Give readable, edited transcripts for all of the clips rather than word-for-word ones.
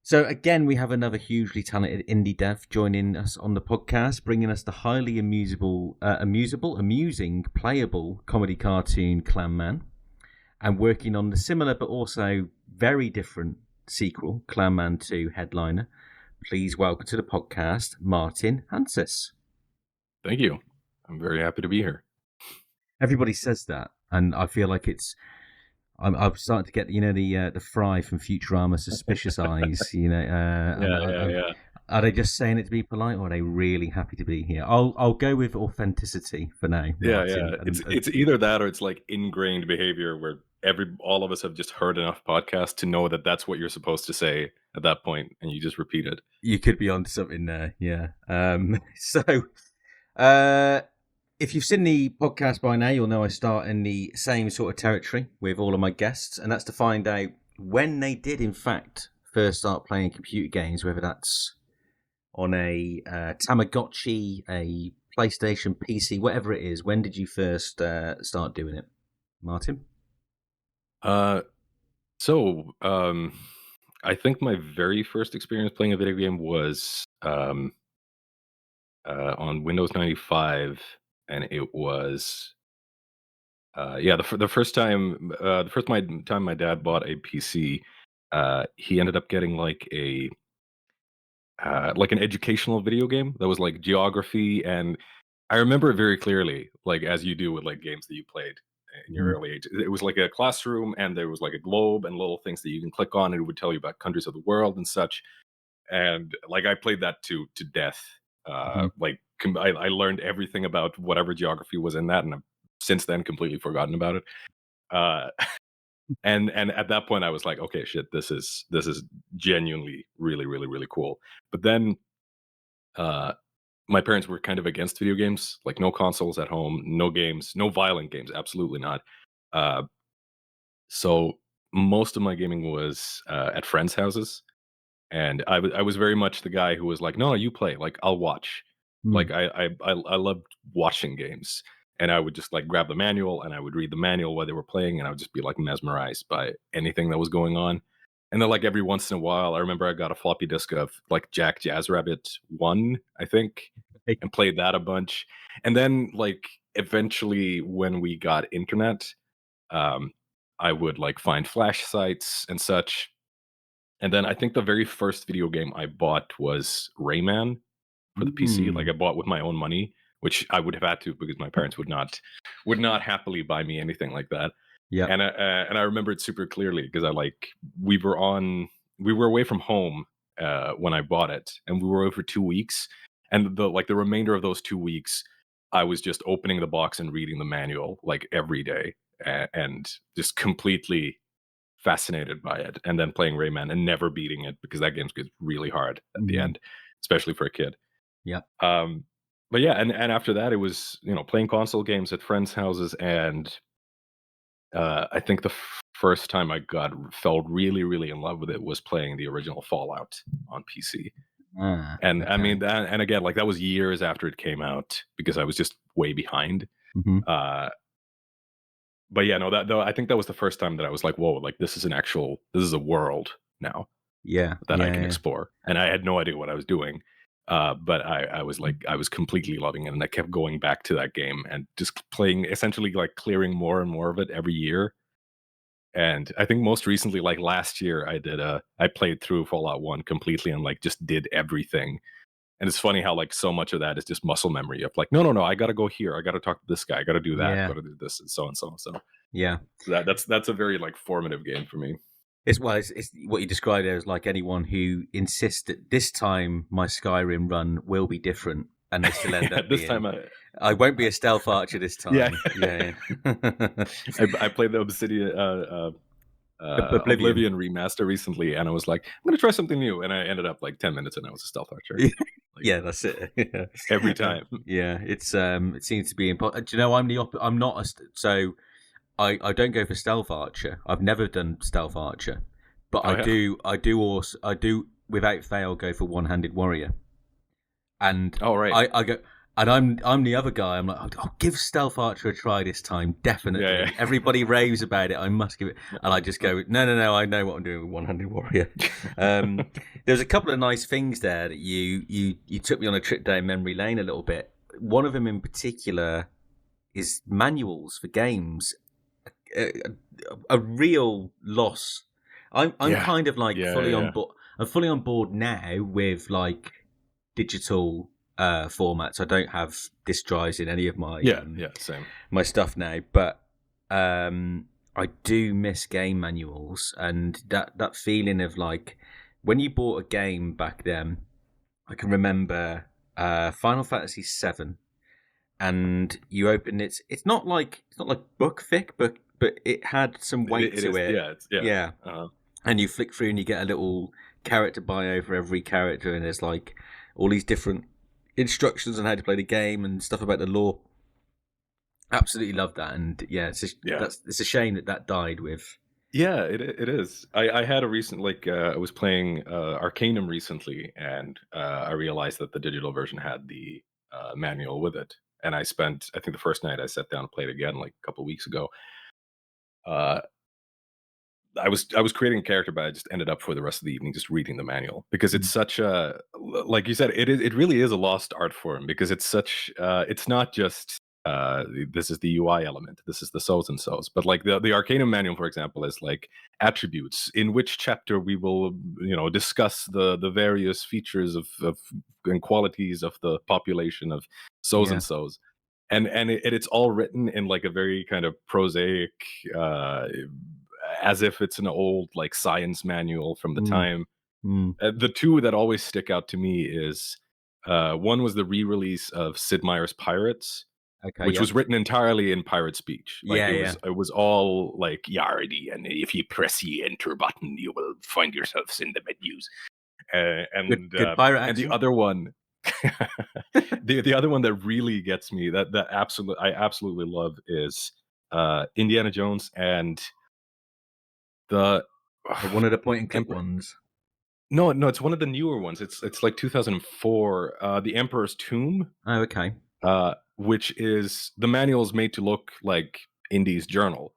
So again, we have another hugely talented indie dev joining us on the podcast, bringing us the highly amusing, playable comedy cartoon Clam Man, and working on the similar but also very different sequel, Clam Man 2 Headliner. Please welcome to the podcast, Martin Hanses. Thank you. I'm very happy to be here. Everybody says that, and I feel like I'm starting to get, the Fry from Futurama suspicious eyes, Yeah. Are they just saying it to be polite, or are they really happy to be here? I'll go with authenticity for now. Martin. Yeah. It's either that or it's like ingrained behavior where all of us have just heard enough podcasts to know that that's what you're supposed to say at that point, and you just repeat it. You could be onto something there, yeah. If you've seen the podcast by now, you'll know I start in the same sort of territory with all of my guests, and that's to find out when they did, in fact, first start playing computer games, whether that's on a Tamagotchi, a PlayStation, PC, whatever it is. When did you first start doing it, Martin? I think my very first experience playing a video game was on Windows 95. And it was, the first time my dad bought a PC, he ended up getting like an educational video game that was like geography, and I remember it very clearly, like as you do with like games that you played in your early age. It was like a classroom, and there was like a globe and little things that you can click on, and it would tell you about countries of the world and such. And like I played that to death. I learned everything about whatever geography was in that, and I've since then completely forgotten about it. And at that point, I was like, okay, shit, this is genuinely really, really, really cool. But then, my parents were kind of against video games, like no consoles at home, no games, no violent games, absolutely not. So most of my gaming was at friends' houses. And I was very much the guy who was like, no, you play, like I'll watch. Like I loved watching games, and I would just like grab the manual and I would read the manual while they were playing, and I would just be like mesmerized by anything that was going on. And then like every once in a while, I remember I got a floppy disk of like Jack Jazrabbit 1, I think, and played that a bunch. And then like eventually when we got internet, I would like find flash sites and such. And then I think the very first video game I bought was Rayman for the PC. Like I bought with my own money, which I would have had to because my parents would not happily buy me anything like that. Yeah. And I remember it super clearly because we were away from home when I bought it, and we were away for 2 weeks. And the remainder of those 2 weeks, I was just opening the box and reading the manual like every day, and just completely fascinated by it, and then playing Rayman and never beating it because that game gets really hard at the end, especially for a kid. Yeah. But yeah, and after that it was, playing console games at friends' houses, and I think the first time I fell really, really in love with it was playing the original Fallout on PC. And okay. I mean that, and again, like that was years after it came out because I was just way behind. But yeah, no, I think that was the first time that I was like, whoa, like this is a world now. Yeah. That I can explore. And I had no idea what I was doing. But I was completely loving it. And I kept going back to that game and just playing, essentially like clearing more and more of it every year. And I think most recently, like last year, I played through Fallout 1 completely and like just did everything. And it's funny how like so much of that is just muscle memory of like, no, I got to go here. I got to talk to this guy. I got to do that. I got to do this and so and so and so. Yeah. So that's a very like formative game for me. It's what you described as like anyone who insists that this time my Skyrim run will be different, and they still end up this time I won't be a stealth archer this time. Yeah. I played the Oblivion remaster recently, and I was like, I'm gonna try something new, and I ended up like 10 minutes and I was a stealth archer. Yeah, that's it. Every time. Yeah, it's it seems to be important. Do you know, I'm not so I don't go for stealth archer. I've never done stealth archer, but I do without fail go for one-handed warrior. And right. I go And I'm the other guy. I'm like, I'll give Stealth Archer a try this time, definitely. Yeah, yeah. Everybody raves about it. I must give it. And I just go, no. I know what I'm doing with One-Handed Warrior. There's a couple of nice things there that you took me on a trip down memory lane a little bit. One of them in particular is manuals for games. A real loss. I'm kind of like fully on board. I'm fully on board now with like digital formats. I don't have disk drives in any of my same. my stuff now, but I do miss game manuals and that feeling of like when you bought a game back then. I can remember Final Fantasy VII, and you open it. It's not like book thick, but it had some weight to it. Yeah. And you flick through and you get a little character bio for every character, and there's like all these different instructions on how to play the game and stuff about the lore. Absolutely love that, and it's a shame that died with. Yeah, it is. I had a recent I was playing Arcanum recently, and I realized that the digital version had the manual with it. And I think the first night I sat down and played again like a couple of weeks ago. I was creating a character, but I just ended up for the rest of the evening just reading the manual because it's such a, like you said, it really is a lost art form because it's such it's not just this is the UI element, this is the so's and so's, but like the Arcanum manual, for example, is like attributes in which chapter we will discuss the various features of and qualities of the population of so's and so's. And it's all written in like a very kind of prosaic as if it's an old like science manual from the time. The two that always stick out to me is one was the re-release of Sid Meier's Pirates, which was written entirely in pirate speech. Like it was all like Yardy, and if you press the enter button, you will find yourselves in the menus. And good pirate and the other one, the other one that really gets me that I absolutely love is Indiana Jones and one of the point and click ones. No, it's one of the newer ones. It's like 2004. The Emperor's Tomb. Oh, okay. Which is the manual is made to look like Indy's journal,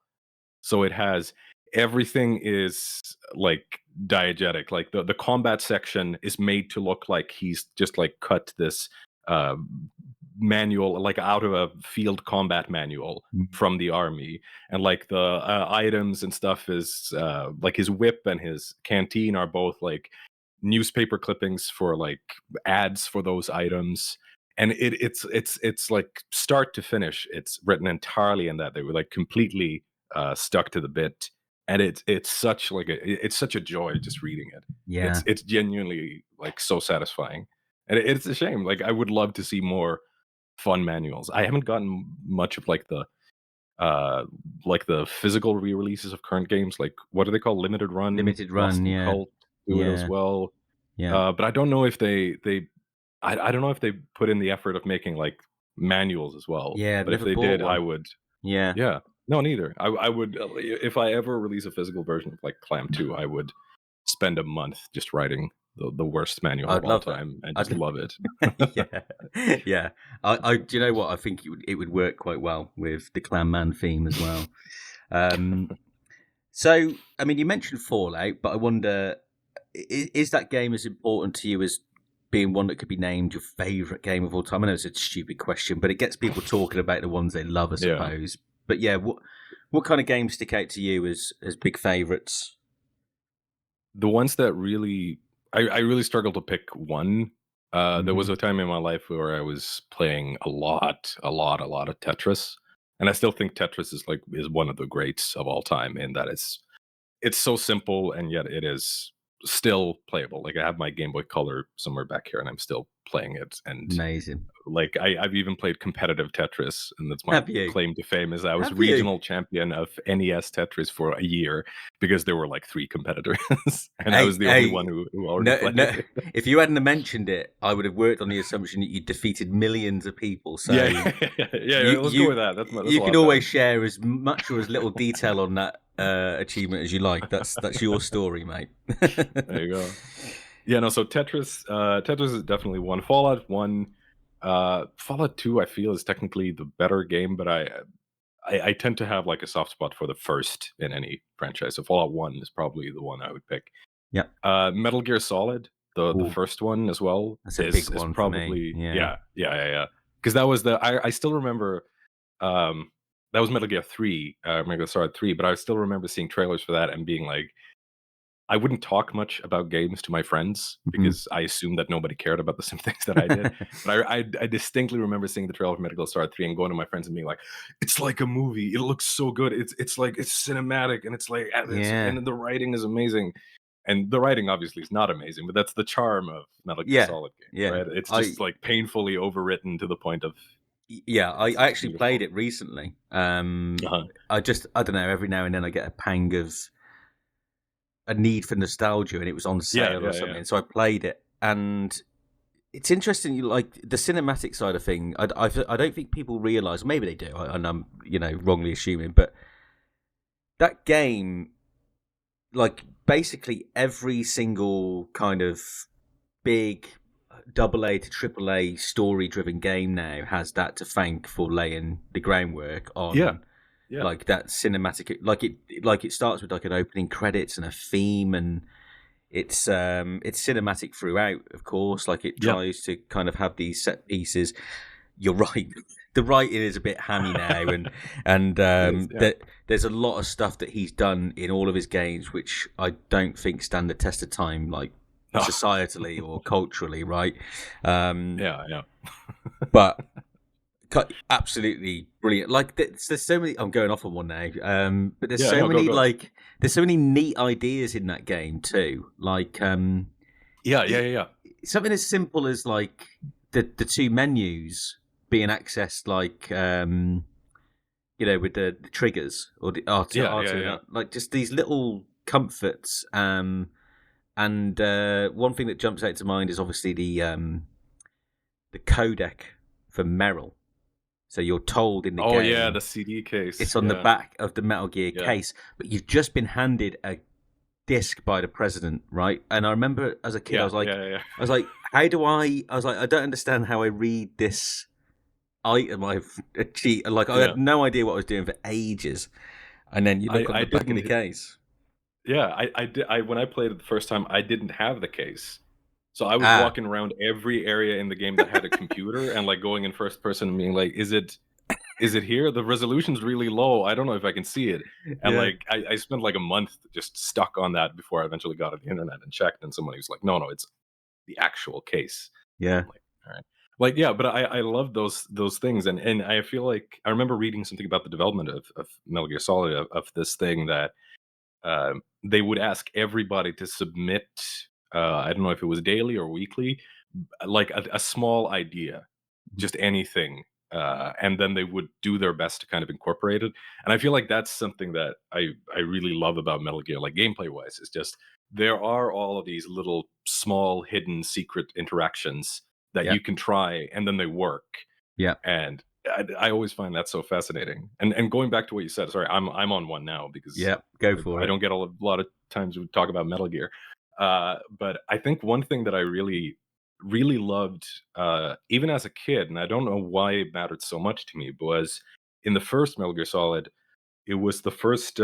so it has everything is like diegetic. Like the combat section is made to look like he's just like cut this manual like out of a field combat manual from the army, and like the items and stuff is like his whip and his canteen are both like newspaper clippings for like ads for those items, and it's like start to finish it's written entirely in that. They were like completely stuck to the bit, and it's such like it's such a joy just reading it. It's genuinely like so satisfying, and it's a shame. Like I would love to see more fun manuals. I haven't gotten much of like the physical re-releases of current games. Like what do they call limited run? Cult do it as well. But I don't know if they I don't know if they put in the effort of making like manuals as well. But if they did, I would. Yeah. No, neither. I would if I ever release a physical version of like Clam 2, I would spend a month just writing the worst manual of all time and just love it. Yeah. I do you know what? I think it would work quite well with the Clam Man theme as well. So, I mean, you mentioned Fallout, but I wonder, is that game as important to you as being one that could be named your favourite game of all time? I know it's a stupid question, but it gets people talking about the ones they love, I suppose. But yeah, what kind of games stick out to you as big favourites? The ones that really I really struggled to pick one. There was a time in my life where I was playing a lot of Tetris, and I still think Tetris is one of the greats of all time in that it's so simple and yet it is still playable. Like I have my Game Boy Color somewhere back here, and I'm still playing it. And amazing. Like I've even played competitive Tetris, and that's my claim to fame is I was regional champion of NES Tetris for a year because there were like 3 competitors, and I was the only one who already played. If you hadn't mentioned it, I would have worked on the assumption that you defeated millions of people. So yeah, let's go with that. That's you can always share as much or as little detail on that achievement as you like. That's your story, mate. There you go. Yeah, no. So Tetris is definitely one. Fallout 1. Fallout 2, I feel, is technically the better game, but I tend to have like a soft spot for the first in any franchise. So Fallout 1 is probably the one I would pick. Yeah. Metal Gear Solid, the Ooh, first one as well, that's a big is one for me. probably Yeah. yeah. Because that was I still remember that was Metal Gear 3, Metal Gear Solid 3, but I still remember seeing trailers for that and being like, I wouldn't talk much about games to my friends Mhm. because I assumed that nobody cared about the same things that I did. But I distinctly remember seeing the trailer for Metal Gear Solid 3 and going to my friends and being like, "It's like a movie. It looks so good. It's like it's cinematic and it's like Yeah. and the writing is amazing." And the writing obviously is not amazing, but that's the charm of Metal Gear Yeah. Solid games, Yeah. right? It's I just like painfully overwritten to the point of yeah, I it's actually played beautiful. it recently. Uh-huh. I don't know, every now and then I get a pang of a need for nostalgia, and it was on Yeah, sale or yeah, yeah. something. So I played it, and it's interesting. You like the cinematic side of thing. I don't think people realize. Maybe they do, and I'm wrongly assuming. But that game, like basically every single kind of big double A to triple A story driven game now has that to thank for laying the groundwork Yeah. on Yeah. like that cinematic like it starts with like an opening credits and a theme, and it's cinematic throughout, of course. Like it Yeah. tries to kind of have these set pieces. You're right. The writing is a bit hammy now, and It is, yeah. there's a lot of stuff that he's done in all of his games which I don't think stand the test of time, like No. societally or culturally, right? Um, Yeah, yeah. but absolutely brilliant. Like there's so many. I'm going off on one now, but there's Yeah, so no, go, many go. there's so many neat ideas in that game too. Like Yeah, yeah, e- yeah, yeah. something as simple as like the two menus being accessed, like with the triggers or the Yeah, yeah, R2 and yeah. like just these little comforts. And one thing that jumps out to mind is obviously the codec for Merrill. So you're told in the Oh, yeah, game the CD case. it's on the Yeah, back of the Metal Gear yeah, case, but you've just been handed a disc by the president, right? And I remember as a kid, yeah, yeah, yeah. I was like, how do I was like, I don't understand how I read this item I've achieved. Like I Yeah. had no idea what I was doing for ages. And then you look on I the back of the didn't case. yeah, I did I when I played it the first time, I didn't have the case. So I was Ah, walking around every area in the game that had a computer and, like, going in first person and being like, is it here? The resolution's really low. I don't know if I can see it." And, yeah, like, I spent, like, a month just stuck on that before I eventually got on the internet and checked, and somebody was like, "No, no, it's the actual case." yeah. I'm like, "All right." Like, yeah, but I love those things, and I feel like I remember reading something about the development of Metal Gear Solid of this thing that, they would ask everybody to submit, I don't know if it was daily or weekly, like a small idea, just anything, and then they would do their best to kind of incorporate it. And I feel like that's something that I really love about Metal Gear, like gameplay wise. It's just there are all of these little small hidden secret interactions that Yep, you can try, and then they work. yep, And I always find that so fascinating. And going back to what you said, sorry, I'm on one now because yep. Go for I it. don't get a lot of times we talk about Metal Gear. But I think one thing that I really loved, even as a kid, and I don't know why it mattered so much to me, was in the first Metal Gear Solid. It was the first.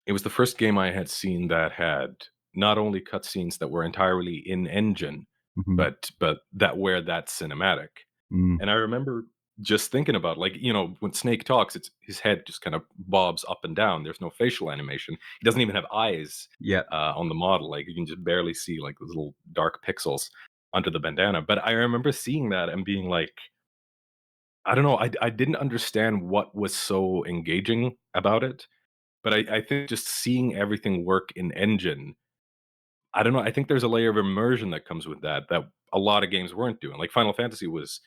It was the first game I had seen that had not only cutscenes that were entirely in engine, Hmm. but that were that cinematic. Mm. And I remember just thinking about, like, when Snake talks, it's his head just kind of bobs up and down. There's no facial animation. He doesn't even have eyes Yep, on the model. Like you can just barely see like those little dark pixels under the bandana. But I remember seeing that and being like, I don't know, I didn't understand what was so engaging about it. But I think just seeing everything work in engine, I don't know, I think there's a layer of immersion that comes with that, that a lot of games weren't doing. Like Final Fantasy was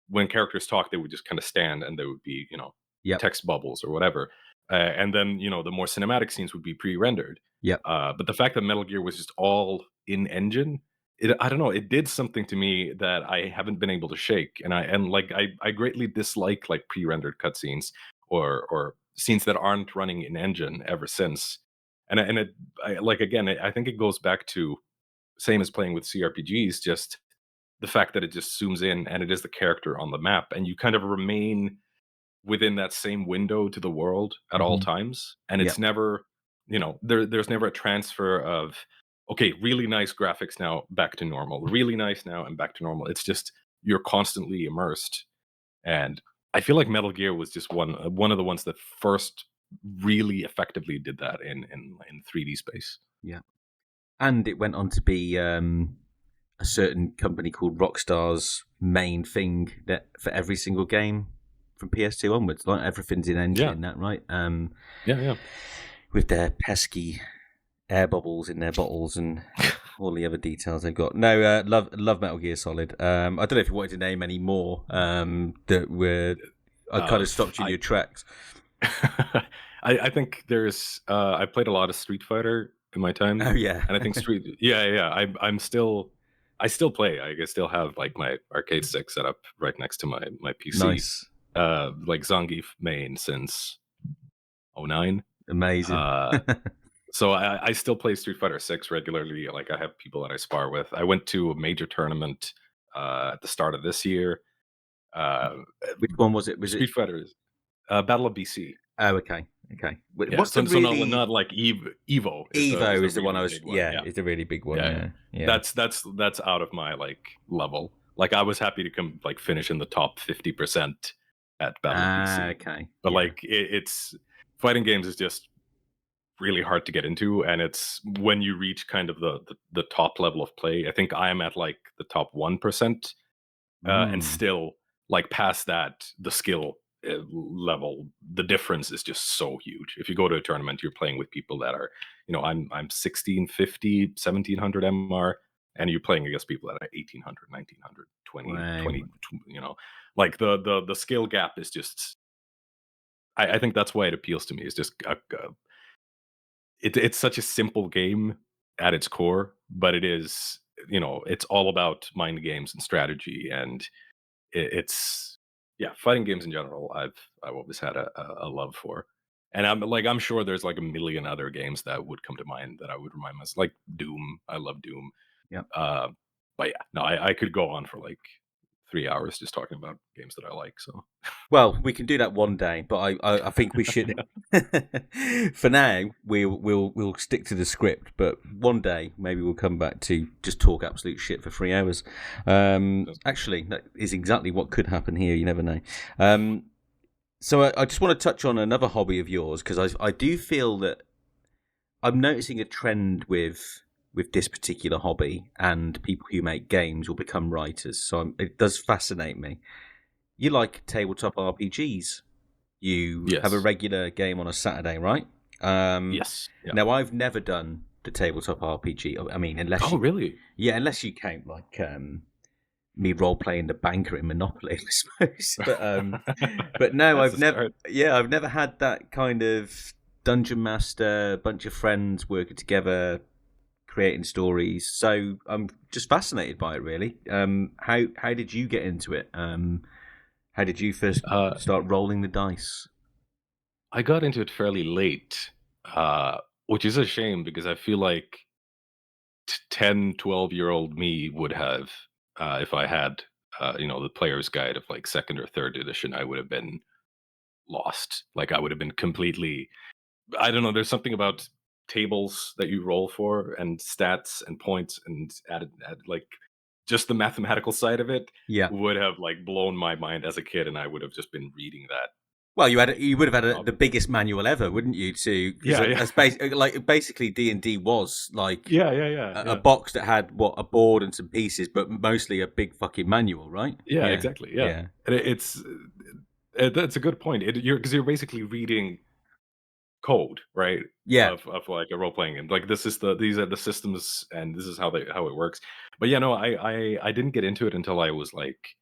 when characters talk, they would just kinda stand and there would be, yep, text bubbles or whatever. And then, the more cinematic scenes would be pre-rendered. yep. But the fact that Metal Gear was just all in engine, I don't know, it did something to me that I haven't been able to shake. Like I greatly dislike like pre-rendered cutscenes or scenes that aren't running in engine ever since. I like again, I think it goes back to same as playing with CRPGs, just the fact that it just zooms in and it is the character on the map, and you kind of remain within that same window to the world at all Hmm. times, and Yep. it's never, there's never a transfer of, okay, really nice graphics now back to normal, really nice now and back to normal. It's just you're constantly immersed, and I feel like Metal Gear was just one of the ones that first really effectively did that in 3D space. Yeah. And it went on to be a certain company called Rockstar's main thing that for every single game from PS2 onwards, like everything's in engine Yeah, in that, right? yeah, With their pesky air bubbles in their bottles and all the other details they've got. No, love Metal Gear Solid. I don't know if you wanted to name any more that were. I kind yeah. of stopped you in I your tracks. I think there's I played a lot of Street Fighter in my time, Oh yeah, and I think yeah. I still play. I still have like my arcade stick set up right next to my PC. nice, Like Zangief main since '09. amazing. Uh, so I still play Street Fighter 6 regularly. Like I have people that I spar with. I went to a major tournament at the start of this year. Uh, Which one was it? Was it? Street Fighter Battle of BC. Oh, okay, okay. Yeah, What's the so not really like Evo is Evo the is the one I really was. big one. Yeah, Yeah, is the really big one. yeah, yeah. Yeah, yeah. That's out of my like level. Like I was happy to come like finish in the top 50% at Battle of Ah, BC, okay. but Yeah. like it's fighting games is just really hard to get into, and it's when you reach kind of the top level of play. I think I am at like the top 1%, and Mm. still like past that the skill level, the difference is just so huge. If you go to a tournament, you're playing with people that are, I'm 1650 1700 mr, and you're playing against people that are 1800 1900 20 Wow. 20. Like the skill gap is just, I think that's why it appeals to me. It's just it's such a simple game at its core, but it is, it's all about mind games and strategy, and it's, yeah, fighting games in general. I've always had a love for, and I'm sure there's like a million other games that would come to mind that I would remind myself, like Doom. I love Doom. Yeah. Uh, but yeah, no, I could go on for like 3 hours just talking about games that I like. So Well, we can do that one day, but I think we should. For now, we'll stick to the script. But one day, maybe we'll come back to just talk absolute shit for 3 hours. Actually, that is exactly what could happen here. You never know. So I just want to touch on another hobby of yours because I do feel that I'm noticing a trend with this particular hobby and people who make games or become writers. So it does fascinate me. You like tabletop RPGs. You have a yes, regular game on a Saturday, right? Um, yes, yeah. Now, I've never done the tabletop RPG. I mean, Oh, really? unless you count like me role playing the banker in Monopoly, I suppose. But no, That's I've the never. start. Yeah, I've never had that kind of dungeon master, bunch of friends working together, creating stories. So I'm just fascinated by it, really. How did you get into it? How did you first Uh, start rolling the dice? I got into it fairly late, uh, which is a shame because I feel like 10, 12-year-old me would have, if I had, the player's guide of like second or third edition, I would have been lost. Like I would have been completely, I don't know. There's something about tables that you roll for and stats and points and add like just the mathematical side of it Yeah. would have like blown my mind as a kid, and I would have just been reading that. Well, you would have had the Um, biggest manual ever, wouldn't you? To because yeah, yeah, that's like basically D&D was like yeah, yeah, yeah, a yeah. box that had a board and some pieces, but mostly a big fucking manual, right? Yeah, Yeah, exactly. Yeah, yeah, and that's a good point. You're basically reading code, right? yeah. Of like a role playing game. Like these are the systems, and this is how it works. But yeah, no, I didn't get into it until I was like,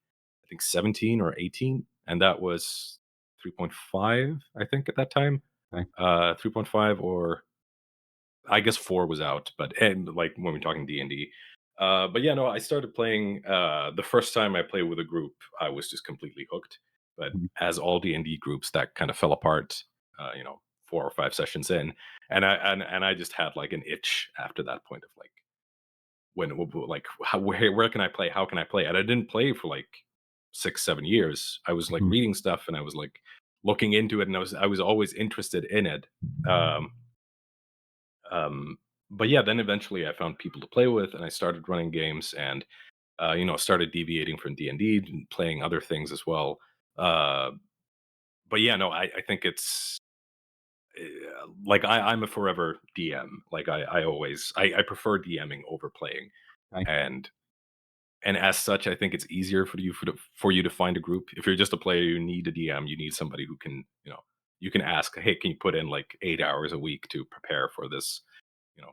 I think 17 or 18, and that was 3.5, I think, at that time. Okay. 3.5, or I guess 4 was out, but and like when we're talking D&D. But yeah, no, I started playing the first time I played with a group, I was just completely hooked. But Mhm. as all D&D groups, that kind of fell apart, 4 or 5 sessions in, and I just had like an itch after that point of like, like where can I play? How can I play? And I didn't play for like 6, 7 years. I was like Mhm. reading stuff and I was like looking into it, and I was always interested in it. Um, um, but yeah, then eventually I found people to play with, and I started running games, and started deviating from D&D and playing other things as well. Uh, but yeah, no, I think it's like I'm a forever DM. Like I always I prefer DMing over playing, Okay. and as such, I think it's easier for you to find a group. If you're just a player, you need a DM. You need somebody who can you can ask, hey, can you put in like 8 hours a week to prepare for this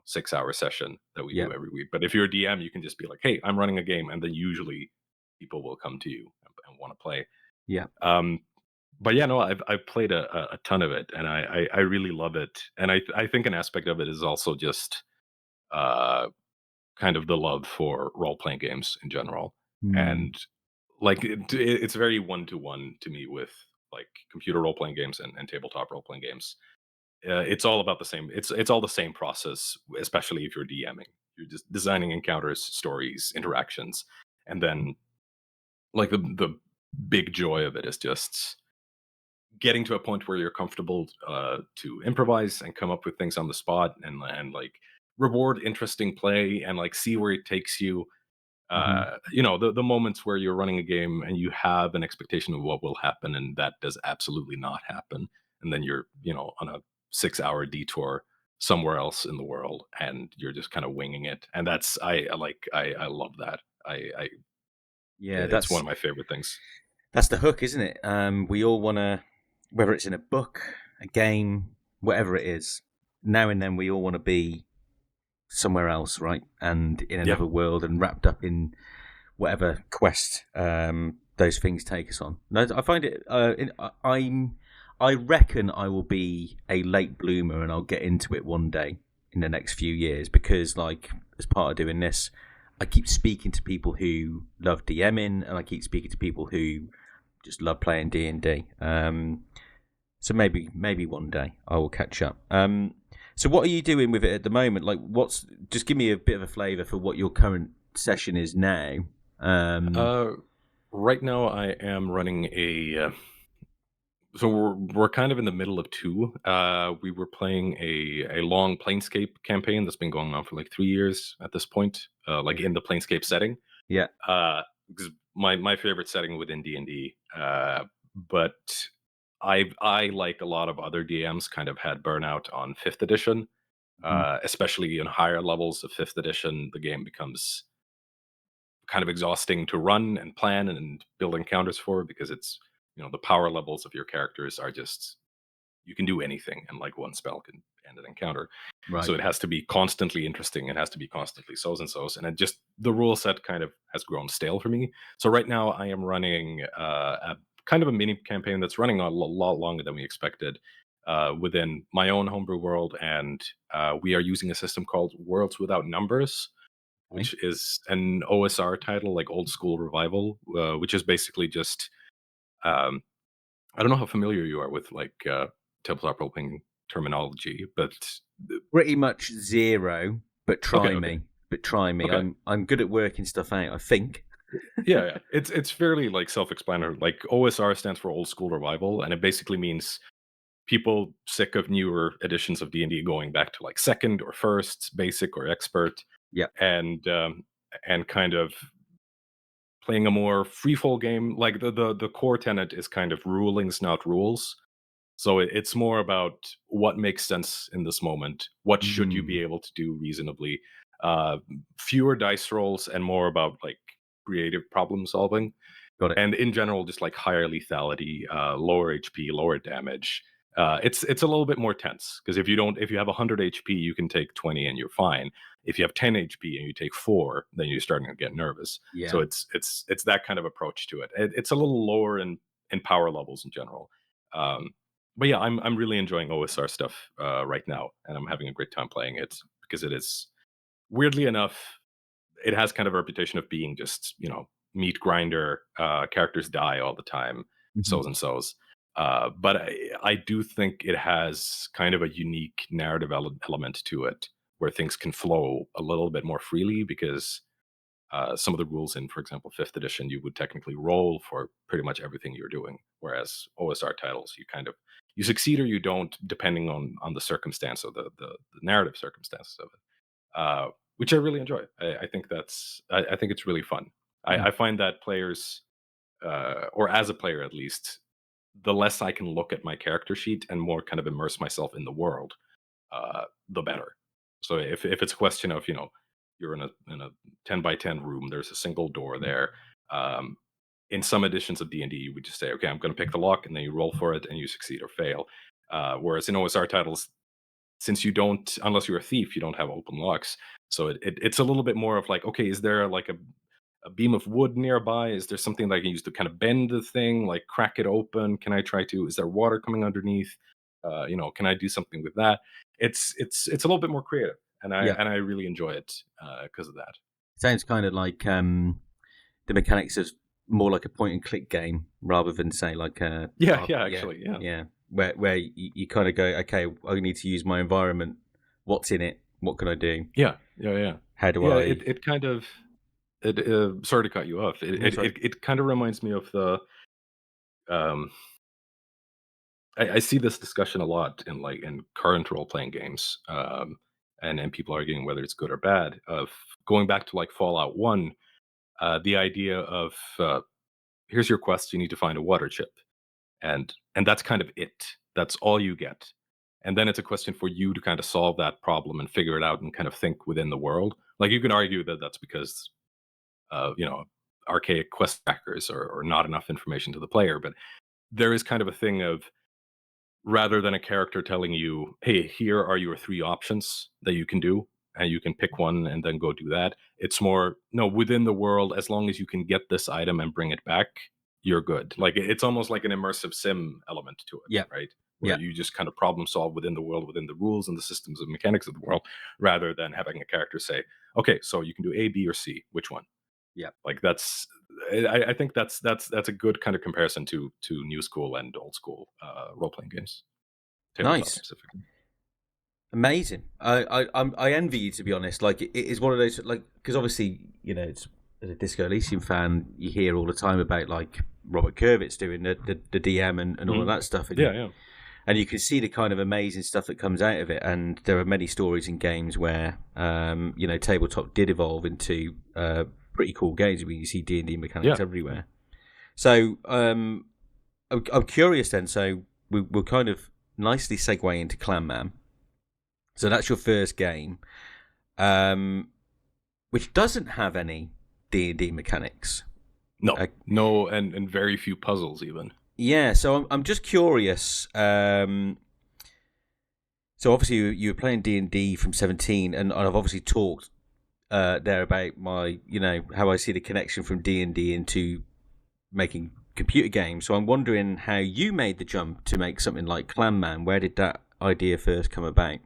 6 hour session that we Yeah. do every week. But if you're a DM, you can just be like, hey, I'm running a game, and then usually people will come to you and want to play. Yeah. Um, but yeah, no, I've played a ton of it, and I really love it. And I think an aspect of it is also just uh, kind of the love for role playing games in general, Mm. and like it's very one to one to me with like computer role playing games and tabletop role playing games. It's all about the same. It's all the same process, especially if you're DMing. You're just designing encounters, stories, interactions, and then like the big joy of it is just getting to a point where you're comfortable to improvise and come up with things on the spot, and like reward interesting play and like see where it takes you. Mhm. The moments where you're running a game and you have an expectation of what will happen, and that does absolutely not happen, and then you're on a 6 hour detour somewhere else in the world, and you're just kind of winging it, and that's I love that. I Yeah, It's one of my favorite things. that's the hook, isn't it? We all want to, whether it's in a book, a game, whatever it is. Now and then, we all want to be somewhere else, right? And in Yeah. another world, and wrapped up in whatever quest those things take us on. No, I find it. I reckon I will be a late bloomer, and I'll get into it one day in the next few years, because, like, as part of doing this, I keep speaking to people who love DMing, and I keep speaking to people who just love playing D&D. So maybe one day I will catch up. So what are you doing with it at the moment? Like, just give me a bit of a flavour for what your current session is now. Um, Uh, right now I am running so we're kind of in the middle of two. We were playing a long Planescape campaign that's been going on for like 3 years at this point, like in the Planescape setting. yeah. Because my favorite setting within D&D. But I like a lot of other DMs kind of had burnout on fifth edition, Mhm. especially in higher levels of fifth edition. The game becomes kind of exhausting to run and plan and build encounters for, because it's the power levels of your characters are just, you can do anything, and like one spell can end an encounter. Right. So it has to be constantly interesting. It has to be constantly so's and so's, and it just, the rule set kind of has grown stale for me. So right now I am running a kind of a mini campaign that's running a lot longer than we expected, within my own homebrew world, and we are using a system called Worlds Without Numbers, Okay. which is an OSR title, like old school revival, which is basically just um, I don't know how familiar you are with like tabletop role playing terminology, but Pretty much zero, but okay, try okay, me. But try me. okay, I'm good at working stuff out, I think. yeah, yeah. It's fairly like self-explanatory. Like OSR stands for old school revival, and it basically means people sick of newer editions of D&D going back to like second or first, basic or expert, Yeah. and kind of playing a more free-fall game. Like the core tenet is kind of rulings, not rules. So it's more about what makes sense in this moment. What should you Mm, be able to do reasonably? Uh, Fewer dice rolls and more about like creative problem solving. got it. And in general, just like higher lethality, lower HP, lower damage. It's a little bit more tense, because if you have 100 HP, you can take 20 and you're fine. If you have 10 HP and you take 4, then you're starting to get nervous. So Yeah. it's that kind of approach to it. It's a little lower in power levels in general. Um, but yeah, I'm really enjoying OSR stuff right now, and I'm having a great time playing it, because it is, weirdly enough, it has kind of a reputation of being just meat grinder. Characters die all the time, Mhm. so's and so's. But I do think it has kind of a unique narrative element to it, where things can flow a little bit more freely because some of the rules in, for example, fifth edition, you would technically roll for pretty much everything you're doing, whereas OSR titles, you succeed or you don't, depending on the circumstance or the narrative circumstances of it, which I really enjoy. I think I think it's really fun. Mm. I find that players, or as a player at least, the less I can look at my character sheet and more kind of immerse myself in the world, the better. So if it's a question of, you're in a 10 by 10 room, there's a single door there. Um, in some editions of D&D, you would just say, okay, I'm going to pick the lock, and then you roll for it, and you succeed or fail. Whereas in OSR titles, since you don't, unless you're a thief, you don't have open locks. So it's a little bit more of like, okay, is there like a beam of wood nearby? Is there something that I can use to kind of bend the thing, like crack it open? Can I try to? Is there water coming underneath? Can I do something with that? It's a little bit more creative, and Yeah, I really enjoy it because of that. sounds kind of like the mechanics is more like a point and click game rather than say like a Yeah, yeah, actually, yeah, yeah, where you kind of go, okay, I need to use my environment. What's in it? What can I do? yeah, yeah, yeah, How do yeah. I? It kind of it. Sorry to cut you off. No, sorry. It kind of reminds me of the. Um, I see this discussion a lot in in current role playing games, and people arguing whether it's good or bad. Of going back to like Fallout One, the idea of here's your quest, you need to find a water chip, and that's kind of it. That's all you get, and then it's a question for you to kind of solve that problem and figure it out and kind of think within the world. Like you can argue that that's because archaic quest trackers or not enough information to the player, but there is kind of a thing of rather than a character telling you, "Hey, here are your 3 options that you can do, and you can pick one and then go do that." It's more, no, within the world, as long as you can get this item and bring it back, you're good. Like, it's almost like an immersive sim element to it, Yeah, right? Where yeah, you just kind of problem solve within the world, within the rules and the systems and mechanics of the world, rather than having a character say, "Okay, so you can do A, B, or C. Which one?" yeah. Like, I think that's a good kind of comparison to new school and old school, role-playing games. Tabletop Nice. specifically. Amazing. I envy you, to be honest. Like it is one of those, like, because obviously, it's, as a Disco Elysium fan, you hear all the time about like Robert Kurvitz doing the DM and all of Mhm. that stuff, Yeah, yeah. and you can see the kind of amazing stuff that comes out of it. And there are many stories in games where tabletop did evolve into pretty cool games. I mean, you see D&D mechanics Yeah. everywhere. So I'm curious then. So we'll kind of nicely segue into Clam Man. So that's your first game, um, which doesn't have any D&D mechanics. No. Uh, No, and very few puzzles even. yeah, so I'm just curious. So obviously you were playing D&D from 17, and I've obviously talked there about my, how I see the connection from D&D into making computer games. So I'm wondering how you made the jump to make something like Clam Man. Where did that idea first come about?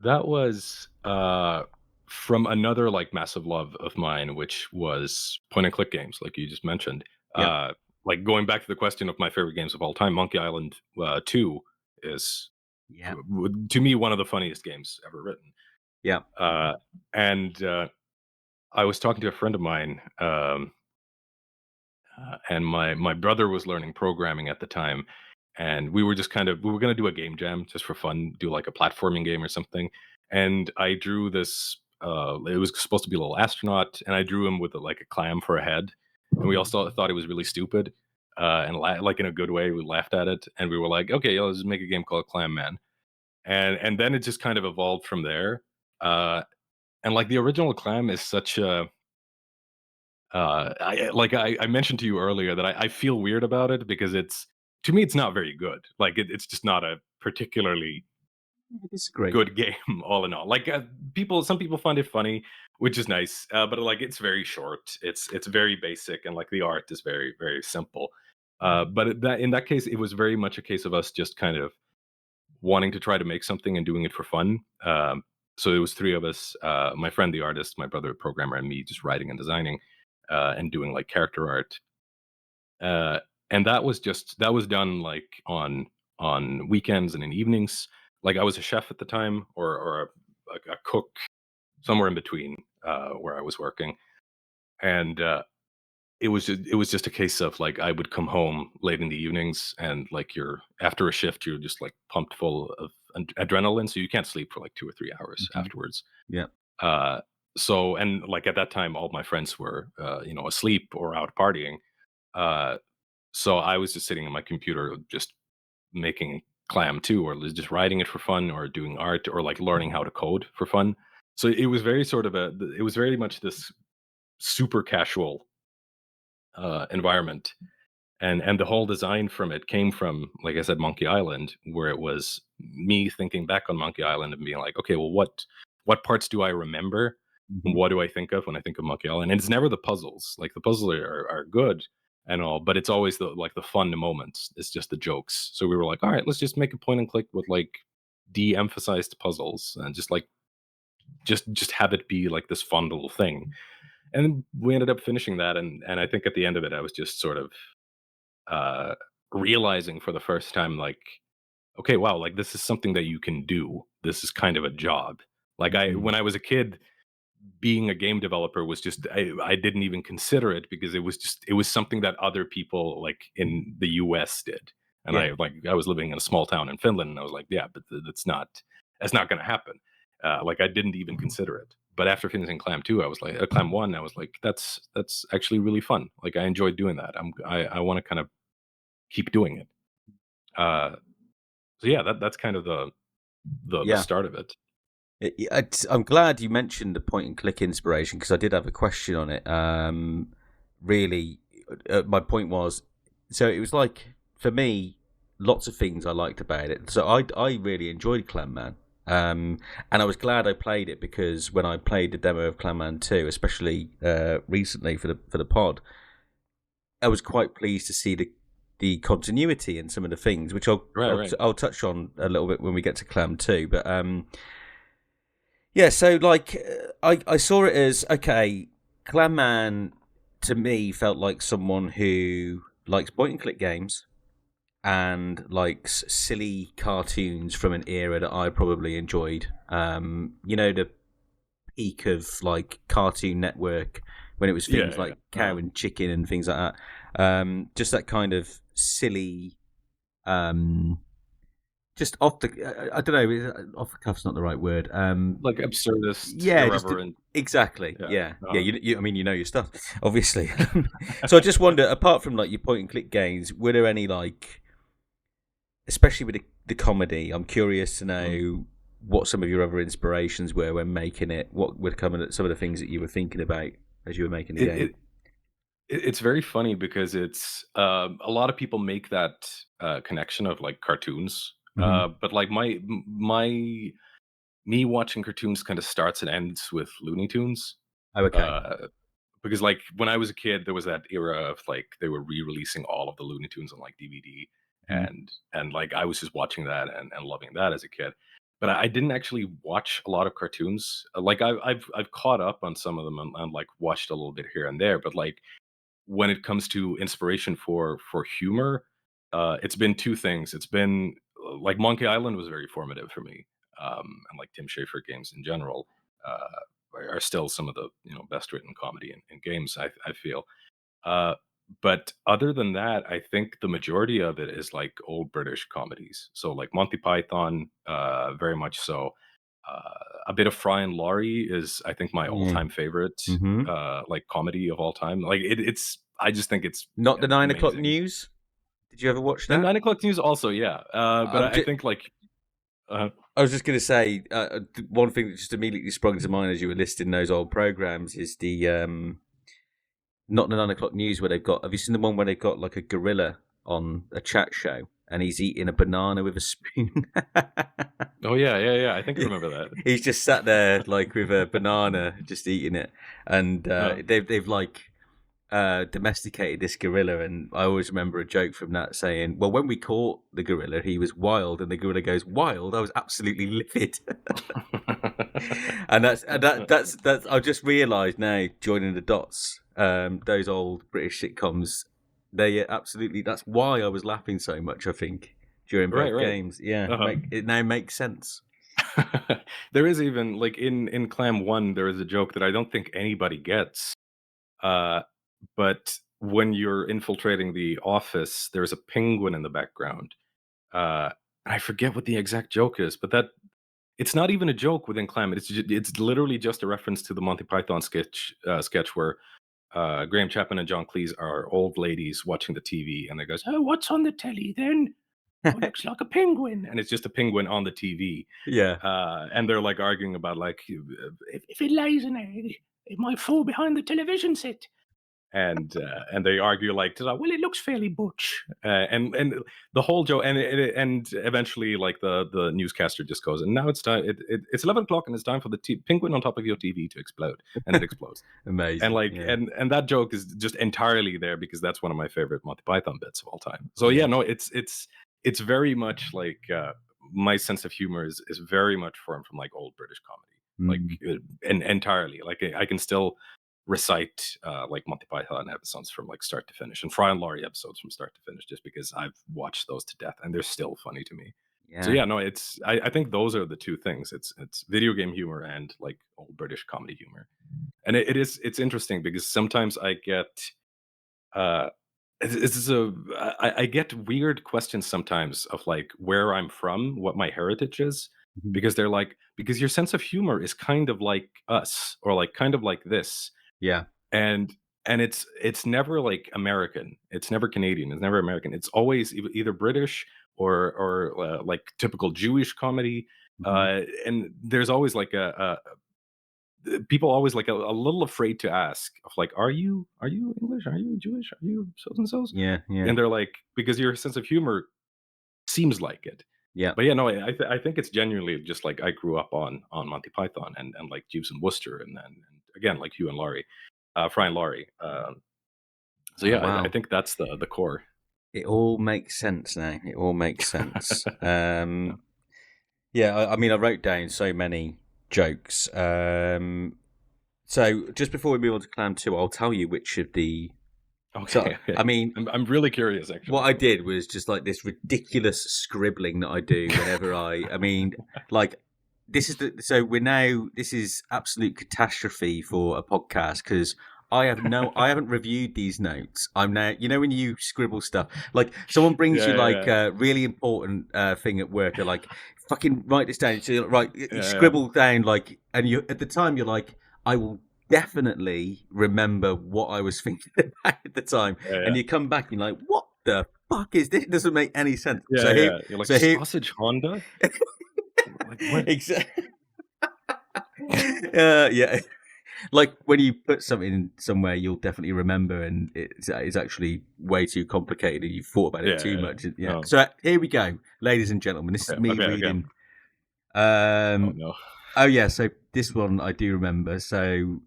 That was, from another, like, massive love of mine, which was point and click games, like you just mentioned. Yeah, Like, going back to the question of my favorite games of all time, Monkey Island, 2 is, yeah, to me, one of the funniest games ever written. yeah. Uh, and, I was talking to a friend of mine, and my brother was learning programming at the time, and we were just we were gonna do a game jam just for fun, do like a platforming game or something. And I drew this. It was supposed to be a little astronaut, and I drew him with like a clam for a head. And we all thought it was really stupid, and like in a good way. We laughed at it, and we were like, "Okay, let's make a game called Clam Man." And then it just kind of evolved from there. Uh, and like the original Clam is such a I mentioned to you earlier that I feel weird about it because it's to me it's not very good. Like it's just not a particularly I disagree. good game all in all. Like some people find it funny, which is nice, but like it's very short. It's very basic, and like the art is very very simple. But in that case, it was very much a case of us just kind of wanting to try to make something and doing it for fun. So it was 3 of us, my friend the artist, my brother the programmer, and me just writing and designing, and doing like character art. Uh, and that was done like on weekends and in evenings. Like I was a chef at the time, or a cook somewhere in between where I was working, and it was just a case of like I would come home late in the evenings, and like you're after a shift, you're just like pumped full of adrenaline, so you can't sleep for like 2 or 3 hours Mhm. afterwards. Yeah. Uh, so and like at that time, all my friends were asleep or out partying. Uh, so I was just sitting on my computer, just making Clam 2, or just writing it for fun, or doing art, or like learning how to code for fun. So it was very sort of it was very much this super casual environment, and the whole design from it came from, like I said, Monkey Island, where it was me thinking back on Monkey Island and being like, okay, well, what parts do I remember? Mhm. What do I think of when I think of Monkey Island? And it's never the puzzles. Like the puzzles are good and all, but it's always the fun moments. It's just the jokes. So we were like, all right, let's just make a point and click with like de-emphasized puzzles, and just like just have it be like this fun little thing. And we ended up finishing that, and I think at the end of it, I was just sort of uh, realizing for the first time, like, okay, wow, like this is something that you can do. This is kind of a job. Like Mhm. when I was a kid, being a game developer was just, I didn't even consider it, because it was something that other people like in the US did. And Yeah. I was living in a small town in Finland, and I was like, yeah, but that's not going to happen. Like I didn't even consider it. But after finishing Clam 2, I was like, Clam 1, I was like, that's actually really fun. Like I enjoyed doing that. I want to kind of keep doing it. Uh, so yeah, that's kind of the Yeah. start of it. I'm glad you mentioned the point and click inspiration, because I did have a question on it. Really, my point was, so it was like, for me, lots of things I liked about it. So I really enjoyed Clam Man. And I was glad I played it, because when I played the demo of Clam Man 2, especially recently for the pod, I was quite pleased to see the continuity in some of the things, which Right, right. I'll touch on a little bit when we get to Clam 2. But yeah, so like I saw it as, okay, Clam Man to me felt like someone who likes point and click games and likes silly cartoons from an era that I probably enjoyed. The peak of like Cartoon Network, when it was Yeah, things yeah. like Cow and Chicken and things like that. Just that kind of silly, um, just off the, I don't know, off the cuff's not the right word. Like absurdist, Yeah, just irreverent. exactly. Yeah. Yeah, yeah. I mean, you know your stuff, obviously. So I just wonder, apart from like your point and click games, were there any like, especially with the comedy? I'm curious to Mm. know what some of your other inspirations were when making it. What were some of the things that you were thinking about as you were making the It, game? it it's very funny, because it's a lot of people make that connection of like cartoons, Hmm. but like my me watching cartoons kind of starts and ends with Looney Tunes. Oh, okay. Uh, because like when I was a kid, there was that era of like they were re-releasing all of the Looney Tunes on like DVD, Mm. and like I was just watching that and loving that as a kid. But I didn't actually watch a lot of cartoons. Like I've caught up on some of them, and like watched a little bit here and there. But like when it comes to inspiration for humor, it's been two things. It's been like Monkey Island was very formative for me, and like Tim Schafer games in general are still some of the best written comedy in games. I feel. Uh, but other than that, I think the majority of it is like old British comedies. So like Monty Python, very much so. A bit of Fry and Laurie is, I think, my Yeah. all-time favorite Hmm. like comedy of all time. Like it's, I just think it's Not the 9 o'clock amazing. news. Did you ever watch The that? 9 o'clock news also, yeah. But I'm I just, think like, I was just going to say, one thing that just immediately sprung to mind as you were listing those old programs is the not the 9 o'clock news where they've got. Have you seen the one where they've got like a gorilla on a chat show and he's eating a banana with a spoon? oh yeah, yeah, yeah. I think I remember that. He's just sat there like with a banana, just eating it, and Uh, they've like domesticated this gorilla. And I always remember a joke from that saying, "Well, when we caught the gorilla, he was wild," and the gorilla goes, "Wild? I was absolutely livid." And that's I've just realised now, joining the dots, those old British sitcoms, they absolutely, that's why I was laughing so much, I think, during right, both right. games. Yeah, Uh-huh. it now makes sense. There is even like in Clam 1, there is a joke that I don't think anybody gets. Uh, but when you're infiltrating the office, there's a penguin in the background. Uh, I forget what the exact joke is, but that it's not even a joke within Clam. It's literally just a reference to the Monty Python sketch where Graham Chapman and John Cleese are old ladies watching the TV, and they goes, "Oh, what's on the telly then? Oh, looks like a penguin," and it's just a penguin on the TV. Yeah. And they're like arguing about like if it lays an egg, it might fall behind the television set. And they argue like, well, it looks fairly butch, and the whole joke, and eventually like the newscaster just goes, and now it's time. It's 11 o'clock, and it's time for the penguin on top of your TV to explode, and it explodes. Amazing. And like, yeah. and that joke is just entirely there because that's one of my favorite Monty Python bits of all time. So yeah, no, it's very much like my sense of humor is very much formed from like old British comedy, like and entirely. Like I can still recite like Monty Python episodes from like start to finish, and Fry and Laurie episodes from start to finish, just because I've watched those to death, and they're still funny to me. So Yeah. yeah, no, I think those are the two things. It's video game humor and like old British comedy humor, and it's interesting because sometimes I get uh I get weird questions sometimes of like where I'm from, what my heritage is, Mhm. because they're like, because your sense of humor is kind of like us, or like kind of like this, Yeah. and it's never like American, it's never Canadian, it's never American, it's always either British or like typical Jewish comedy, Mhm. and there's always like people always like a little afraid to ask of like, are you English, are you Jewish, are you so and so's, Yeah. Yeah. and they're like, because your sense of humor seems like it. Yeah. But yeah, no, I think it's genuinely just like I grew up on Monty Python and like Jeeves and Wooster, and again like Hugh and Laurie, Fry and Laurie. So Oh yeah, I wow. think that's the core. It all makes sense now. It all makes sense. Yeah. Yeah. I mean, I wrote down so many jokes. So just before we move on to Clam 2, I'll tell you which of the. So Okay, okay. I mean, I'm really curious what actually. I did was just like this ridiculous scribbling that I do whenever I mean, like this is the so we're now this is absolute catastrophe for a podcast because I haven't reviewed these notes. I'm now when you scribble stuff like someone brings you Yeah, like yeah, a really important thing at work, or like fucking write this down. So you're like, right, you yeah, yeah, scribble down like, and you at the time you're like, I will definitely remember what I was thinking about at the time, yeah, and yeah, you come back and you're like, what the fuck is this? It doesn't make any sense. yeah, yeah. You're like So here, sausage Honda. Like what? exactly. Yeah, like when you put something somewhere, you'll definitely remember, and it's actually way too complicated, and you've thought about it Yeah, too yeah. much. Yeah. No. So here we go, ladies and gentlemen. This is Okay, me okay, okay. reading. Oh Um. no. Oh yeah. So this one I do remember. So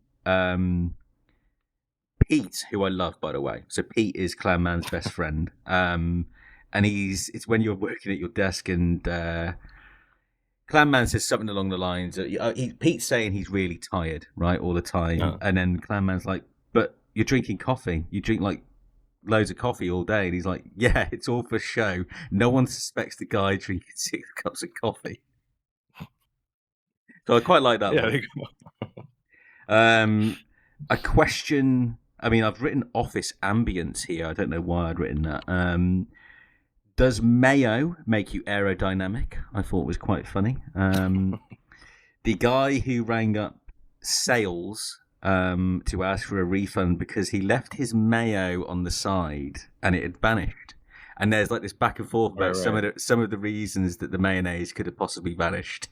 Pete, who I love, by the way. So Pete is Clam Man's best friend. And it's when you're working at your desk, and Clam Man says something along the lines of, Pete's saying he's really tired, right, all the time. Uh, And then Clam Man's like, but you're drinking coffee. You drink like loads of coffee all day. And he's like, yeah, it's all for show. No one suspects the guy drinking 6 cups of coffee. So I quite like that yeah, one. A question. I mean, I've written office ambience here. I don't know why I'd written that. Does mayo make you aerodynamic? I thought was quite funny. The guy who rang up sales to ask for a refund because he left his mayo on the side and it had vanished. And there's like this back and forth right, about right. some of the reasons that the mayonnaise could have possibly vanished,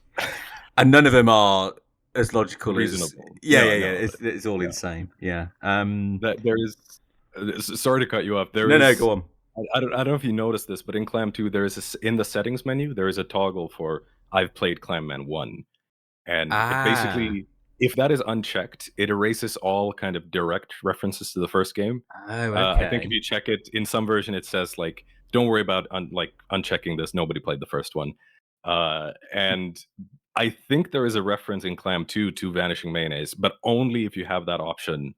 and none of them are as logical as Reasonable. No, yeah. no. It's all Yeah. insane. Yeah. That there is. Sorry to cut you off. There No, is. go on. I don't know if you noticed this, but in Clam 2, there is in the settings menu, there is a toggle for I've played Clam Man 1. And it Ah. basically, if that is unchecked, it erases all kind of direct references to the first game. Oh, I think if okay. you check it in some version, it says like, "Don't worry about like unchecking this. Nobody played the first one." And I think there is a reference in Clam 2 to Vanishing Mayonnaise, but only if you have that option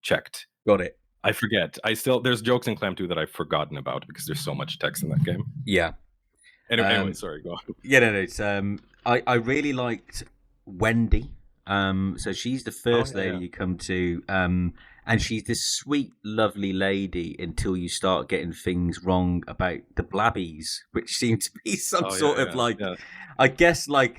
checked. Got it. I forget. I still there's jokes in Clam 2 that I've forgotten about because there's so much text in that game. Yeah. Anyway, sorry, go on. Yeah, no, it's I really liked Wendy. So she's the first lady you come to, and she's this sweet, lovely lady until you start getting things wrong about the blabbies, which seem to be some sort of like, I guess like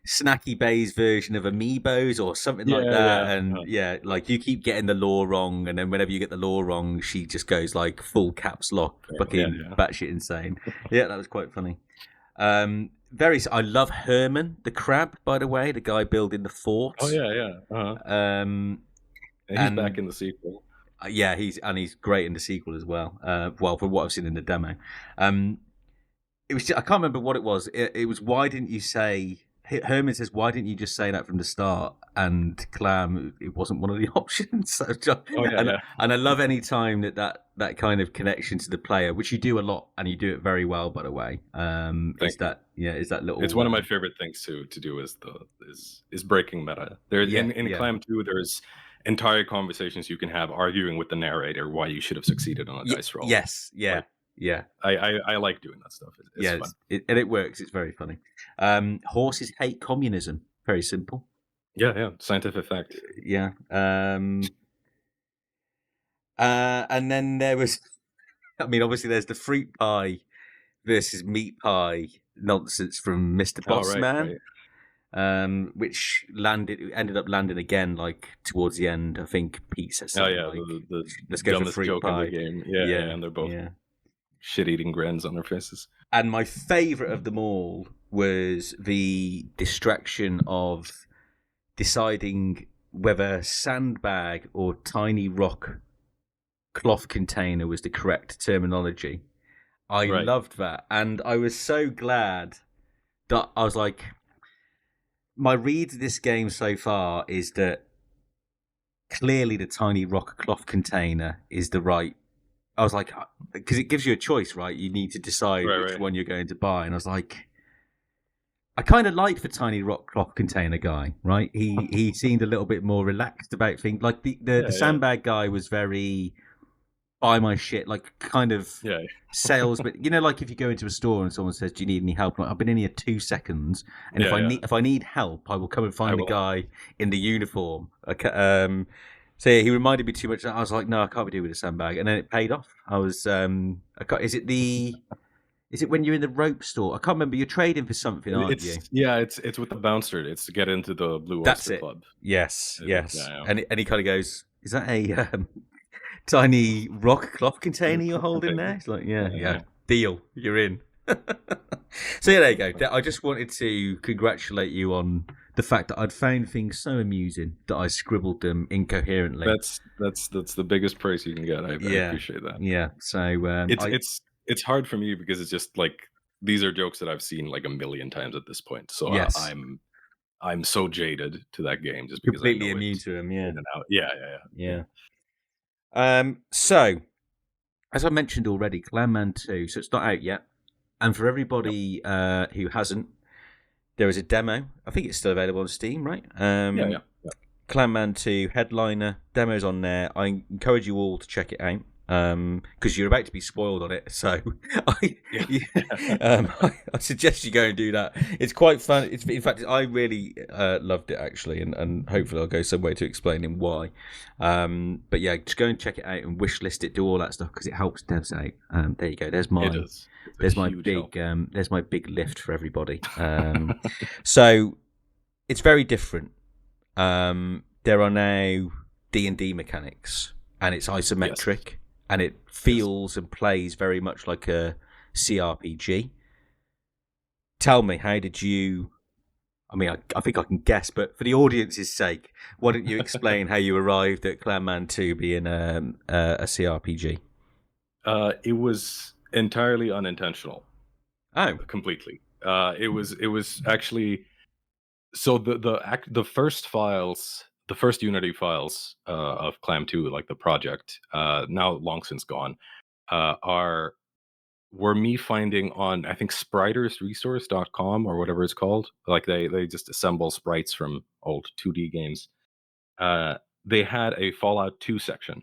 Snacky Bay's version of Amiibos or something like that. And like you keep getting the law wrong, and then whenever you get the law wrong, she just goes like full caps lock, fucking batshit insane. Yeah, that was quite funny. I love Herman the crab, by the way, the guy building the fort. Oh yeah. And he's back in the sequel. Yeah, he's great in the sequel as well. Well, from what I've seen in the demo, it was I can't remember what it was. It was why didn't you say? Herman says, "Why didn't you just say that from the start?" And Clam, it wasn't one of the options. And I love any time that kind of connection to the player, which you do a lot, and you do it very well, by the way. Is that little? It's one of my favorite things to do is breaking meta. In Clam 2, there's entire conversations you can have arguing with the narrator why you should have succeeded on a dice roll. Yes, yeah. Yeah, I like doing that stuff. It's fun. And it works. It's very funny. Horses hate communism. Very simple. Yeah. Scientific fact. Yeah. And then there was, I mean, obviously there's the fruit pie versus meat pie nonsense from Mr. Bossman, which ended up landing again, like towards the end. I think Pete said something the let's go for fruit pie. In the game. Yeah, and they're both shit-eating grins on their faces. And my favourite of them all was the distraction of deciding whether sandbag or tiny rock cloth container was the correct terminology. I loved that. And I was so glad that I was like, my read of this game so far is that clearly the tiny rock cloth container is the right. I was like, because it gives you a choice, right? You need to decide which one you're going to buy. And I was like, I kind of liked the tiny rock cloth container guy, right? He seemed a little bit more relaxed about things. Like the sandbag guy was very buy my shit, like kind of sales. But you know, like if you go into a store and someone says, "Do you need any help?" Like, I've been in here 2 seconds, and if I need help, I will come and find the guy in the uniform. Okay, so he reminded me too much. I was like, no, I can't be doing with a sandbag, and then it paid off. I was, is it when you're in the rope store? I can't remember. You're trading for something, aren't you? Yeah, it's with the bouncer. It's to get into the Blue Oyster Club. Yes. And he kind of goes, "Is that a tiny rock cloth container you're holding there?" It's like, yeah. Deal. You're in. So there you go. I just wanted to congratulate you on the fact that I'd found things so amusing that I scribbled them incoherently. That's the biggest praise you can get. I appreciate that. Yeah. So it's hard for me because it's just like these are jokes that I've seen like a million times at this point. So I'm so jaded to that game just because completely immune to them. Yeah. So as I mentioned already, Clam Man 2. So it's not out yet. And for everybody who hasn't, there is a demo. I think it's still available on Steam, right? Clam Man 2 headliner demo's on there. I encourage you all to check it out because you're about to be spoiled on it. So I suggest you go and do that. It's quite fun. In fact, I really loved it actually, and hopefully I'll go some way to explaining why. But yeah, just go and check it out and wishlist it, do all that stuff because it helps devs out. There you go. There's my. There's my big lift for everybody. So it's very different. There are now D&D mechanics, and it's isometric, and it feels and plays very much like a CRPG. Tell me, how did you? I mean, I think I can guess, but for the audience's sake, why don't you explain how you arrived at Clam Man 2 being a CRPG? It was entirely unintentional. Completely. It was actually so the first files, the first Unity files of Clam 2, like the project, now long since gone, were me finding on I think spritersresource.com or whatever it's called. Like they just assemble sprites from old 2D games. They had a Fallout 2 section,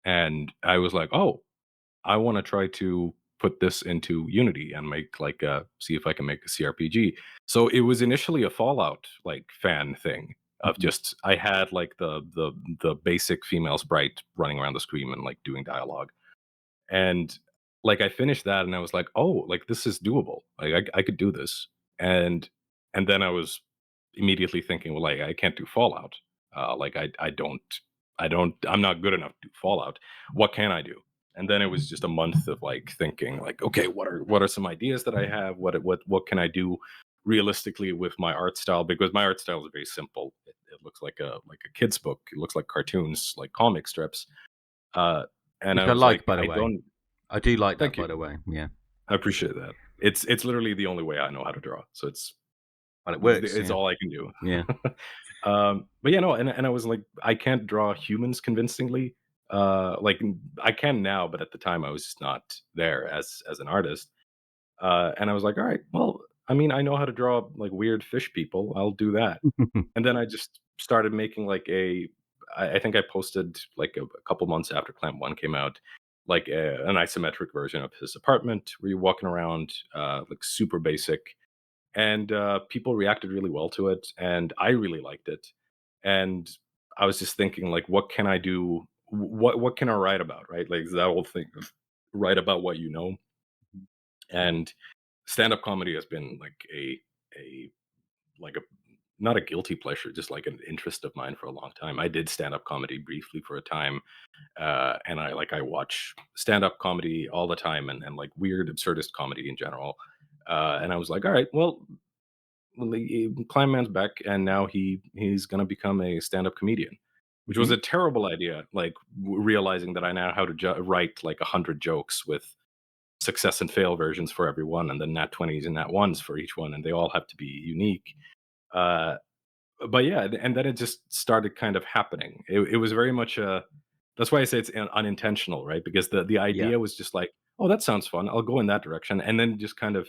and I was like, oh, I want to try to put this into Unity and make like see if I can make a CRPG. So it was initially a Fallout like fan thing of just I had like the basic female sprite running around the screen and like doing dialogue. And like I finished that and I was like, "Oh, like this is doable. Like I could do this." And and then I was immediately thinking, "Well, like I can't do Fallout. Like I'm not good enough to do Fallout. What can I do?" And then it was just a month of like thinking like, "Okay, what are some ideas that I have? What can I do realistically with my art style, because my art style is very simple. It looks like a kid's book. It looks like cartoons, like comic strips." Uh and Which I I was like, like, by the I way. don't. I do like that, Thank by you. the way. Yeah. I appreciate that. It's literally the only way I know how to draw. So Well, it works. it's Yeah. all I can do. Yeah. But yeah, no, and I was like, I can't draw humans convincingly. Like I can now, but at the time I was just not there as an artist. And I was like, all right, well, I mean, I know how to draw like weird fish people. I'll do that. And then I just started making like I think I posted like a couple months after Clamp 1 came out, like an isometric version of his apartment where you're walking around, like super basic. And people reacted really well to it. And I really liked it. And I was just thinking, like, what can I do? What can I write about? Right. Like that whole thing of write about what you know. And stand-up comedy has been like a like a not a guilty pleasure, just like an interest of mine for a long time. I did stand-up comedy briefly for a time, and I watch stand-up comedy all the time, and like weird absurdist comedy in general. And I was like, all right, well, Clam Man's back, and now he's gonna become a stand-up comedian, which was Mhm. a terrible idea. Like realizing that I now how to write like 100 jokes with success and fail versions for everyone, and then nat 20s and nat ones for each one, and they all have to be unique. Uh, but yeah, and then it just started kind of happening. It was very much a. That's why I say it's unintentional, right? Because the Yeah. idea was just like, oh, that sounds fun. I'll go in that direction, and then just kind of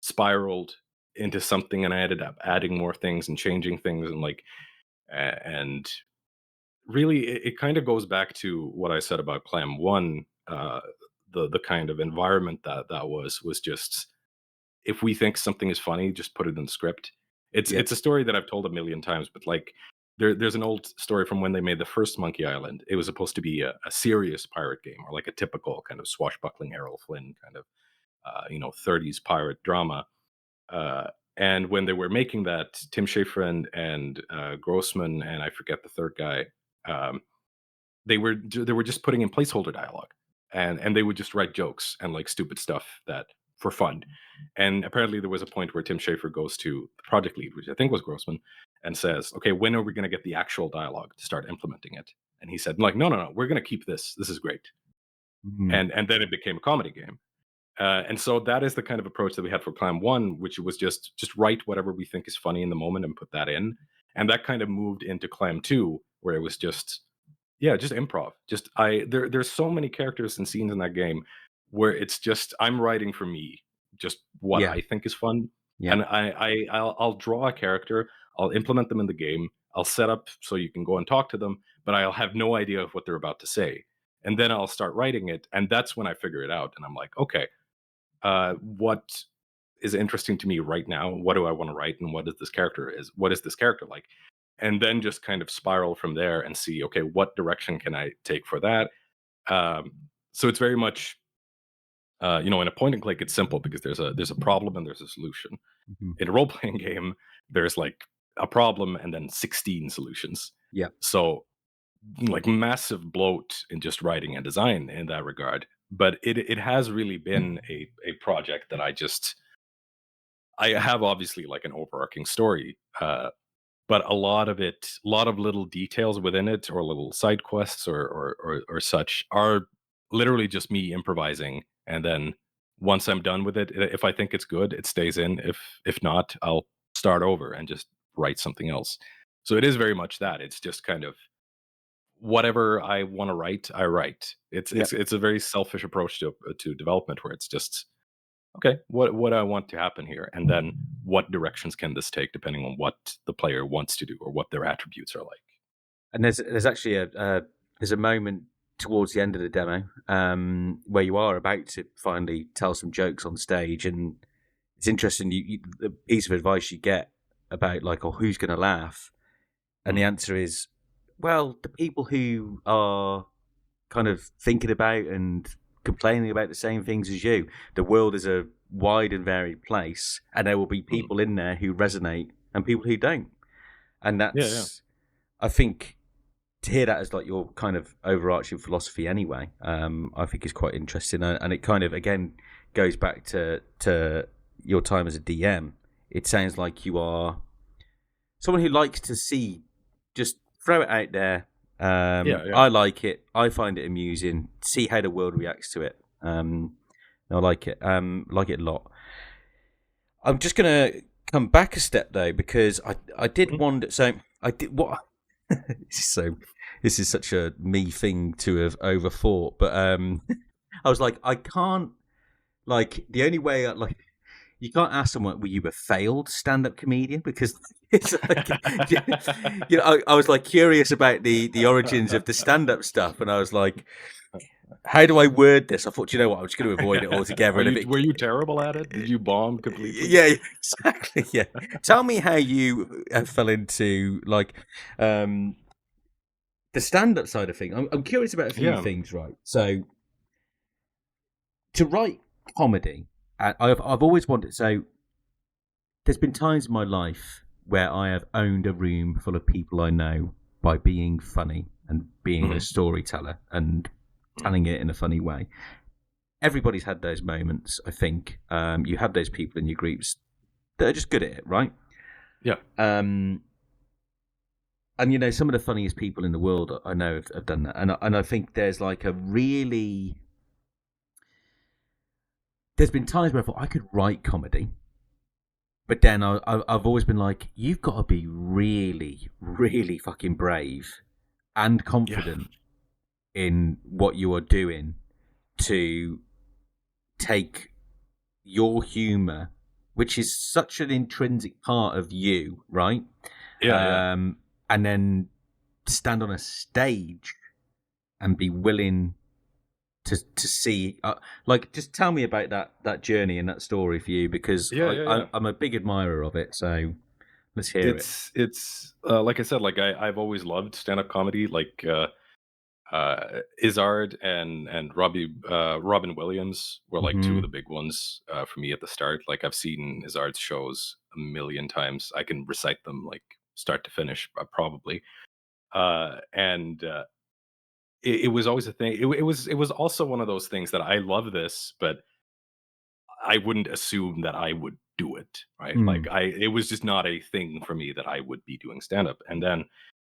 spiraled into something, and I ended up adding more things and changing things, and like, and really, it kind of goes back to what I said about Clam One. The kind of environment that was just if we think something is funny, just put it in the script. Yeah. It's a story that I've told a million times, but like there's an old story from when they made the first Monkey Island. It was supposed to be a serious pirate game, or like a typical kind of swashbuckling Errol Flynn kind of 30s pirate drama. Uh, and when they were making that, Tim Schafer and Grossman and I forget the third guy, um, they were just putting in placeholder dialogue, and they would just write jokes and like stupid stuff that for fun. And apparently there was a point where Tim Schafer goes to the project lead, which I think was Grossman, and says, "Okay, when are we going to get the actual dialogue to start implementing it?" And he said, "Like, no, we're going to keep this. This is great." Mhm. And then it became a comedy game. And so that is the kind of approach that we had for Clam One, which was just write whatever we think is funny in the moment and put that in. And that kind of moved into Clam Two, where it was just just improv. Just there's so many characters and scenes in that game where it's just I'm writing for me, just what Yeah. I think is fun, Yeah. and I'll draw a character, I'll implement them in the game, I'll set up so you can go and talk to them, but I'll have no idea of what they're about to say, and then I'll start writing it, and that's when I figure it out, and I'm like, okay, what is interesting to me right now? What do I want to write, and what is this character like? And then just kind of spiral from there and see, okay, what direction can I take for that? Um, so it's very much, in a point and click, it's simple because there's a problem and there's a solution. Mhm. In a role playing game, there's like a problem and then 16 solutions. Yeah. So like massive bloat in just writing and design in that regard. But it has really been a project that I have obviously like an overarching story, but a lot of little details within it, or little side quests, or such, are literally just me improvising. And then once I'm done with it, if I think it's good, it stays in. If not, I'll start over and just write something else. So it is very much that. It's just kind of whatever I want to write, I write. Yeah. It's a very selfish approach to development, where it's just okay, what I want to happen here, and then what directions can this take depending on what the player wants to do or what their attributes are like. And there's actually there's a moment. towards the end of the demo, where you are about to finally tell some jokes on stage, and it's interesting. The piece of advice you get about like, oh, who's going to laugh, and the answer is, well, the people who are kind of thinking about and complaining about the same things as you. The world is a wide and varied place, and there will be people in there who resonate and people who don't. And that's, I think, to hear that as like your kind of overarching philosophy anyway, I think is quite interesting. And it kind of, again, goes back to your time as a DM. It sounds like you are someone who likes to see, just throw it out there. I like it. I find it amusing. See how the world reacts to it. I like it. Like it a lot. I'm just gonna come back a step though, because I did wonder. So I did what. This is such a me thing to have overthought, but I was like, I can't. Like the only way, like, you can't ask someone, were you a failed stand-up comedian? Because it's like, you know, I was like curious about the origins of the stand-up stuff, and I was like, how do I word this? I thought, you know what, I'm just going to avoid it altogether. Were you terrible at it? Did you bomb completely? Yeah, exactly. Yeah. Tell me how you fell into like the stand-up side of things. I'm curious about a few things, right? So to write comedy, I've always wanted. So there's been times in my life where I have owned a room full of people I know by being funny and being a storyteller and telling it in a funny way. Everybody's had those moments, I think. You have those people in your groups that are just good at it, right? Yeah. And you know, some of the funniest people in the world I know have done that, and I think there's like a really. There's been times where I thought I could write comedy, but then I've always been like, you've got to be really, really fucking brave and confident in what you are doing to take your humor, which is such an intrinsic part of you, right? And then stand on a stage and be willing to see, like, just tell me about that journey and that story for you, because I'm a big admirer of it. So let's hear it. It's like I said, like I've always loved stand-up comedy. Like Izzard and Robin Williams were like two of the big ones for me at the start. Like I've seen Izzard's shows a million times. I can recite them like start to finish, probably. And it was always a thing. It was also one of those things that I love this, but I wouldn't assume that I would do it, right? Like it was just not a thing for me that I would be doing stand up. And then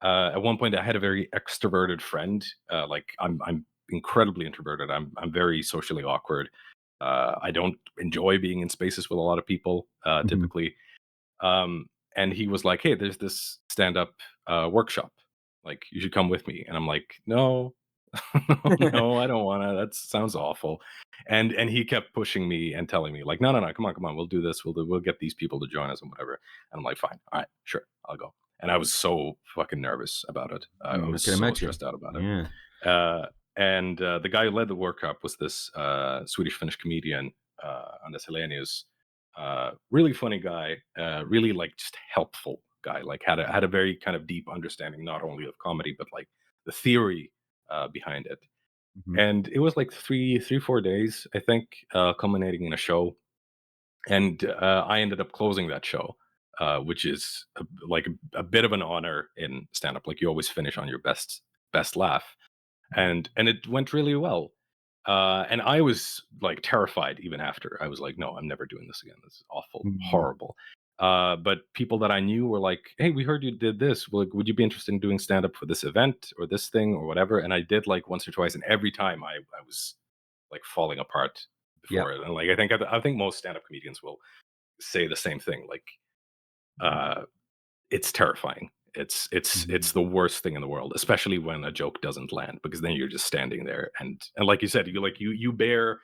at one point I had a very extroverted friend. Like I'm incredibly introverted. I'm very socially awkward. I don't enjoy being in spaces with a lot of people, typically. And he was like, "Hey, there's this stand up workshop. Like you should come with me." And I'm like, "No, no, I don't want to. That sounds awful." And he kept pushing me and telling me like, no, come on, we'll do this. We'll get these people to join us and whatever. And I'm like, fine, all right, sure, I'll go. And I was so fucking nervous about it. I was can so imagine. stressed out about it. And the guy who led the workshop was this Swedish-Finnish comedian, Anders Helenius. Really funny guy, really like just helpful guy. Like had a very kind of deep understanding not only of comedy but like the theory behind it. And it was like 4 days, I think, culminating in a show. And I ended up closing that show, which is like a bit of an honor in stand up. Like you always finish on your best laugh, and it went really well. And I was like terrified even after. I was like, no, I'm never doing this again. This is awful, horrible. But people that I knew were like, hey, we heard you did this. Like, would you be interested in doing stand up for this event or this thing or whatever? And I did like once or twice, and every time I was like falling apart before it. And like I think most stand up comedians will say the same thing. Like, it's terrifying. It's the worst thing in the world, especially when a joke doesn't land, because then you're just standing there and like you said, you bear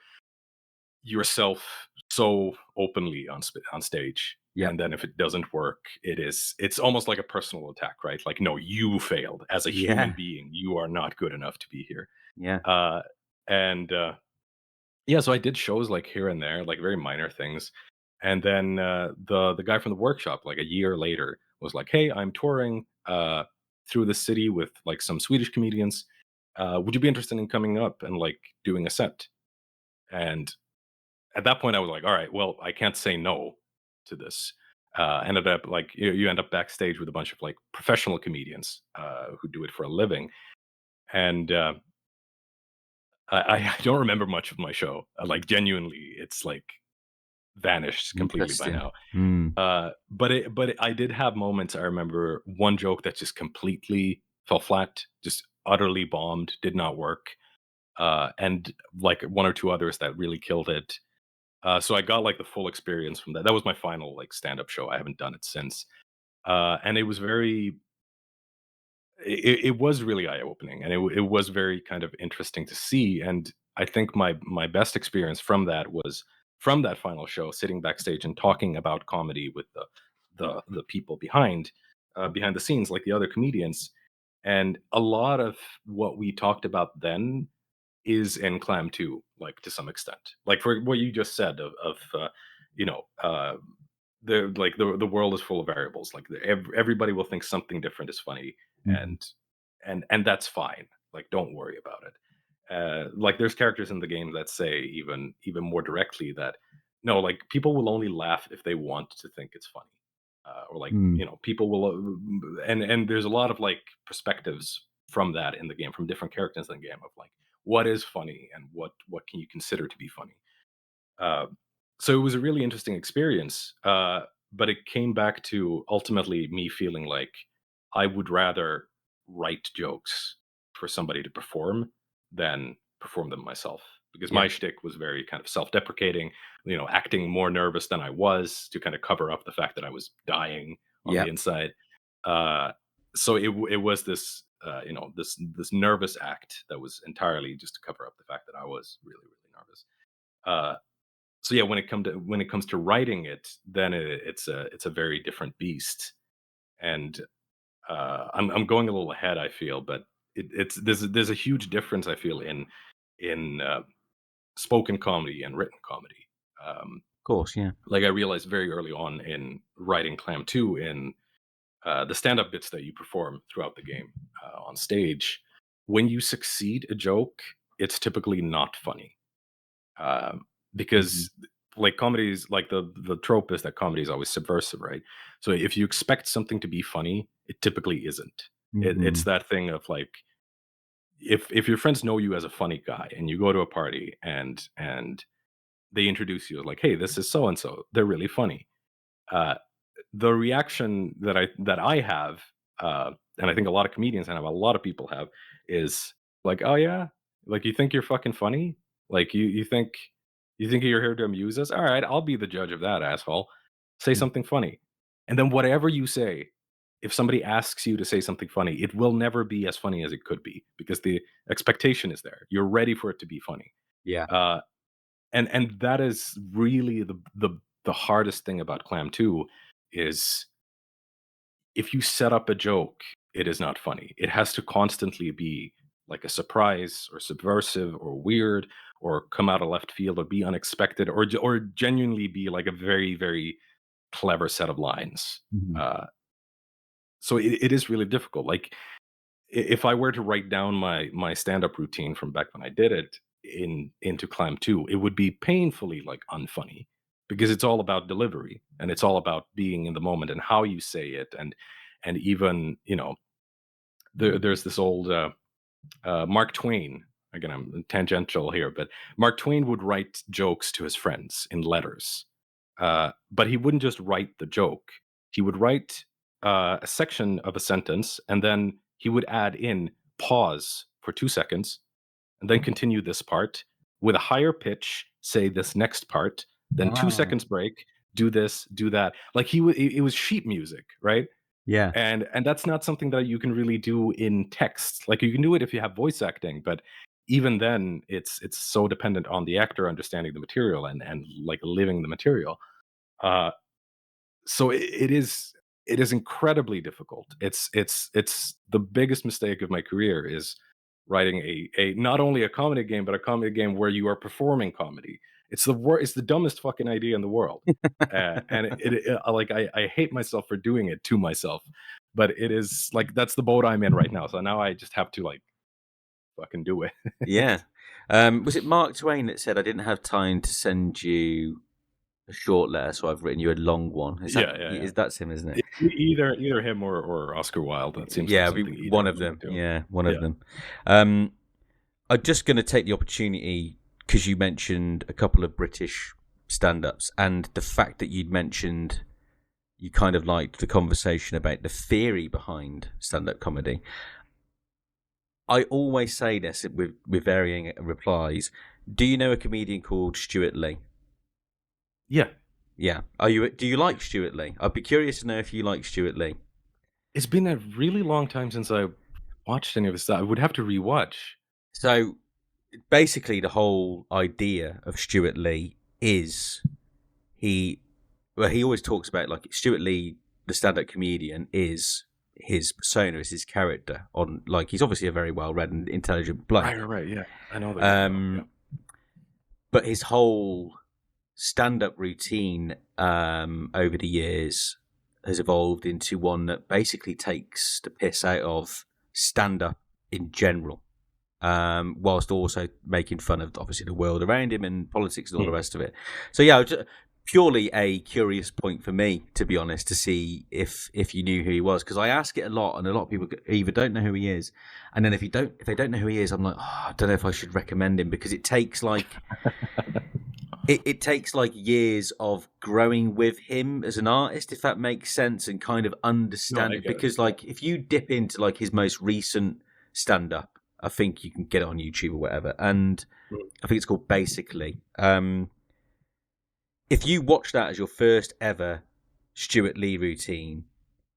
yourself so openly on stage Yeah. And then if it doesn't work, it's almost like a personal attack, right? Like, no, you failed as a human Yeah. being. You are not good enough to be here. Yeah. Uh, and yeah, so I did shows like here and there, like very minor things. And then the guy from the workshop, like a year later, was like, "Hey, I'm touring through the city with like some Swedish comedians. Would you be interested in coming up and like doing a set?" And at that point, I was like, "All right, well, I can't say no to this." Ended up like you end up backstage with a bunch of like professional comedians who do it for a living, and I don't remember much of my show. Like genuinely, it's like vanished completely by Interesting. now. Mm. I did have moments. I remember one joke that just completely fell flat, just utterly bombed, did not work, and like one or two others that really killed it. So I got like the full experience from that. That was my final like stand-up show. I haven't done it since, and it was it was really eye-opening, and it was very kind of interesting to see. And I think my best experience from that was from that final show, sitting backstage and talking about comedy with the people behind the scenes, like the other comedians. And a lot of what we talked about then is in Clam 2, like to some extent. Like for what you just said of you know, the world is full of variables. Like everybody will think something different is funny, Mhm. and and that's fine. Like don't worry about it. Like there's characters in the game that say even more directly that no, like people will only laugh if they want to think it's funny, or like Mm. people will, and there's a lot of like perspectives from that in the game from different characters in the game of like what is funny and what can you consider to be funny. Uh, so it was a really interesting experience, but it came back to ultimately me feeling like I would rather write jokes for somebody to perform than perform them myself. Because Yeah. my shtick was very kind of self-deprecating, acting more nervous than I was to kind of cover up the fact that I was dying on Yeah. the inside. Uh, so it was this, this nervous act that was entirely just to cover up the fact that I was really really nervous. Uh, so yeah, when it comes to writing it, then it's a very different beast. And I'm going a little ahead, I feel, but it's there's a huge difference I feel in spoken comedy and written comedy. Um, Of course. Yeah. like I realized very early on in writing Clam 2 in the stand-up bits that you perform throughout the game on stage. When you succeed a joke, it's typically not funny, um, Mhm. because like comedies, like the trope is that comedy is always subversive, right? So if you expect something to be funny, it typically isn't. It's Mhm. that thing of like if your friends know you as a funny guy and you go to a party and they introduce you as like, hey, this is so and so, they're really funny. Uh, the reaction that I have, and I think a lot of comedians and a lot of people have, is like, "Oh yeah, like you think you're fucking funny? Like you think you're here to amuse us? All right, I'll be the judge of that, asshole. Say Mm. something funny." And then whatever you say, if somebody asks you to say something funny, it will never be as funny as it could be because the expectation is there. You're ready for it to be funny. Yeah. Uh, and that is really the hardest thing about Clam 2 is if you set up a joke, it is not funny. It has to constantly be like a surprise or subversive or weird or come out of left field or be unexpected or genuinely be like a very very clever set of lines. Mhm. So it is really difficult. Like if I were to write down my stand up routine from back when I did it into Clam 2, it would be painfully like unfunny because it's all about delivery and it's all about being in the moment and how you say it and even there's this old Mark Twain. Again, I'm tangential here, but Mark Twain would write jokes to his friends in letters, but he wouldn't just write the joke. He would write a section of a sentence, and then he would add in pause for 2 seconds, and then continue this part with a higher pitch. Say this next part, then two Wow. seconds break. Do this, do that. Like it was sheet music, right? Yeah. And that's not something that you can really do in text. Like you can do it if you have voice acting, but even then it's so dependent on the actor understanding the material and like living the material. uh so it is incredibly difficult. It's the biggest mistake of my career is writing a not only a comedy game, but a comedy game where you are performing comedy. It's the dumbest fucking idea in the world. And like I hate myself for doing it to myself, but it is like that's the boat I'm in right now. So now I just have to like fucking do it. Yeah. Was it Mark Twain that said, "I didn't have time to send you a short letter, so I've written you a long one"? Yeah. That's him, isn't it? Either him or Oscar Wilde. That seems like something one of them. Yeah, one of them. I'm just going to take the opportunity because you mentioned a couple of British stand-ups and the fact that you'd mentioned you kind of liked the conversation about the theory behind stand-up comedy. I always say this with varying replies. Do you know a comedian called Stuart Lee? Yeah. Yeah. Do you like Stuart Lee? I'd be curious to know if you like Stuart Lee. It's been a really long time since I watched any of his stuff. I would have to rewatch. So basically the whole idea of Stuart Lee is he always talks about like Stuart Lee, the stand-up comedian, is his persona, is his character on like he's obviously a very well-read and intelligent bloke. Right, yeah. I know that. But his whole stand-up routine over the years has evolved into one that basically takes the piss out of stand-up in general, whilst also making fun of obviously the world around him and politics and all the rest of it. So yeah, purely a curious point for me, to be honest, to see if you knew who he was, because I ask it a lot, and a lot of people either don't know who he is, and then if they don't know who he is, I'm like, I don't know if I should recommend him, because it takes like it takes like years of growing with him as an artist, if that makes sense, and kind of understand it. Because like if you dip into like his most recent stand up, I think you can get it on YouTube or whatever, and I think it's called Basically. If you watch that as your first ever Stuart Lee routine,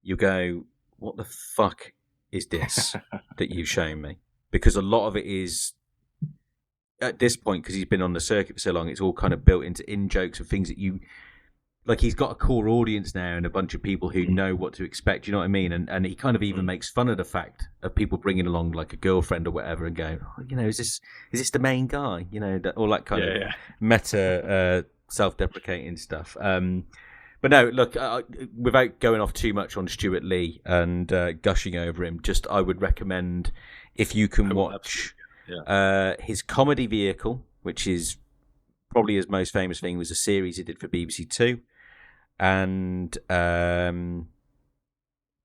you go, what the fuck is this that you've shown me? Because a lot of it is, at this point, because he's been on the circuit for so long, it's all kind of built into in-jokes of things that you... Like, he's got a core audience now and a bunch of people who know what to expect, you know what I mean? And he kind of even makes fun of the fact of people bringing along, like, a girlfriend or whatever and going, is this the main guy? You know, all that kind of meta... self-deprecating stuff, but no. Look, without going off too much on Stuart Lee and gushing over him, just I would recommend if you can watch his comedy vehicle, which is probably his most famous thing, was a series he did for BBC Two, and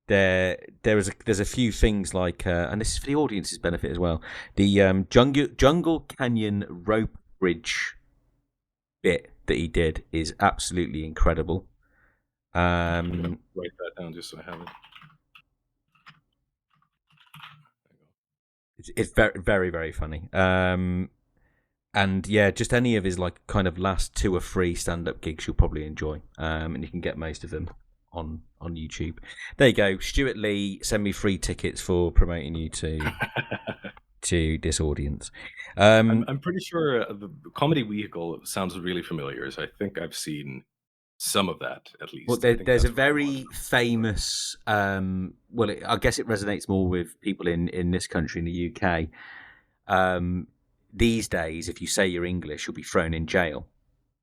there's a few things like, and this is for the audience's benefit as well. The Jungle Canyon rope bridge bit that he did is absolutely incredible. I'm gonna write that down just so I have it. It's very, very, very funny. And yeah, just any of his like kind of last 2 or 3 stand-up gigs you'll probably enjoy. And you can get most of them on YouTube. There you go. Stuart Lee, send me free tickets for promoting you to this audience. I'm pretty sure the comedy vehicle sounds really familiar, so I think I've seen some of that at least. Well, there's a very famous. I guess it resonates more with people in this country, in the UK. These days, if you say you're English, you'll be thrown in jail.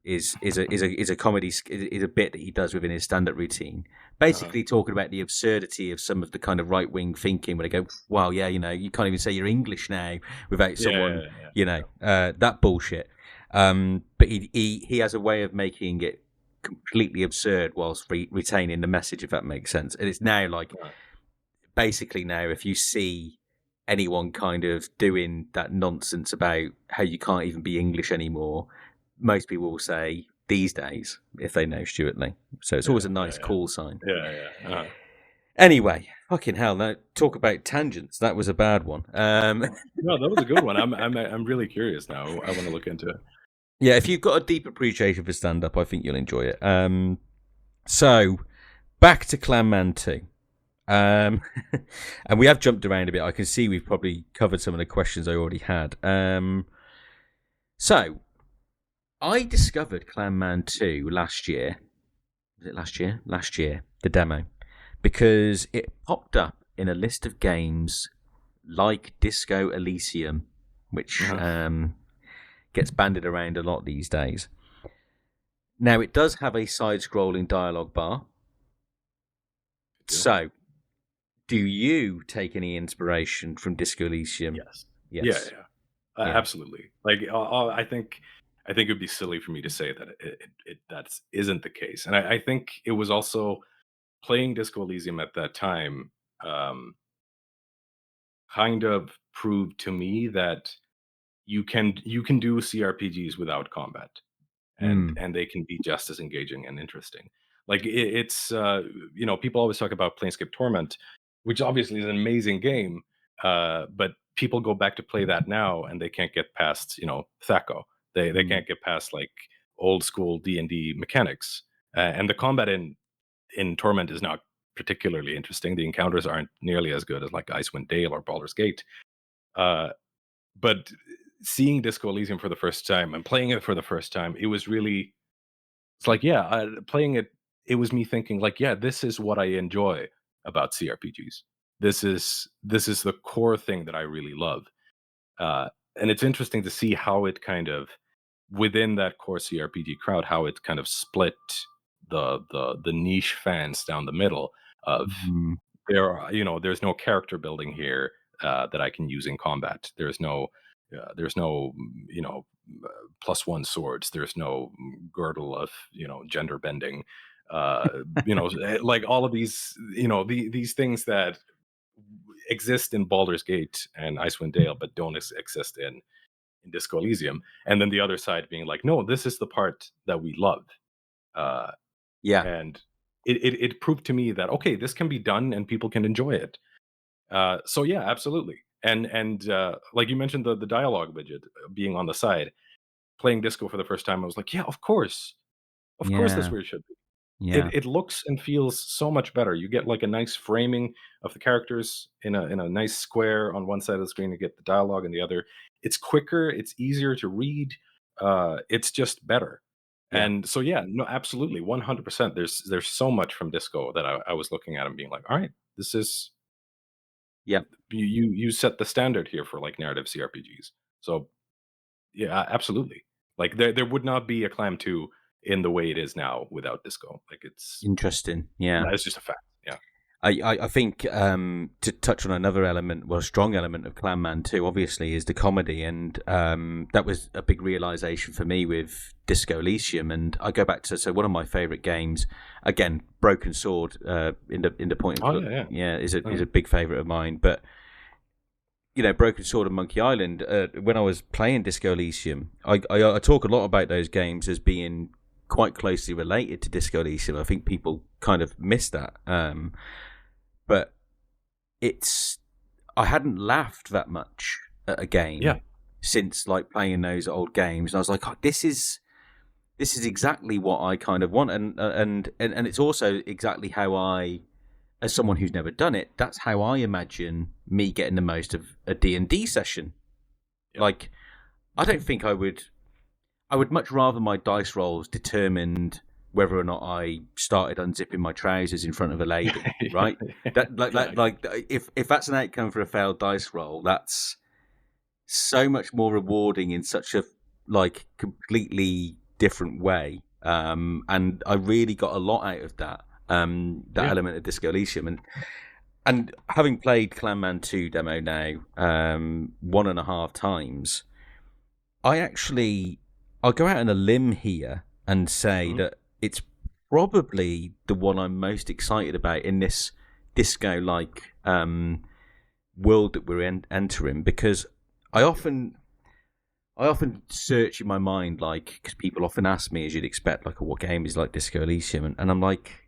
Is a comedy is a bit that he does within his stand-up routine, basically talking about the absurdity of some of the kind of right-wing thinking where they go, "Well, yeah, you can't even say you're English now without someone, that bullshit." But he has a way of making it completely absurd whilst retaining the message, if that makes sense. And it's now like, basically now, if you see anyone kind of doing that nonsense about how you can't even be English anymore, most people will say these days if they know Stuart Lee. So it's always a nice call sign. Anyway, fucking hell! Now talk about tangents. That was a bad one. No, that was a good one. I'm really curious now. I want to look into it. Yeah, if you've got a deep appreciation for stand-up, I think you'll enjoy it. So back to Clam Man 2. And we have jumped around a bit. I can see we've probably covered some of the questions I already had. So I discovered Clam Man 2 last year was it last year? Last year, the demo, because it popped up in a list of games like Disco Elysium, which gets bandied around a lot these days. Now, it does have a side-scrolling dialogue bar. So, do you take any inspiration from Disco Elysium? Yes. Yes. Yeah. Absolutely. Like, I think it would be silly for me to say that that isn't the case. And I think it was also playing Disco Elysium at that time. Kind of proved to me that you can do CRPGs without combat, and they can be just as engaging and interesting. Like it's people always talk about Planescape Torment, which obviously is an amazing game, but people go back to play that now and they can't get past Thaco. They can't get past like old school D&D mechanics, and the combat in Torment is not particularly interesting. The encounters aren't nearly as good as like Icewind Dale or Baldur's Gate. But seeing Disco Elysium for the first time and playing it for the first time, it's like, playing it, it was me thinking like, yeah, this is what I enjoy about CRPGs. This is the core thing that I really love. And it's interesting to see how it kind of, within that core CRPG crowd, how it kind of split the niche fans down the middle of there's no character building here that I can use in combat. There's no +1 swords. There's no girdle of gender bending. Like all of these these things that exist in Baldur's Gate and Icewind Dale, but don't exist in Disco Elysium. And then the other side being like, no, this is the part that we love. And it proved to me that, okay, this can be done and people can enjoy it. So yeah, absolutely. And like you mentioned, the dialogue widget being on the side, playing Disco for the first time, I was like, yeah, of course that's where it should be. It looks and feels so much better. You get like a nice framing of the characters in a nice square on one side of the screen. You get the dialogue in the other. It's quicker. It's easier to read. It's just better. And so yeah, no, absolutely, 100%. There's so much from Disco that I was looking at and being like, all right, this is you set the standard here for like narrative CRPGs. So yeah, absolutely. Like there would not be a Clam 2 in the way it is now without Disco. Like it's interesting. Yeah, it's just a fact. Yeah. I think to touch on another element, well, a strong element of Clam Man 2, obviously, is the comedy, and that was a big realization for me with Disco Elysium. And I go back to one of my favorite games, again, Broken Sword, in the point. Is a big favorite of mine. But Broken Sword and Monkey Island. When I was playing Disco Elysium, I talk a lot about those games as being quite closely related to Disco Elysium. I think people kind of miss that. But I hadn't laughed that much at a game since like playing those old games, and I was like, oh, this is exactly what I kind of want, and it's also exactly how I, as someone who's never done it, that's how I imagine me getting the most of a D&D session. Like, I don't think I would much rather my dice rolls determined whether or not I started unzipping my trousers in front of a lady, right? If that's an outcome for a failed dice roll, that's so much more rewarding in such a like completely different way. And I really got a lot out of that. Element of Disco Elysium, and having played Clam Man 2 demo now 1.5 times, I'll go out on a limb here and say that it's probably the one I'm most excited about in this disco-like world that we're entering, because I often search in my mind, like, because people often ask me, as you'd expect, like, what game is like Disco Elysium, and I'm like,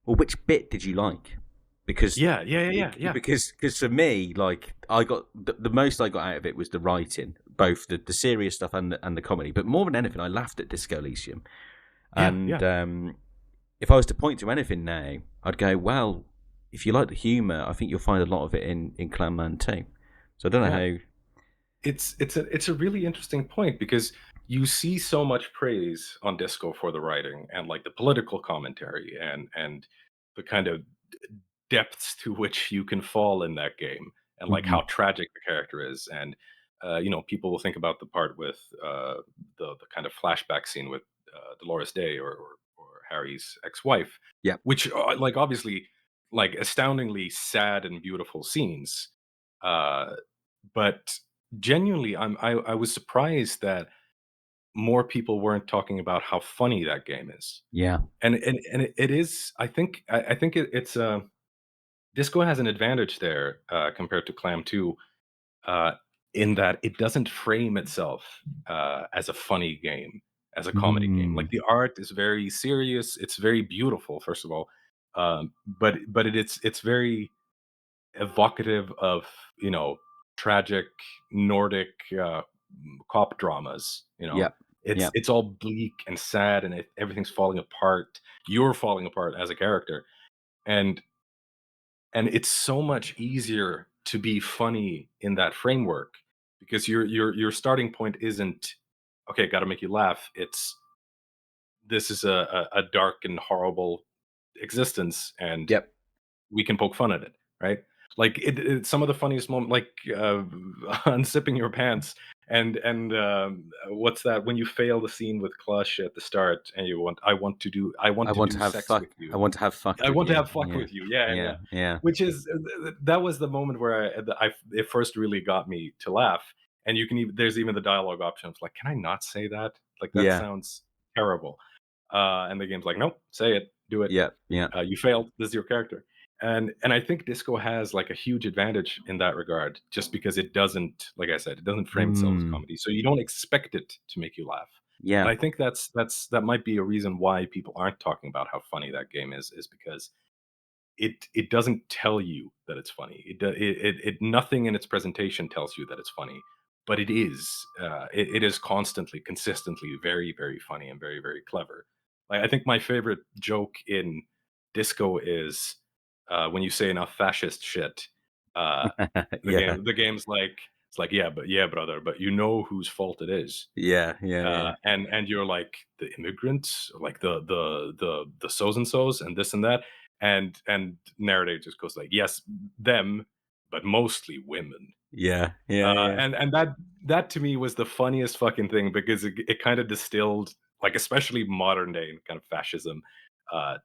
well, which bit did you like? Because Because for me, like, I got the most I got out of it was the writing, both the serious stuff and the comedy. But more than anything, I laughed at Disco Elysium. And if I was to point to anything now, I'd go, well, if you like the humour, I think you'll find a lot of it in Clam Man 2. So I don't know how. It's a really interesting point, because you see so much praise on Disco for the writing and like the political commentary and the kind of depths to which you can fall in that game and like how Mhm. tragic the character is and people will think about the part with the kind of flashback scene with Dolores Day or Harry's ex-wife, Yep. which are like obviously like astoundingly sad and beautiful scenes, uh but genuinely I was surprised that more people weren't talking about how funny that game is. Yeah. And it is, I think it's Disco has an advantage there, compared to Clam 2, uh, in that it doesn't frame itself, as a funny game, as a comedy game. Like, Mm. the art is very serious, it's very beautiful, first of all, but it's very evocative of, you know, tragic Nordic, cop dramas, you know? Yep. Yep. It's all bleak and sad, and everything's falling apart. You're falling apart as a character, and it's so much easier to be funny in that framework because your starting point isn't, "Okay, gotta make you laugh." It's, "This is a dark and horrible existence, and Yep. we can poke fun at it," right? Like some of the funniest moment, like unzipping your pants, and what's that when you fail the scene with Clush at the start, and I want to do sex with I you. want to have fuck I with want to you. have fuck Yeah. with you. Yeah, Yeah. yeah. Yeah. Which is that was the moment where it first really got me to laugh. And you can even there's even the dialogue options like, can I not say that? Like that Yeah. sounds terrible. And the game's like, nope, say it, do it. Yep. Yeah. You failed. This is your character. And I think Disco has like a huge advantage in that regard, just because it doesn't, like I said, it doesn't frame itself as Mm. comedy, so you don't expect it to make you laugh. And Yeah. I think that might be a reason why people aren't talking about how funny that game is because it doesn't tell you that it's funny. It nothing in its presentation tells you that it's funny, but it is. It is constantly, consistently very, very funny and very, very clever. Like I think my favorite joke in Disco is when you say enough fascist shit. Uh, Yeah. the game's like it's like yeah, brother, but you know whose fault it is. Yeah. Yeah. Yeah. And you're like the immigrants, like the so's and so's and this and that, and narrative just goes like, yes, them, but mostly women. Yeah. Yeah. Yeah. And that to me was the funniest fucking thing because it kind of distilled like especially modern day kind of fascism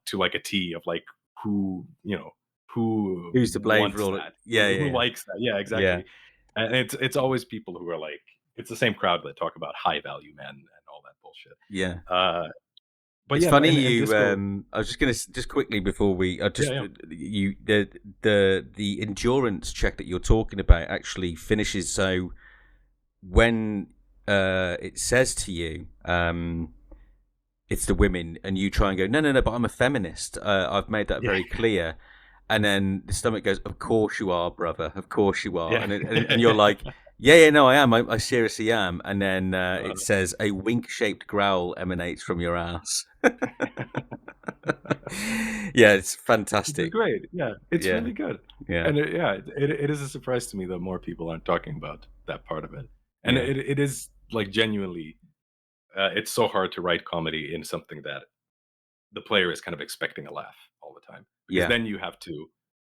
to like a T of like who you know who Who's to blame for wants all it? that, Yeah. who Yeah. likes that, yeah, Yeah. exactly. And it's always people who are like it's the same crowd that talk about high value men and all that bullshit. Yeah. Uh, but It's yeah, no, funny and you. Disco, I was just gonna just quickly before we. I yeah, just yeah, you the endurance check that you're talking about actually finishes. So when it says to you, it's the women, and you try and go, no, no, no, but I'm a feminist. I've made that yeah, very clear. And then the stomach goes, of course you are, brother. Of course you are. yeah. And you're like, yeah, yeah, no, I am. I seriously am. And then uh, it says a wink-shaped growl emanates from your ass. Yeah, it's which is fantastic. great. Yeah, it's Yeah, really good. yeah, And it is a surprise to me that more people aren't talking about that part of it. And yeah, it is like genuinely, it's so hard to write comedy in something that the player is kind of expecting a laugh all the time because yeah. then you have to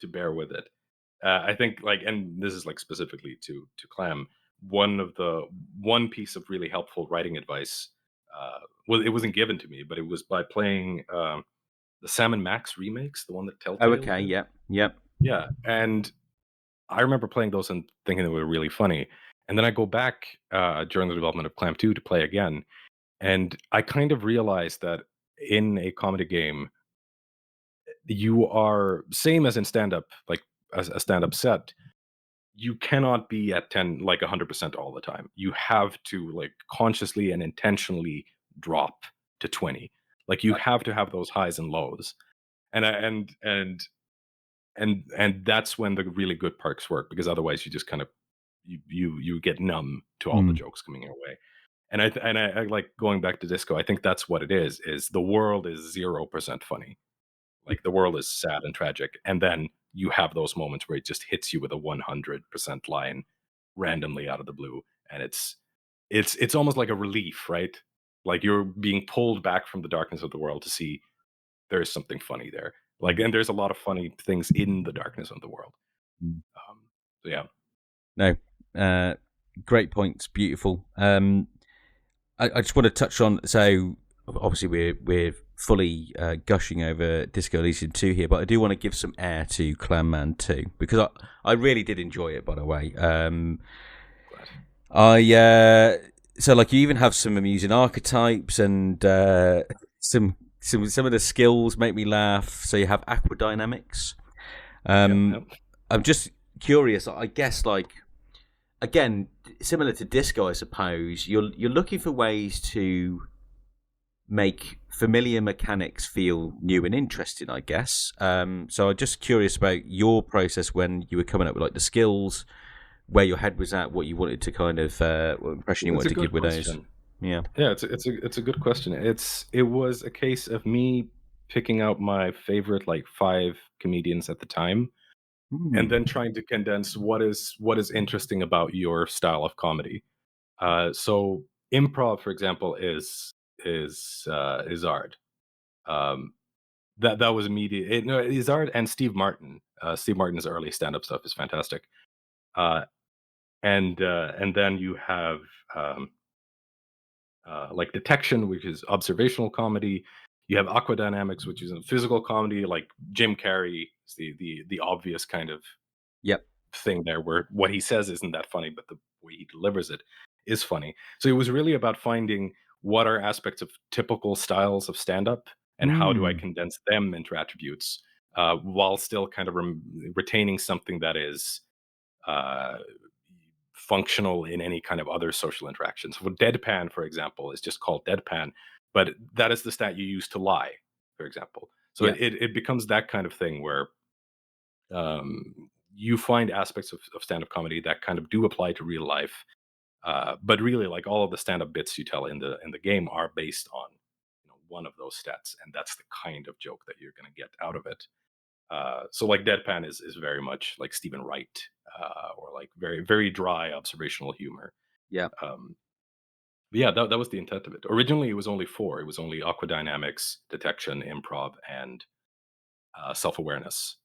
bear with it. I think like, and this is like specifically to Clam. One piece of really helpful writing advice. Well, it wasn't given to me, but it was by playing the Sam and Max remakes, the one that Oh, Telltale okay. did. Yep, yep. Yeah, and I remember playing those and thinking they were really funny. And then I go back during the development of Clam 2 to play again, and I kind of realized that in a comedy game, you are same as in stand up, like as a stand up set. You cannot be at 10 like 100% all the time. You have to like consciously and intentionally drop to 20. Like you Yep. have to have those highs and lows. And I, and that's when the really good parts work because otherwise you just kind of you get numb to all the Mm. jokes coming your way. And I like going back to Disco. I think that's what it is the world is 0% funny. Like the world is sad and tragic, and then you have those moments where it just hits you with a 100% line randomly out of the blue, and it's almost like a relief, right? Like you're being pulled back from the darkness of the world to see there is something funny there. Like, Mm. and there's a lot of funny things in the darkness of the world. Mm. Um, so yeah, No, uh, great points. Beautiful. I just want to touch on. So obviously we're fully gushing over Disco Elysium 2 here, but I do want to give some air to Clam Man 2 because I really did enjoy it. By the way, glad. I so like you even have some amusing archetypes and some of the skills make me laugh. So you have aquadynamics. Yep, yep. I'm just curious. I guess like again, similar to disco, I suppose you're looking for ways to make familiar mechanics feel new and interesting. I guess. So I'm just curious about your process when you were coming up with like the skills, where your head was at, what you wanted to kind of what impression you It's wanted a to give good with those. question. Yeah. Yeah, it's a good question. It was a case of me picking out my favorite like 5 comedians at the time, and Hmm. then trying to condense what is interesting about your style of comedy. So improv, for example, is art. Um, that was immediate. No, is art and Steve Martin. Steve Martin's early stand up stuff is fantastic. Uh, and then you have um, like detection, which is observational comedy. You have aquadynamics, which is a physical comedy, like Jim Carrey is the obvious kind of Yep. thing there, where what he says isn't that funny, but the way he delivers it is funny. So it was really about finding what are aspects of typical styles of stand up and how do I Hmm. condense them into attributes while still kind of retaining something that is uh, functional in any kind of other social interactions. So deadpan, for example, is just called deadpan, but that is the stat you use to lie, for example. So Yeah. it becomes that kind of thing where you find aspects of stand-up comedy that kind of do apply to real life, but really, like all of the stand-up bits you tell in the game are based on one of those stats, and that's the kind of joke that you're going to get out of it. So like deadpan is very much like Stephen Wright, or like very very dry observational humor. Yeah. Um, but yeah, that was the intent of it. Originally, it was only four. It was only aquadynamics, detection, improv, and self-awareness.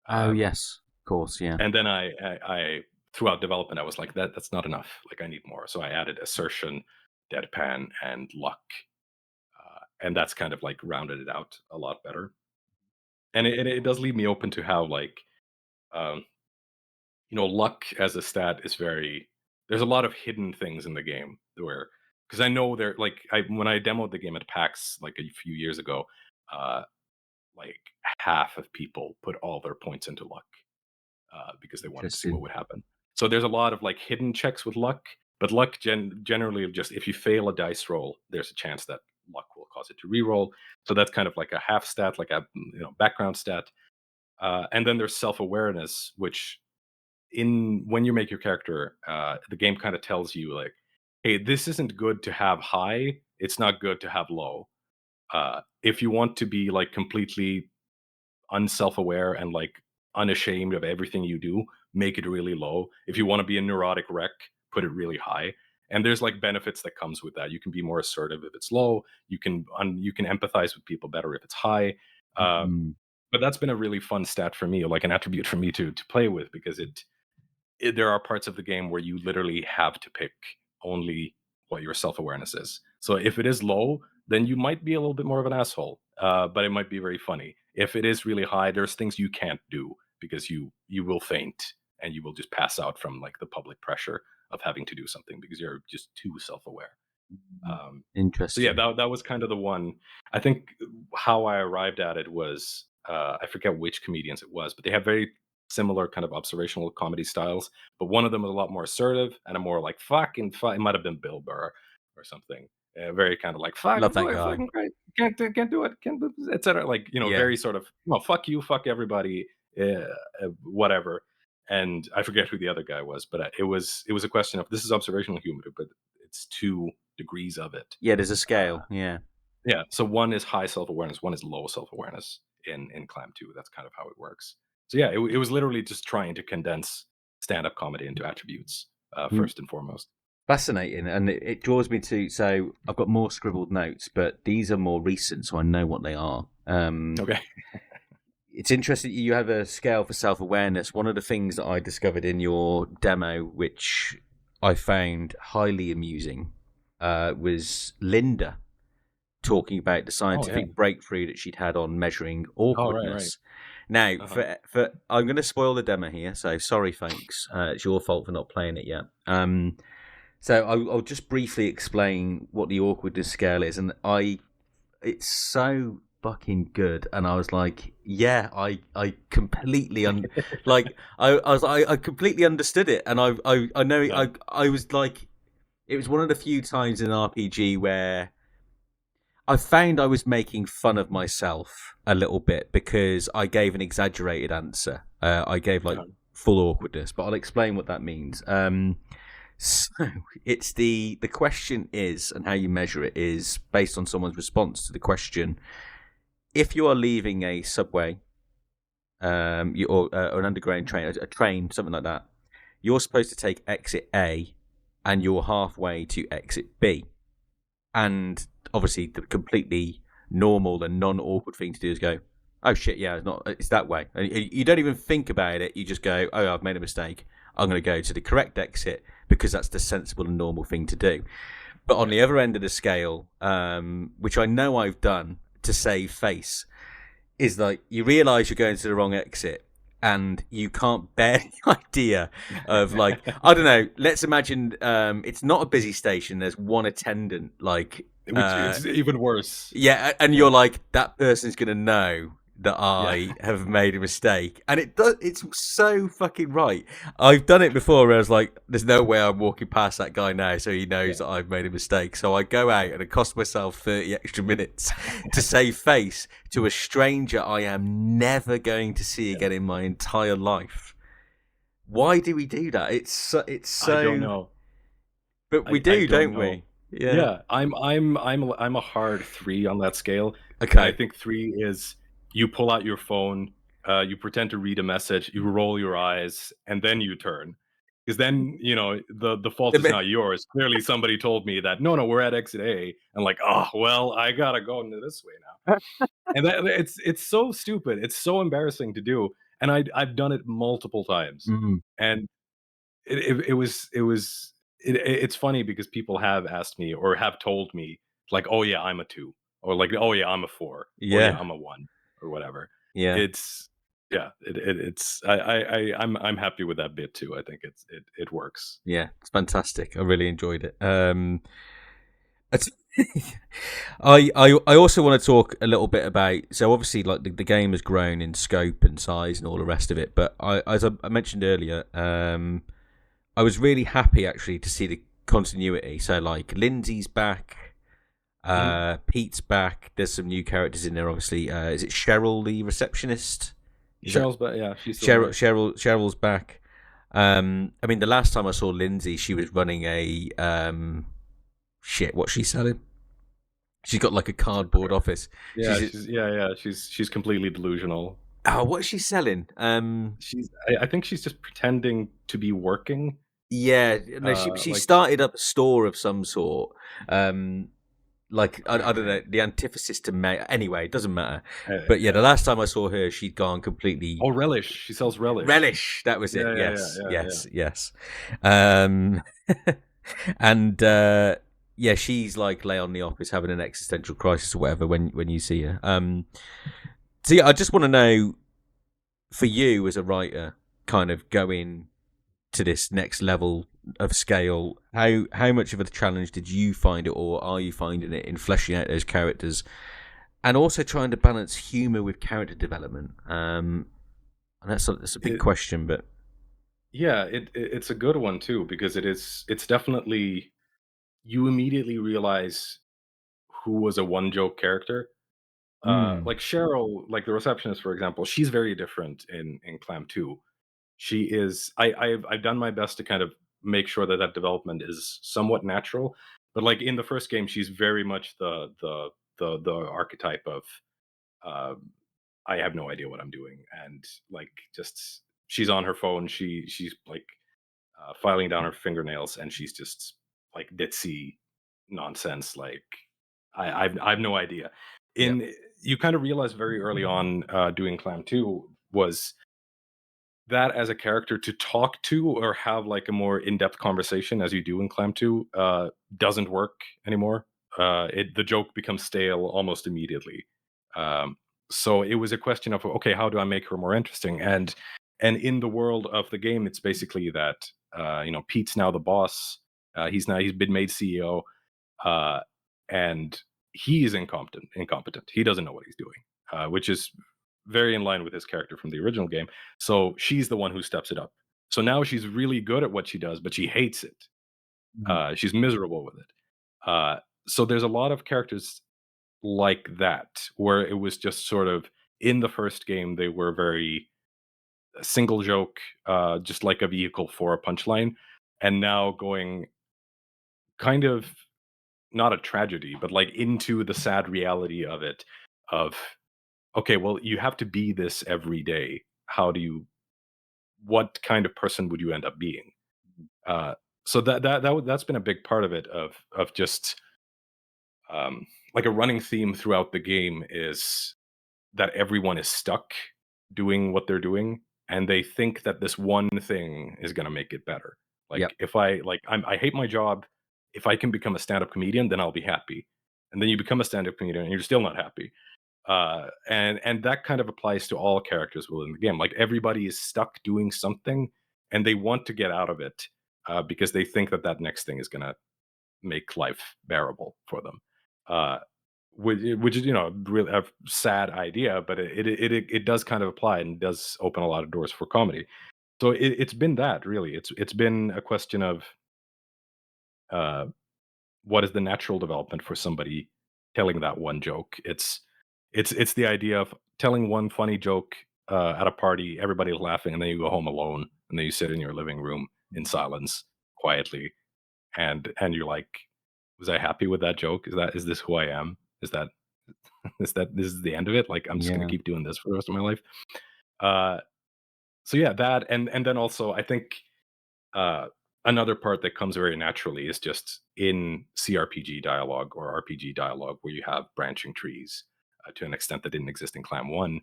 Oh Um, yes, of course. Yeah. and then I throughout development, I was like, that's not enough. Like I need more. So I added assertion, deadpan, and luck, and that's kind of like rounded it out a lot better. And it does leave me open to how like um, luck as a stat is very. There's a lot of hidden things in the game where because I know they're like when I demoed the game at PAX like a few years ago, uh, like half of people put all their points into luck because they wanted to see what Interesting. would happen. So there's a lot of like hidden checks with luck, but luck generally just if you fail a dice roll, there's a chance that luck will cause it to reroll. So that's kind of like a half stat, like a background stat. And then there's self awareness, which in when you make your character, the game kind of tells you like, hey, this isn't good to have high. It's not good to have low. If you want to be like completely unself-aware and like unashamed of everything you do, make it really low. If you want to be a neurotic wreck, put it really high. And there's like benefits that comes with that. You can be more assertive if it's low. You can empathize with people better if it's high. Uh, Mm. but that's been a really fun stat for me, like an attribute for me to play with because there are parts of the game where you literally have to pick only what your self-awareness is. So if it is low, then you might be a little bit more of an asshole, but it might be very funny. If it is really high, there's things you can't do because you will faint and you will just pass out from like the public pressure of having to do something because you're just too self-aware. So yeah, Interesting. that was kind of the one. I think how I arrived at it was I forget which comedians it was, but they have very similar kind of observational comedy styles. But one of them was a lot more assertive and a more like fucking fuck. It might have been Bill Burr or something. Very kind of like fuck, Love that boy, guy. fucking great, can't do it, can't etc. Like Yeah. very sort of well, fuck you, fuck everybody, whatever. And I forget who the other guy was, but it was a question of this is observational humor, but it's 2 degrees of it. Yeah. There's a Uh, scale. Yeah. yeah, so one is high self-awareness, one is low self-awareness in Clam 2. That's kind of how it works. So yeah, it was literally just trying to condense stand-up comedy into attributes, Mm. first and foremost. Fascinating, and it draws me to. So I've got more scribbled notes, but these are more recent, so I know what they are. Okay. It's interesting you have a scale for self awareness. One of the things that I discovered in your demo, which I found highly amusing, was Linda talking about the Oh yeah. scientific breakthrough that she'd had on measuring Oh right. awkwardness. Now, Uh-huh. for I'm going to spoil the demo here, so sorry, folks. It's your fault for not playing it yet. So I'll just briefly explain what the awkwardness scale is, and it's so fucking good. And I was like, yeah, I completely I completely understood it, and I know Yeah. I was like, it was one of the few times in an RPG where I found I was making fun of myself a little bit because I gave an exaggerated answer. I gave like Uh-huh. full awkwardness, but I'll explain what that means. So it's the question is, and how you measure it is based on someone's response to the question. If you are leaving a subway, or an underground train, a train, something like that, you're supposed to take exit A, and you're halfway to exit B. And obviously, the completely normal and non-awkward thing to do is go, "Oh shit, yeah, it's that way." And you don't even think about it. You just go, "Oh, I've made a mistake. I'm going to go to the correct exit because that's the sensible and normal thing to do." But on Yeah. the other end of the scale, which I know I've done to save face, is like you realise you're going to the wrong exit, and you can't bear the idea of, like, I don't know. Let's imagine it's not a busy station. There's one attendant, like, Which it's even worse. yeah, and Yeah. you're like, that person's gonna know that Yeah. I have made a mistake, and it does. It's so fucking right. I've done it before, where I was like, "There's no way I'm walking past that guy now, so he knows Yeah. that I've made a mistake." So I go out and it costs myself 30 extra minutes to save face to a stranger I am never going to see Yeah. again in my entire life. Why do we do that? It's I don't so, know. but we I do, don't don't know. we? Yeah. Yeah, I'm a hard 3 on that scale, and I Okay. think 3 is you pull out your phone, you pretend to read a message, you roll your eyes, and then you turn. Because then, the fault is not yours. Clearly, somebody told me that, "No, no, we're at exit A." I'm like, "Oh, well, I gotta go into this way now." And it's so stupid, it's so embarrassing to do, and I've done it multiple times, Mm. and it's funny because people have asked me or have told me like, "Oh yeah, I'm a 2," or like, "Oh yeah, I'm a 4," or "Yeah, Yeah. I'm a 1," or whatever. Yeah. It's yeah, it's I'm happy with that bit too. I think it works. Yeah, it's fantastic. I really enjoyed it. It's- I also want to talk a little bit about, so obviously, like, the game has grown in scope and size and all the rest of it. But as I mentioned earlier, I was really happy actually to see the continuity. So, like, Lindsay's back, Mhm. Pete's back. There's some new characters in there. Obviously, is it Cheryl, the receptionist? Is that Cheryl's but yeah, she's still here. Cheryl's back? I mean, the last time I saw Lindsay, she was running a shit. What's she selling? She's got like a cardboard office. Yeah, She's she's completely delusional. what is she selling? I think she's just pretending to be working. Yeah, no, she Like started up a store of some sort. Um, like, I don't know, the antithesis to May. Anyway, it doesn't matter. But yeah, the yeah. last time I saw her, she'd gone completely Oh, relish. She sells relish. relish. That was it. Yeah, yeah, yeah, Yes, yeah, yeah. yes, yes. Um, and yeah, she's like lay on the office having an existential crisis or whatever when you see her. So yeah, I just want to know, for you as a writer, kind of going to this next level of scale, how much of a challenge did you find it, or are you finding it, in fleshing out those characters, and also trying to balance humor with character development? And that's a big It question, but yeah, it's a good one too because it's definitely you immediately realize who was a one joke character. mm, Like Cheryl, like the receptionist, for example, she's very different in Clam 2. She is I've done my best to kind of make sure that that development is somewhat natural, but like in the first game, she's very much the archetype of uh, I have no idea what I'm doing, and like just she's on her phone, she's like filing down her fingernails, and she's just like ditzy nonsense. Like I've no idea. Yeah. In You kind of realize very early on doing Clam 2 was that as a character to talk to or have like a more in-depth conversation as you do in Clam 2 doesn't work anymore. The joke becomes stale almost immediately. Um, so it was a question of, okay, how do I make her more interesting? And in the world of the game, it's basically that Pete's now the boss. He's been made CEO, uh, and he is incompetent. Incompetent. He doesn't know what he's doing, which is very in line with his character from the original game. So she's the one who steps it up. So now she's really good at what she does, but she hates it. Mhm. She's miserable with it. So there's a lot of characters like that, where it was just sort of in the first game they were very single joke, just like a vehicle for a punchline, and now going kind of not a tragedy, but like into the sad reality of it. Of okay, well, you have to be this every day. How do you? What kind of person would you end up being? Uh, so that's been a big part of it. Of just like a running theme throughout the game is that everyone is stuck doing what they're doing, and they think that this one thing is going to make it better. Yep. Like if I like I hate my job, if I can become a stand-up comedian, then I'll be happy. And then you become a stand-up comedian and you're still not happy. And that kind of applies to all characters within the game. Like everybody is stuck doing something, and they want to get out of it because they think that that next thing is going to make life bearable for them. Uh, which is really a sad idea, but it does kind of apply and does open a lot of doors for comedy. So it's been that really. It's been a question of uh, what is the natural development for somebody telling that one joke. It's the idea of telling one funny joke at a party, everybody's laughing, and then you go home alone, and then you sit in your living room in silence, quietly, and you're like, was I happy with that joke? Is this who I am? Is that this is the end of it? Like I'm just gonna Yeah. keep doing this for the rest of my life. Uh, so yeah, that and then also I think uh, another part that comes very naturally is just in CRPG dialogue or RPG dialogue where you have branching trees to an extent that didn't exist in Clam One.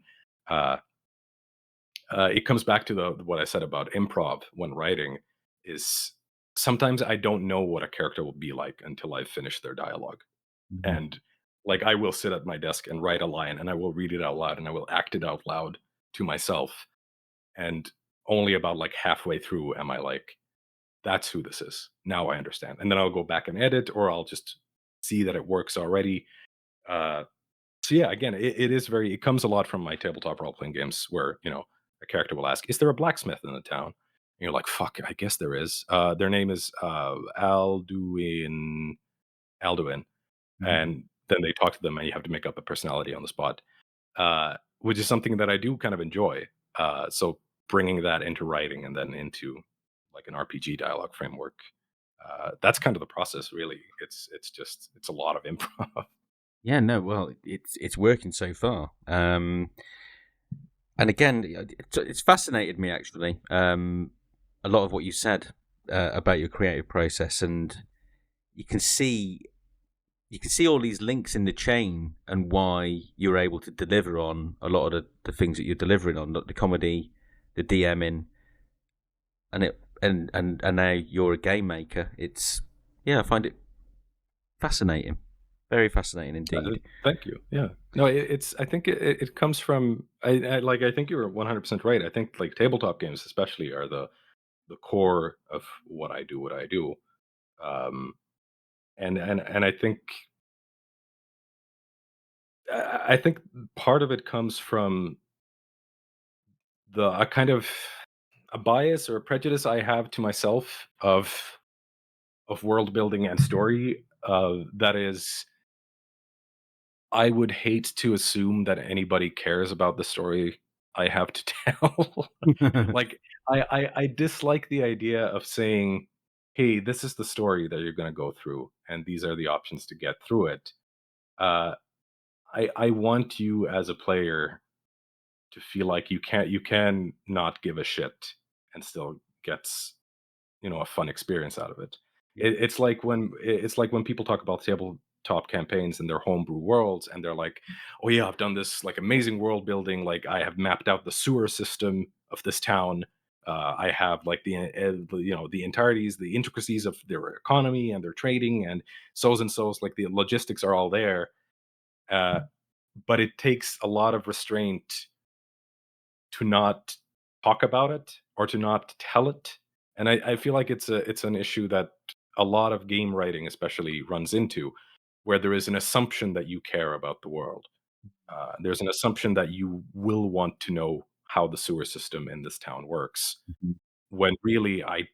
Uh, it comes back to the what I said about improv when writing is sometimes I don't know what a character will be like until I've finished their dialogue. Mhm. And like I will sit at my desk and write a line and I will read it out loud and I will act it out loud to myself. And only about like halfway through am I like, that's who this is. Now I understand. And then I'll go back and edit, or I'll just see that it works already. Uh, so yeah, again, it is very. It comes a lot from my tabletop role playing games, where a character will ask, "Is there a blacksmith in the town?" And you're like, "Fuck, I guess there is." Their name is Alduin. Alduin, Mhm. and then they talk to them, and you have to make up a personality on the spot, which is something that I do kind of enjoy. So bringing that into writing and then into like an RPG dialogue framework, that's kind of the process. Really, it's a lot of improv. Yeah. No. Well, it's working so far. And again, it's fascinated me actually. A lot of what you said about your creative process, and you can see you can see all these links in the chain and why you're able to deliver on a lot of the things that you're delivering on, like the comedy, the DMing, and now you're a game maker. It's yeah, I find it fascinating, very fascinating indeed. Thank you. Yeah. No, it's. I think it comes from. I think you're 100% right. I think like tabletop games, especially, are the core of what I do. What I do. Um, and I think part of it comes from the a kind of a bias or a prejudice I have to myself of world building and story. That is, I would hate to assume that anybody cares about the story I have to tell. Like, I dislike the idea of saying, "Hey, this is the story that you're going to go through, and these are the options to get through it." Uh, I want you as a player to feel like you can not give a shit and still gets a fun experience out of it. it's like when people talk about tabletop campaigns and their homebrew worlds, and they're like, "Oh yeah, I've done this like amazing world building. Like I have mapped out the sewer system of this town. I have like the entireties, the intricacies of their economy and their trading and so's and so's. Like the logistics are all there, uh, but it takes a lot of restraint to not talk about it or to not tell it. And I feel like it's an issue that a lot of game writing especially runs into, where there is an assumption that you care about the world. There's an assumption that you will want to know how the sewer system in this town works, Mhm. when really I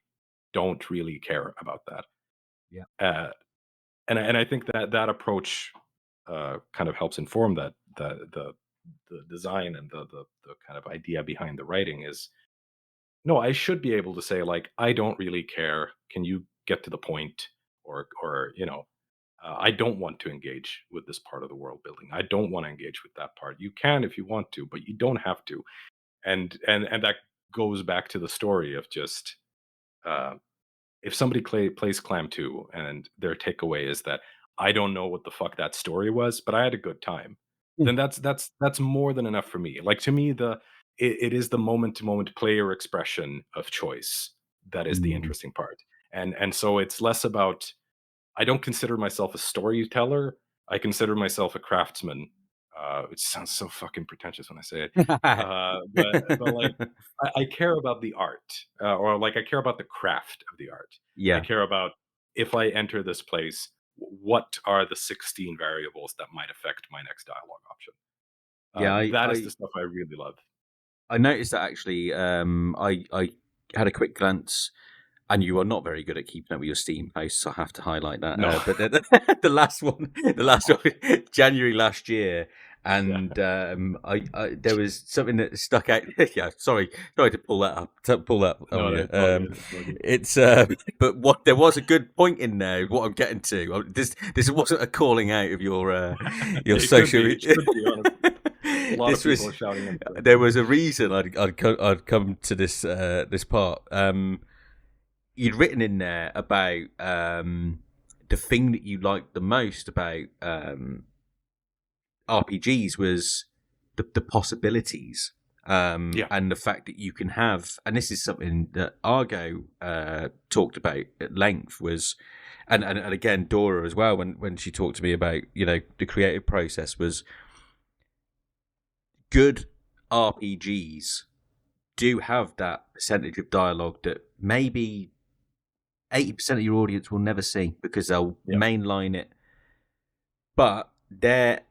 don't really care about that. Yeah. Uh, and I think that that approach kind of helps inform that the design and the kind of idea behind the writing is, no, I should be able to say like, I don't really care. Can you get to the point? Or I don't want to engage with this part of the world building. I don't want to engage with that part. You can if you want to, but you don't have to. And that goes back to the story of just uh, if somebody plays Clam 2 and their takeaway is that I don't know what the fuck that story was, but I had a good time, Mm. then that's more than enough for me. Like to me, it is the moment to moment player expression of choice that is the Mm. interesting part. And so it's less about, I don't consider myself a storyteller. I consider myself a craftsman, which sounds so fucking pretentious when I say it. But like, I care about the art, or like I care about the craft of the art. I Yeah. care about, if I enter this place, what are the 16 variables that might affect my next dialogue option? Yeah, That is the stuff I really love. I noticed that actually. I had a quick glance, and you are not very good at keeping up with your Steam posts. So I have to highlight that. No, But the last one, the last one, January last year, yeah, and I there was something that stuck out. Yeah, sorry to pull that up, to pull that no, on no, you. it's all good. It's all good. It's but what there was a good point in there. What I'm getting to, this wasn't a calling out of your It could social. be. It should be, honestly. A lot of This people was are shouting into it. there was a reason I'd come to this part. You'd written in there about the thing that you liked the most about RPGs was the possibilities, Yeah. and the fact that you can have, and this is something that Argo talked about at length, was, and again Dora as well, when she talked to me about the creative process, was good RPGs do have that percentage of dialogue that maybe 80% of your audience will never see because they'll Yeah. mainline it, but their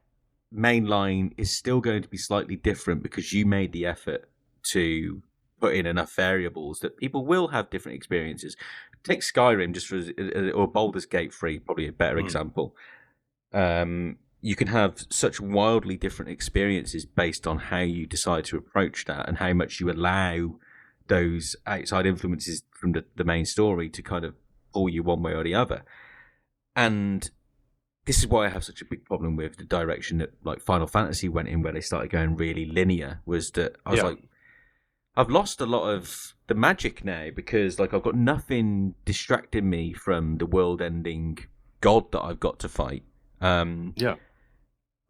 main line is still going to be slightly different because you made the effort to put in enough variables that people will have different experiences. Take Skyrim just for, or Baldur's Gate 3, probably a better Mhm. example. You can have such wildly different experiences based on how you decide to approach that and how much you allow those outside influences from the main story to kind of pull you one way or the other. And this is why I have such a big problem with the direction that like Final Fantasy went in, where they started going really linear. Was that I was Yeah. like, I've lost a lot of the magic now because like I've got nothing distracting me from the world-ending god that I've got to fight. Yeah.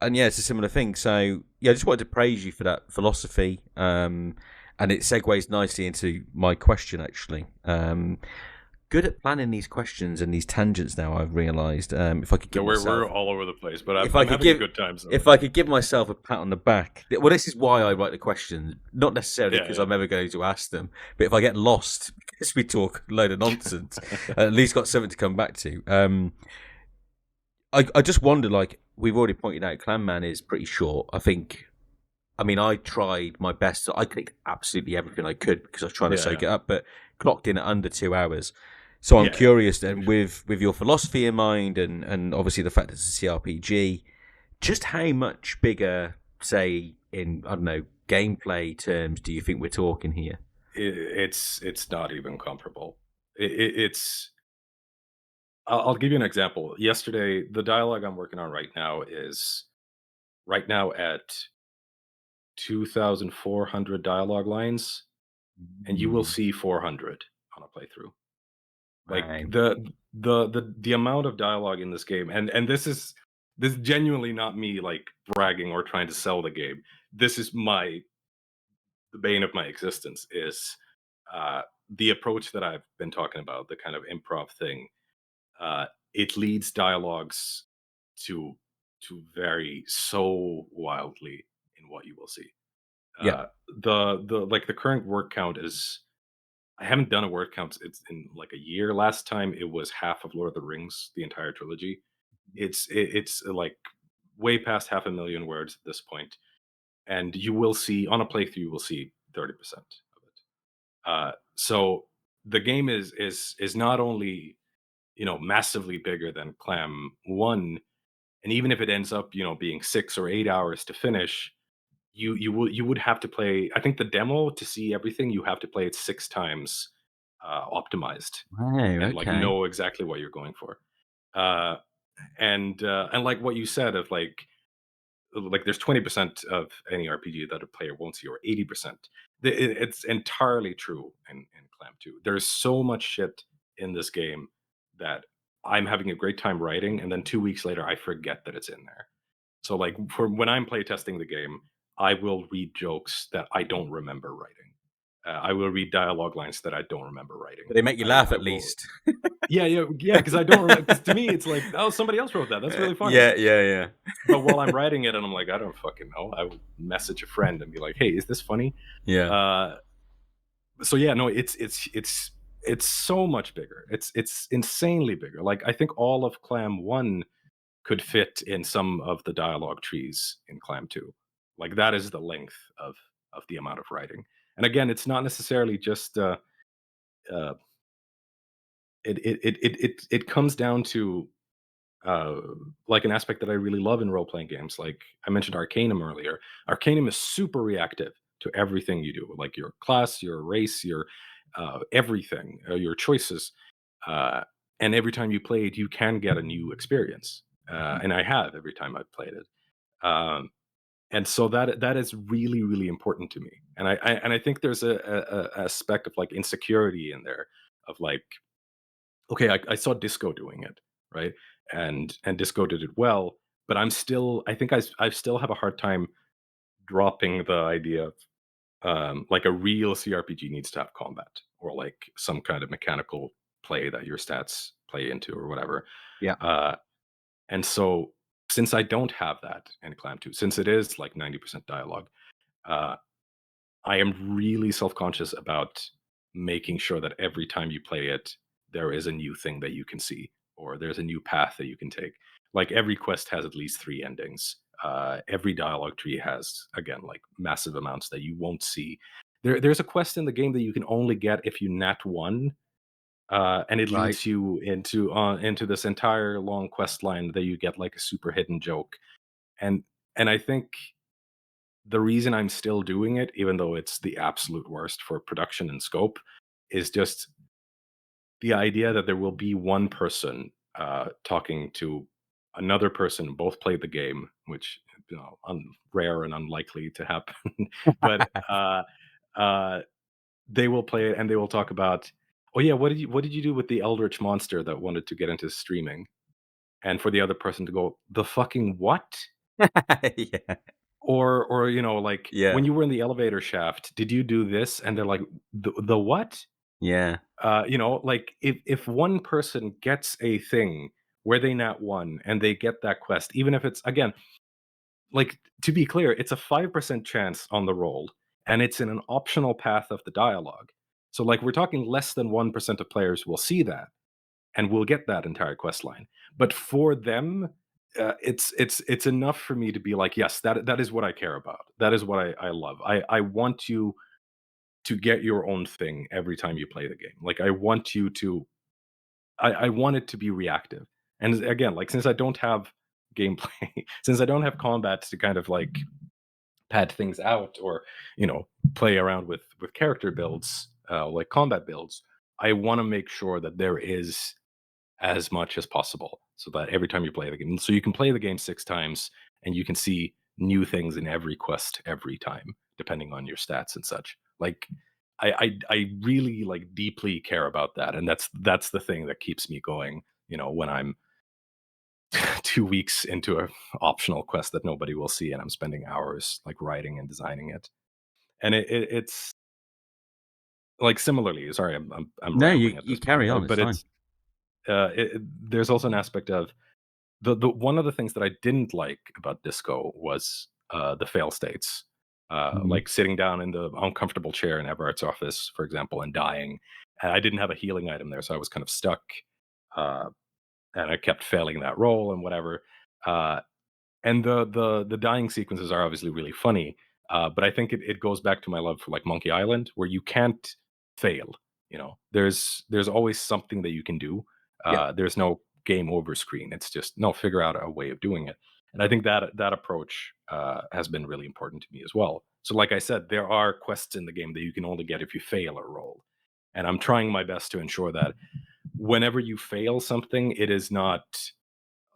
And yeah, it's a similar thing. So yeah, I just wanted to praise you for that philosophy. And it segues nicely into my question actually. Good at planning these questions and these tangents now, I've realised. If I could Yeah, give we're myself all over the place, but if I I'm could having a give good time so if far. I could give myself a pat on the back. Well, this is why I write the questions, not necessarily Yeah, because yeah. I'm ever going to ask them, but if I get lost because we talk a load of nonsense, I at least got something to come back to. I just wonder, like we've already pointed out, Clam Man is pretty short. I mean, I tried my best. I clicked absolutely everything I could because I was trying to Yeah, soak yeah. it up, but clocked in at under 2 hours. So I'm Yeah, yeah. curious then, Usually. with your philosophy in mind, and obviously the fact that it's a CRPG, just how much bigger, say in I don't know gameplay terms, do you think we're talking here? It's not even comparable. It's I'll give you an example. Yesterday, the dialogue I'm working on right now is right now at 2,400 dialogue lines, and you will Mm. see 400 on a playthrough. Like Right. the amount of dialogue in this game, and this is genuinely not me like bragging or trying to sell the game. This is the bane of my existence is uh, the approach that I've been talking about, the kind of improv thing. It leads dialogues to vary so wildly in what you will see. Yeah. Uh, the current word count is, I haven't done a word count. It's in like a year. Last time it was half of Lord of the Rings, the entire trilogy. It's like way past 500,000 words at this point, and you will see on a playthrough you will see 30% of it. So the game is not only, massively bigger than Clam One, and even if it ends up, being 6 or 8 hours to finish, you would have to play. I think the demo, to see everything, you have to play it 6 times, optimized, Oh, and like okay. know exactly what you're going for. Uh, and like what you said of like there's 20% of any RPG that a player won't see, or 80%. It's entirely true in Clam 2. There's so much shit in this game that I'm having a great time writing, and then 2 weeks later I forget that it's in there. So like for when I'm playtesting the game, I will read jokes that I don't remember writing. I will read dialogue lines that I don't remember writing. But they make you I laugh I at will, least. yeah, yeah, yeah, because I don't remember. Because to me, it's like, oh, somebody else wrote that. That's really funny. Yeah, yeah, yeah. But while I'm writing it, and I'm like, I don't fucking know. I will message a friend and be like, hey, is this funny? Yeah. Uh, so yeah, no, it's so much bigger. It's insanely bigger. Like I think all of Clam One could fit in some of the dialogue trees in Clam Two. Like that is the length of the amount of writing. And again, it's not necessarily just uh, it comes down to uh, like an aspect that I really love in role playing games. Like I mentioned Arcanum earlier. Arcanum is super reactive to everything you do, like your class, your race, your everything, your choices. Uh, and every time you play it, you can get a new experience. And I have every time I've played it. Um, and so that is really really important to me. And I think there's a aspect of like insecurity in there, of like, okay, I saw Disco doing it, right? And Disco did it well, but I think I still have a hard time dropping the idea of like a real CRPG needs to have combat, or like some kind of mechanical play that your stats play into or whatever. Yeah. Uh, and so since I don't have that in Clam 2, since it is like 90% dialogue, uh, I am really self-conscious about making sure that every time you play it, there is a new thing that you can see, or there's a new path that you can take. Like every quest has at least 3 endings. Every dialogue tree has, again, like massive amounts that you won't see. There's a quest in the game that you can only get if you nat one, and it Right. leads you into this entire long quest line that you get like a super hidden joke. And I think the reason I'm still doing it, even though it's the absolute worst for production and scope, is just the idea that there will be one person talking to another person, both play the game, which, rare and unlikely to happen. But uh, they will play it and they will talk about, oh yeah, what did you do with the eldritch monster that wanted to get into streaming? And for the other person to go, the fucking what? Yeah. Or like Yeah. when you were in the elevator shaft, did you do this? And they're like, the what? Yeah. Like if one person gets a thing where they nat one and they get that quest, even if it's, again, like, to be clear, it's a 5% chance on the roll, and it's in an optional path of the dialogue. So like we're talking less than 1% of players will see that and will get that entire quest line. But for them, it's enough for me to be like, yes, that is what I care about. That is what I love. I want you to get your own thing every time you play the game. Like I want you to, I want it to be reactive. And again, like since I don't have gameplay, since I don't have combat to kind of like pad things out, or play around with character builds, like combat builds, I want to make sure that there is as much as possible, so that every time you play the game, so you can play the game 6 times and you can see new things in every quest every time, depending on your stats and such. Like I really like deeply care about that, and that's the thing that keeps me going. When I'm 2 weeks into a optional quest that nobody will see, and I'm spending hours like writing and designing it, and it's like similarly. Sorry, I'm No, rambling at you this point, carry on. It's but fine. it's there's also an aspect of the one of the things that I didn't like about Disco was the fail states. Mhm. Like sitting down in the uncomfortable chair in Everett's office, for example, and dying. And I didn't have a healing item there, so I was kind of stuck. Uh, and I kept failing that roll and whatever. Uh, and the dying sequences are obviously really funny, but I think it goes back to my love for like Monkey Island, where you can't fail. There's always something that you can do. Yeah. There's no game over screen. It's just no, figure out a way of doing it. And I think that approach has been really important to me as well. So, like I said, there are quests in the game that you can only get if you fail a roll, and I'm trying my best to ensure that whenever you fail something, it is not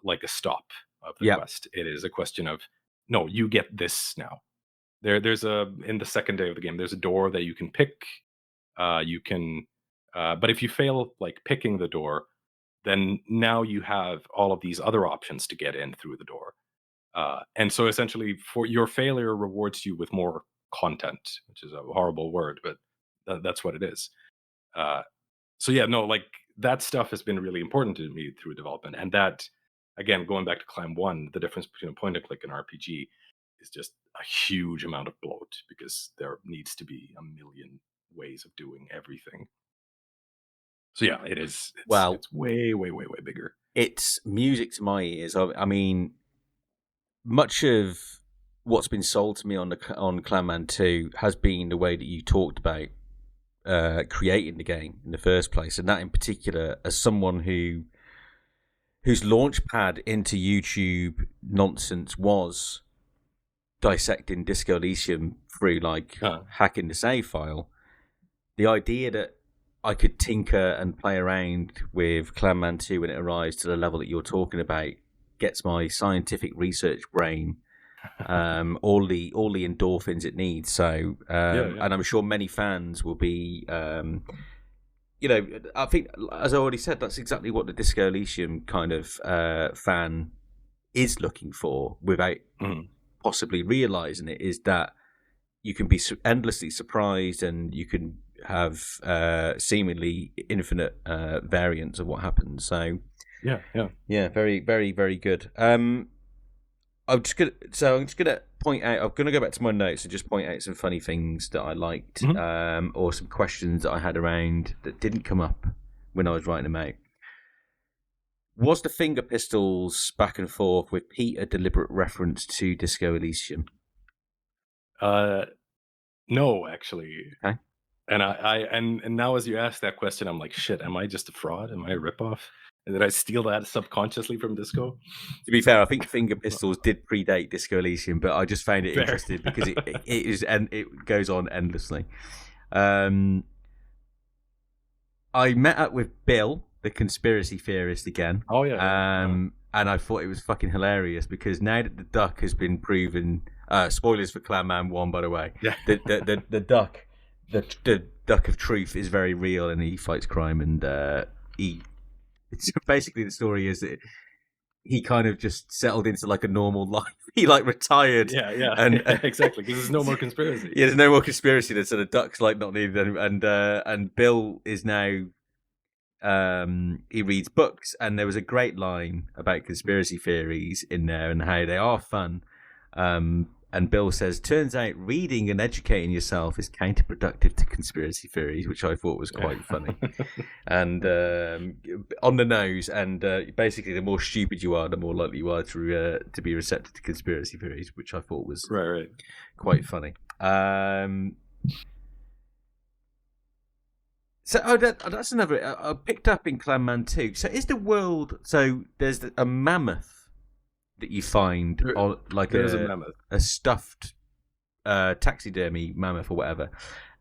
like a stop of the Yeah. quest. It is a question of no, you get this now. There's a in the second day of the game. There's a door that you can pick. You can, but if you fail like picking the door, then now you have all of these other options to get in through the door. And so essentially, for your failure rewards you with more content, which is a horrible word, but that's what it is. Uh, so yeah, no, like that stuff has been really important to me through development, and that again, going back to Clam One, the difference between a point and click and RPG is just a huge amount of bloat because there needs to be a million ways of doing everything. So yeah, it is. It's Well, it's way way way way bigger. it's music to my ears. I mean, much of what's been sold to me on Clam Man 2 has been the way that you talked about creating the game in the first place, and that in particular, as someone whose launch pad into YouTube nonsense was dissecting Disco Elysium through like hacking the save file. The idea that I could tinker and play around with Clam Man 2 when it arrives to the level that you're talking about gets my scientific research brain all the endorphins it needs. So, and I'm sure many fans will be, I think, as I already said, that's exactly what the Disco Elysium kind of fan is looking for, without possibly realizing it, is that you can be endlessly surprised, and you can have seemingly infinite variants of what happens. So, yeah, very, very, very good. I'm just gonna point out. I'm gonna go back to my notes and just point out some funny things that I liked, or some questions that I had around that didn't come up when I was writing them out. Was the finger pistols back and forth with Pete a deliberate reference to Disco Elysium? No, actually. Okay. And and now as you ask that question, I'm like, shit, am I just a fraud? Am I a ripoff? Did I steal that subconsciously from Disco? To be fair, I think Finger Pistols did predate Disco Elysium, but I just found it interesting because it is, and it goes on endlessly. I met up with Bill, the conspiracy theorist, again. Oh yeah. And I thought it was fucking hilarious because now that the duck has been proven, spoilers for Clam Man 1, by the way. Yeah. The duck, the duck of truth is very real, and he fights crime, and it's basically the story is that he kind of just settled into like a normal life. He like retired. Yeah. And exactly, because there's no more conspiracy. Yeah, there's no more conspiracy. There's sort of ducks like not needed, and Bill is now. He reads books, and there was a great line about conspiracy theories in there and how they are fun. And Bill says, "Turns out reading and educating yourself is counterproductive to conspiracy theories," which I thought was quite funny and on the nose. And basically, the more stupid you are, the more likely you are to be receptive to conspiracy theories, which I thought was right. quite funny. So that's another I picked up in Clam Man 2. So is the world? So there's a mammoth that you find on like a stuffed taxidermy mammoth or whatever,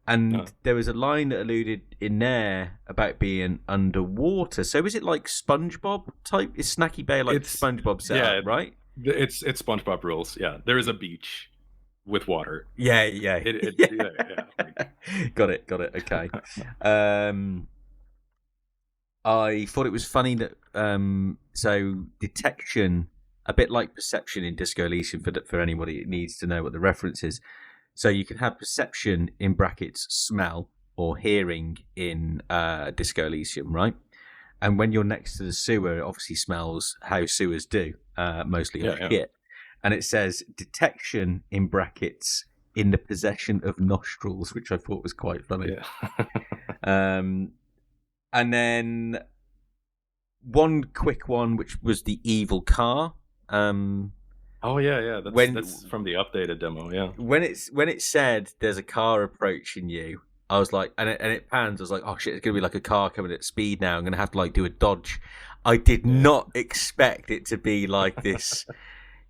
and there was a line that alluded in there about being underwater. So is it like SpongeBob type? Is Snacky Bay like SpongeBob setup, right? It's SpongeBob rules. Yeah, there is a beach. with water. Yeah. Yeah. Got it. Okay. I thought it was funny that so detection, a bit like perception in Disco Elysium, for anybody that needs to know what the reference is. So you can have perception in brackets smell or hearing in Disco Elysium, right? And when you're next to the sewer, it obviously smells how sewers do, mostly of shit. And it says detection in brackets in the possession of nostrils, which I thought was quite funny. Yeah. And then one quick one, which was the evil car. Oh yeah. That's from the updated demo. Yeah. When it said there's a car approaching you, I was like, and it pans. I was like, oh shit, it's gonna be like a car coming at speed now. I'm gonna have to like do a dodge. I did not expect it to be like this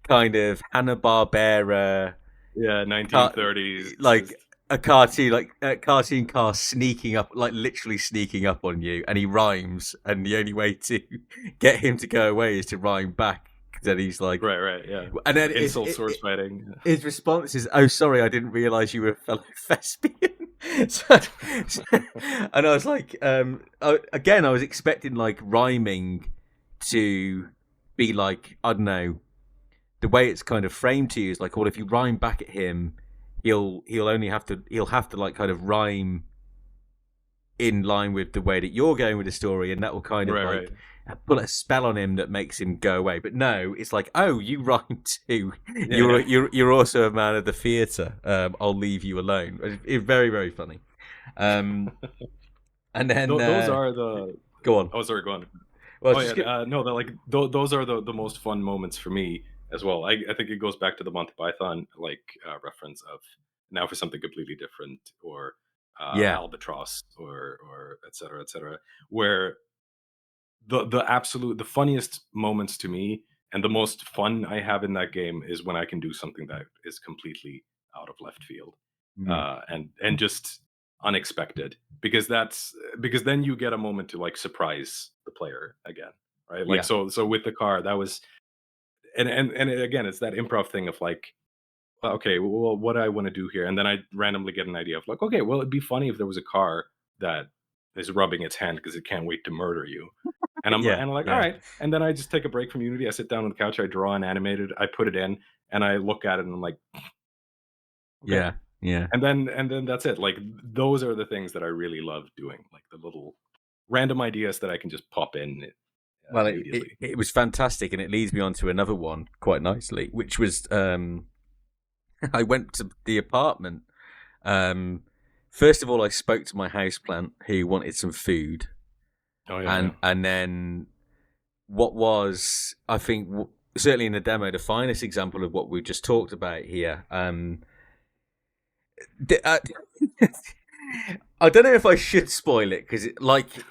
kind of Hanna-Barbera, 1930s, like a cartoon car sneaking up, like literally sneaking up on you, and he rhymes, and the only way to get him to go away is to rhyme back. Then he's like, right, yeah, and then insult sword fighting. His response is, "Oh, sorry, I didn't realize you were a fellow thespian." And I was like, again, I was expecting like rhyming to be like, I don't know, the way it's kind of framed to you is like, well, if you rhyme back at him, he'll have to like kind of rhyme in line with the way that you're going with the story, and that will kind of put a spell on him that makes him go away. But no, it's like, oh, you rhyme too. You're also a man of the theatre. I'll leave you alone. It's very, very funny. And then those are the. Go on. Oh, sorry. Go on. Well, those are the most fun moments for me as well. I think it goes back to the Monty Python reference of now for something completely different, or Albatross, or et cetera, where the funniest moments to me and the most fun I have in that game is when I can do something that is completely out of left field, and just unexpected, because then you get a moment to like surprise the player again, right? Like so with the car, that was and again, it's that improv thing of like, okay, well, what do I want to do here? And then I randomly get an idea of like, okay, well, it'd be funny if there was a car that is rubbing its hand because it can't wait to murder you. And I'm like, all right. And then I just take a break from Unity. I sit down on the couch, I draw and animate it, I put it in, and I look at it, and I'm like, okay. Yeah. And then that's it. Like, those are the things that I really love doing, like the little random ideas that I can just pop in. Well, it was fantastic, and it leads me on to another one quite nicely, which was I went to the apartment. First of all, I spoke to my houseplant who wanted some food. Oh, yeah, and then what was, I think, certainly in the demo, the finest example of what we've just talked about here. I don't know if I should spoil it, because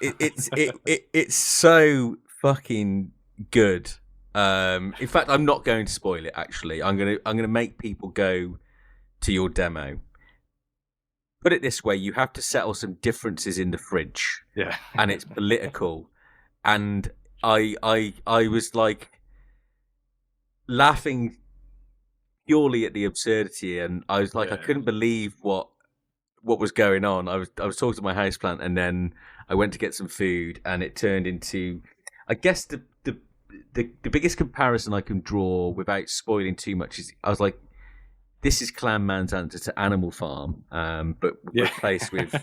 it's so fucking good. In fact, I'm not going to spoil it. Actually, I'm gonna make people go to your demo. Put it this way: you have to settle some differences in the fridge. Yeah, and it's political, and I was like laughing purely at the absurdity, and I was like, I couldn't believe what was going on. I was talking to my houseplant, and then I went to get some food, and it turned into, I guess the biggest comparison I can draw without spoiling too much is, I was like, this is Clam Man's answer to Animal Farm, but replaced with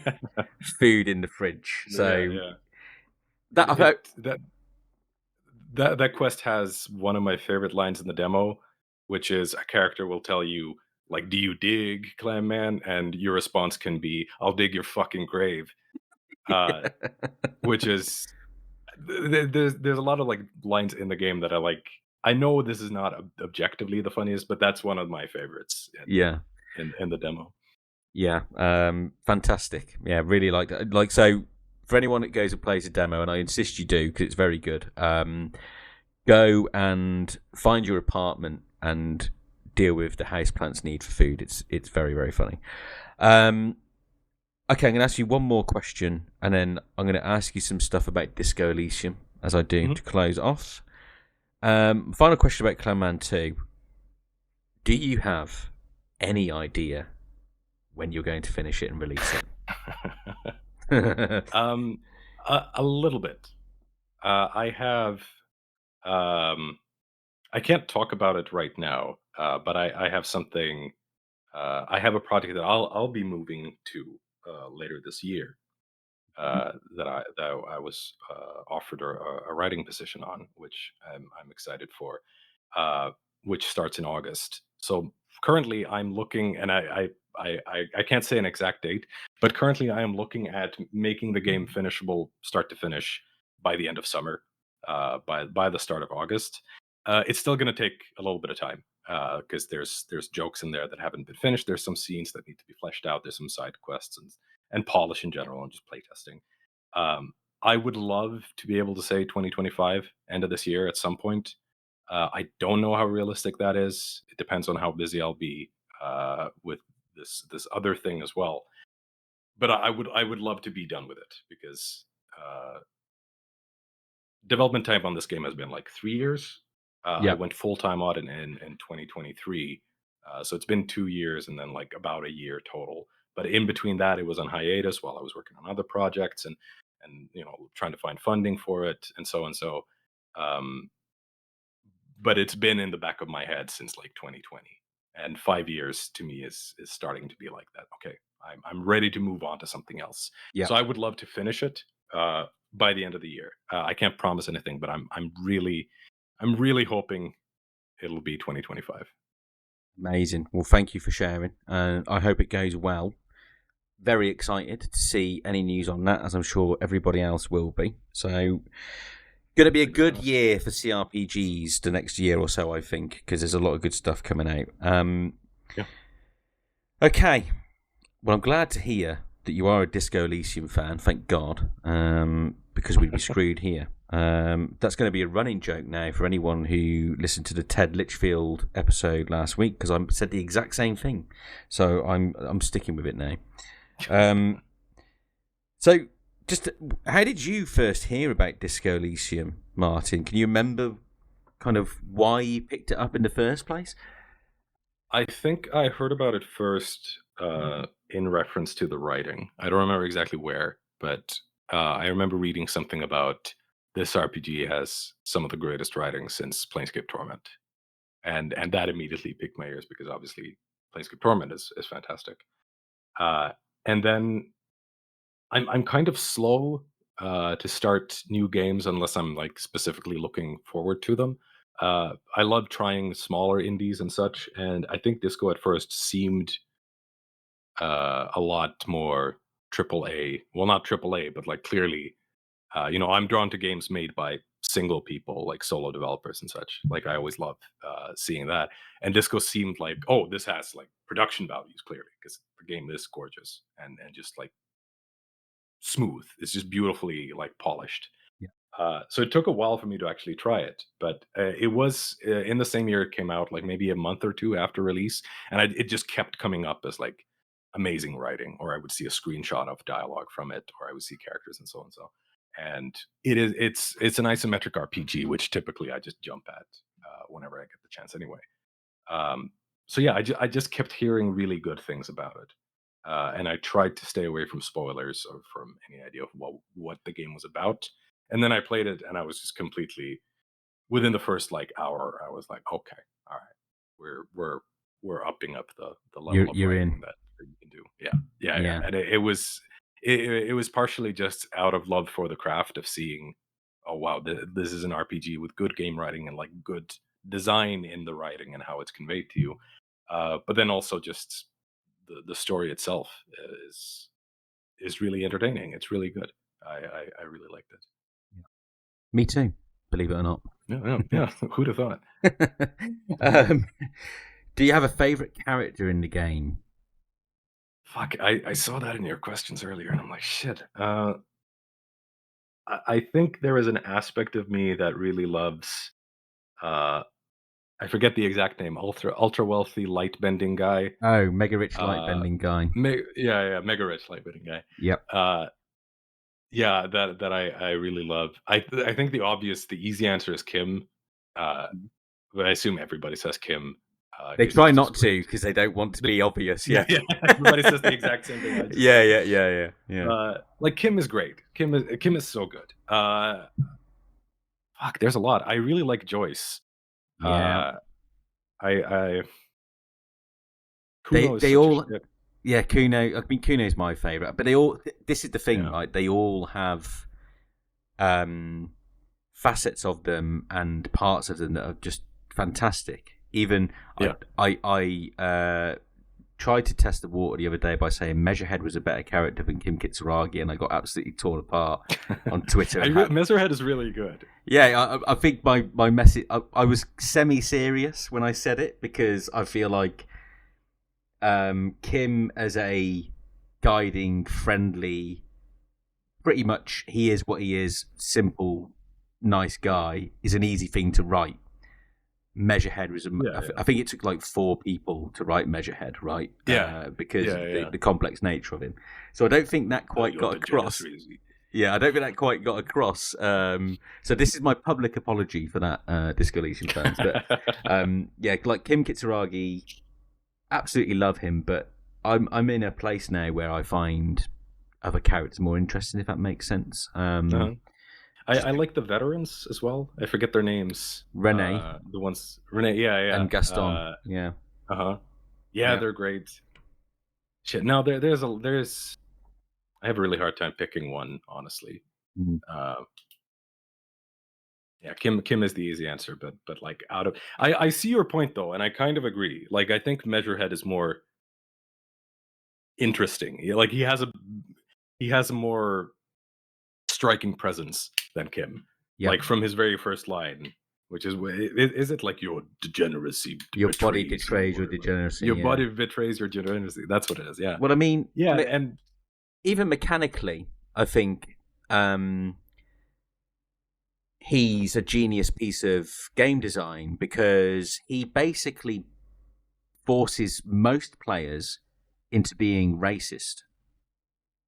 food in the fridge. So that quest has one of my favorite lines in the demo, which is a character will tell you, like, do you dig, Clam Man? And your response can be, I'll dig your fucking grave. Which is, there's a lot of like lines in the game that I like. I know this is not objectively the funniest, but that's one of my favorites. In the demo. Yeah, fantastic. Yeah, really like that. Like, so for anyone that goes and plays a demo, and I insist you do because it's very good. Go and find your apartment and deal with the houseplant's need for food. It's very, very funny. Okay, I'm going to ask you one more question, and then I'm going to ask you some stuff about Disco Elysium, as I do to close off. Final question about Clam Man 2. Do you have any idea when you're going to finish it and release it? um, a little bit. I have. Um, I can't talk about it right now, but I have something. I have a project that I'll be moving to later this year. That I was offered a writing position on, which I'm excited for, uh, which starts in August. So currently, I'm looking, and I can't say an exact date, but currently I am looking at making the game finishable, start to finish, by the end of summer, by the start of August. It's still going to take a little bit of time because there's jokes in there that haven't been finished. There's some scenes that need to be fleshed out. There's some side quests and polish in general and just playtesting. Um, I would love to be able to say 2025, end of this year at some point. I don't know how realistic that is. It depends on how busy I'll be with this other thing as well. But I would love to be done with it because uh, development time on this game has been like 3 years. I Yeah. went full time on it in 2023, so it's been 2 years and then like about a year total. But in between that, it was on hiatus while I was working on other projects and trying to find funding for it and so and so. Um, but it's been in the back of my head since like 2020, and 5 years to me is starting to be like that. Okay, I'm ready to move on to something else. Yeah. So I would love to finish it by the end of the year. I can't promise anything, but I'm really hoping it'll be 2025. Amazing. Well, thank you for sharing. I hope it goes well. Very excited to see any news on that, as I'm sure everybody else will be. So, going to be a good year for CRPGs the next year or so, I think, because there's a lot of good stuff coming out. Yeah. Okay. Well, I'm glad to hear that you are a Disco Elysium fan. Thank God, because we'd be screwed here. That's going to be a running joke now for anyone who listened to the Ted Litchfield episode last week, because I said the exact same thing. So I'm sticking with it now. So, just how did you first hear about Disco Elysium, Martin? Can you remember kind of why you picked it up in the first place? I think I heard about it first in reference to the writing. I don't remember exactly where, but I remember reading something about this RPG has some of the greatest writing since Planescape Torment, and that immediately piqued my ears because obviously Planescape Torment is fantastic. Uh, and then I'm kind of slow to start new games unless I'm like specifically looking forward to them. I love trying smaller indies and such, and I think Disco at first seemed a lot more triple A. Well, not triple A, but like clearly, I'm drawn to games made by single people, like solo developers and such. Like I always love seeing that. And Disco seemed like, oh, this has like production values clearly because the game is gorgeous and just like smooth. It's just beautifully like polished. Yeah. So it took a while for me to actually try it, but it was in the same year it came out, like maybe a month or two after release, and it just kept coming up as like amazing writing, or I would see a screenshot of dialogue from it, or I would see characters and so and so. And it's an isometric RPG, which typically I just jump at whenever I get the chance, anyway. Um, so yeah, I just kept hearing really good things about it. And I tried to stay away from spoilers or from any idea of what the game was about. And then I played it, and I was just completely within the first like hour. I was like, okay, all right, we're upping up the level of You're writing in. that you can do. Yeah, yeah, yeah. Yeah. And it was partially just out of love for the craft of seeing, oh wow, this is an RPG with good game writing and like good design in the writing and how it's conveyed to you. But then also just the story itself is really entertaining. It's really good. I really liked it. Me too, believe it or not. Yeah, yeah, yeah. Who'd have thought? um, do you have a favourite character in the game? Fuck, I saw that in your questions earlier, and I'm like, shit. I think there is an aspect of me that really loves. Uh, I forget the exact name. Ultra wealthy light bending guy. Oh, Mega Rich Light Uh, Bending Guy. yeah, mega rich light bending guy. Yep. Yeah, that I really love. I think the easy answer is Kim. Uh, but I assume everybody says Kim. They try not to because they don't want to be obvious. Yeah, yeah. Everybody says the exact same thing. Yeah. Like Kim is great. Kim is so good. Fuck, there's a lot. I really like Joyce. Yeah. I They Kuno is such all. a shit. Yeah, Kuno. I mean, Kuno is my favorite, but they all. This is the thing, Yeah. right? They all have facets of them and parts of them that are just fantastic. Even I tried to test the water the other day by saying Measurehead was a better character than Kim Kitsuragi, and I got absolutely torn apart on Twitter. Measurehead is really good. Yeah, I think my message. I was semi-serious when I said it because I feel like Kim as a guiding, friendly, pretty much he is what he is, simple, nice guy, is an easy thing to write. Measurehead was I think it took like 4 people to write Measurehead, right? Because the complex nature of him. So I don't think that quite got across. Yeah, I don't think that quite got across. So this is my public apology for that, Disco Elysium fans. But like Kim Kitsuragi, absolutely love him, but I'm in a place now where I find other characters more interesting, if that makes sense. I like the veterans as well. I forget their names. Renee, the ones Renee, yeah, and Gaston, they're great. Shit, no, there's I have a really hard time picking one, honestly. Mm-hmm. Kim is the easy answer, but like out of I see your point though, and I kind of agree. Like I think Measurehead is more interesting. Like he has a more striking presence than Kim. Yep. Like from his very first line, which is it like your degeneracy? Your body betrays your degeneracy. Your body betrays your degeneracy. That's what it is. Yeah. Well, I mean, and even mechanically, I think he's a genius piece of game design because he basically forces most players into being racist.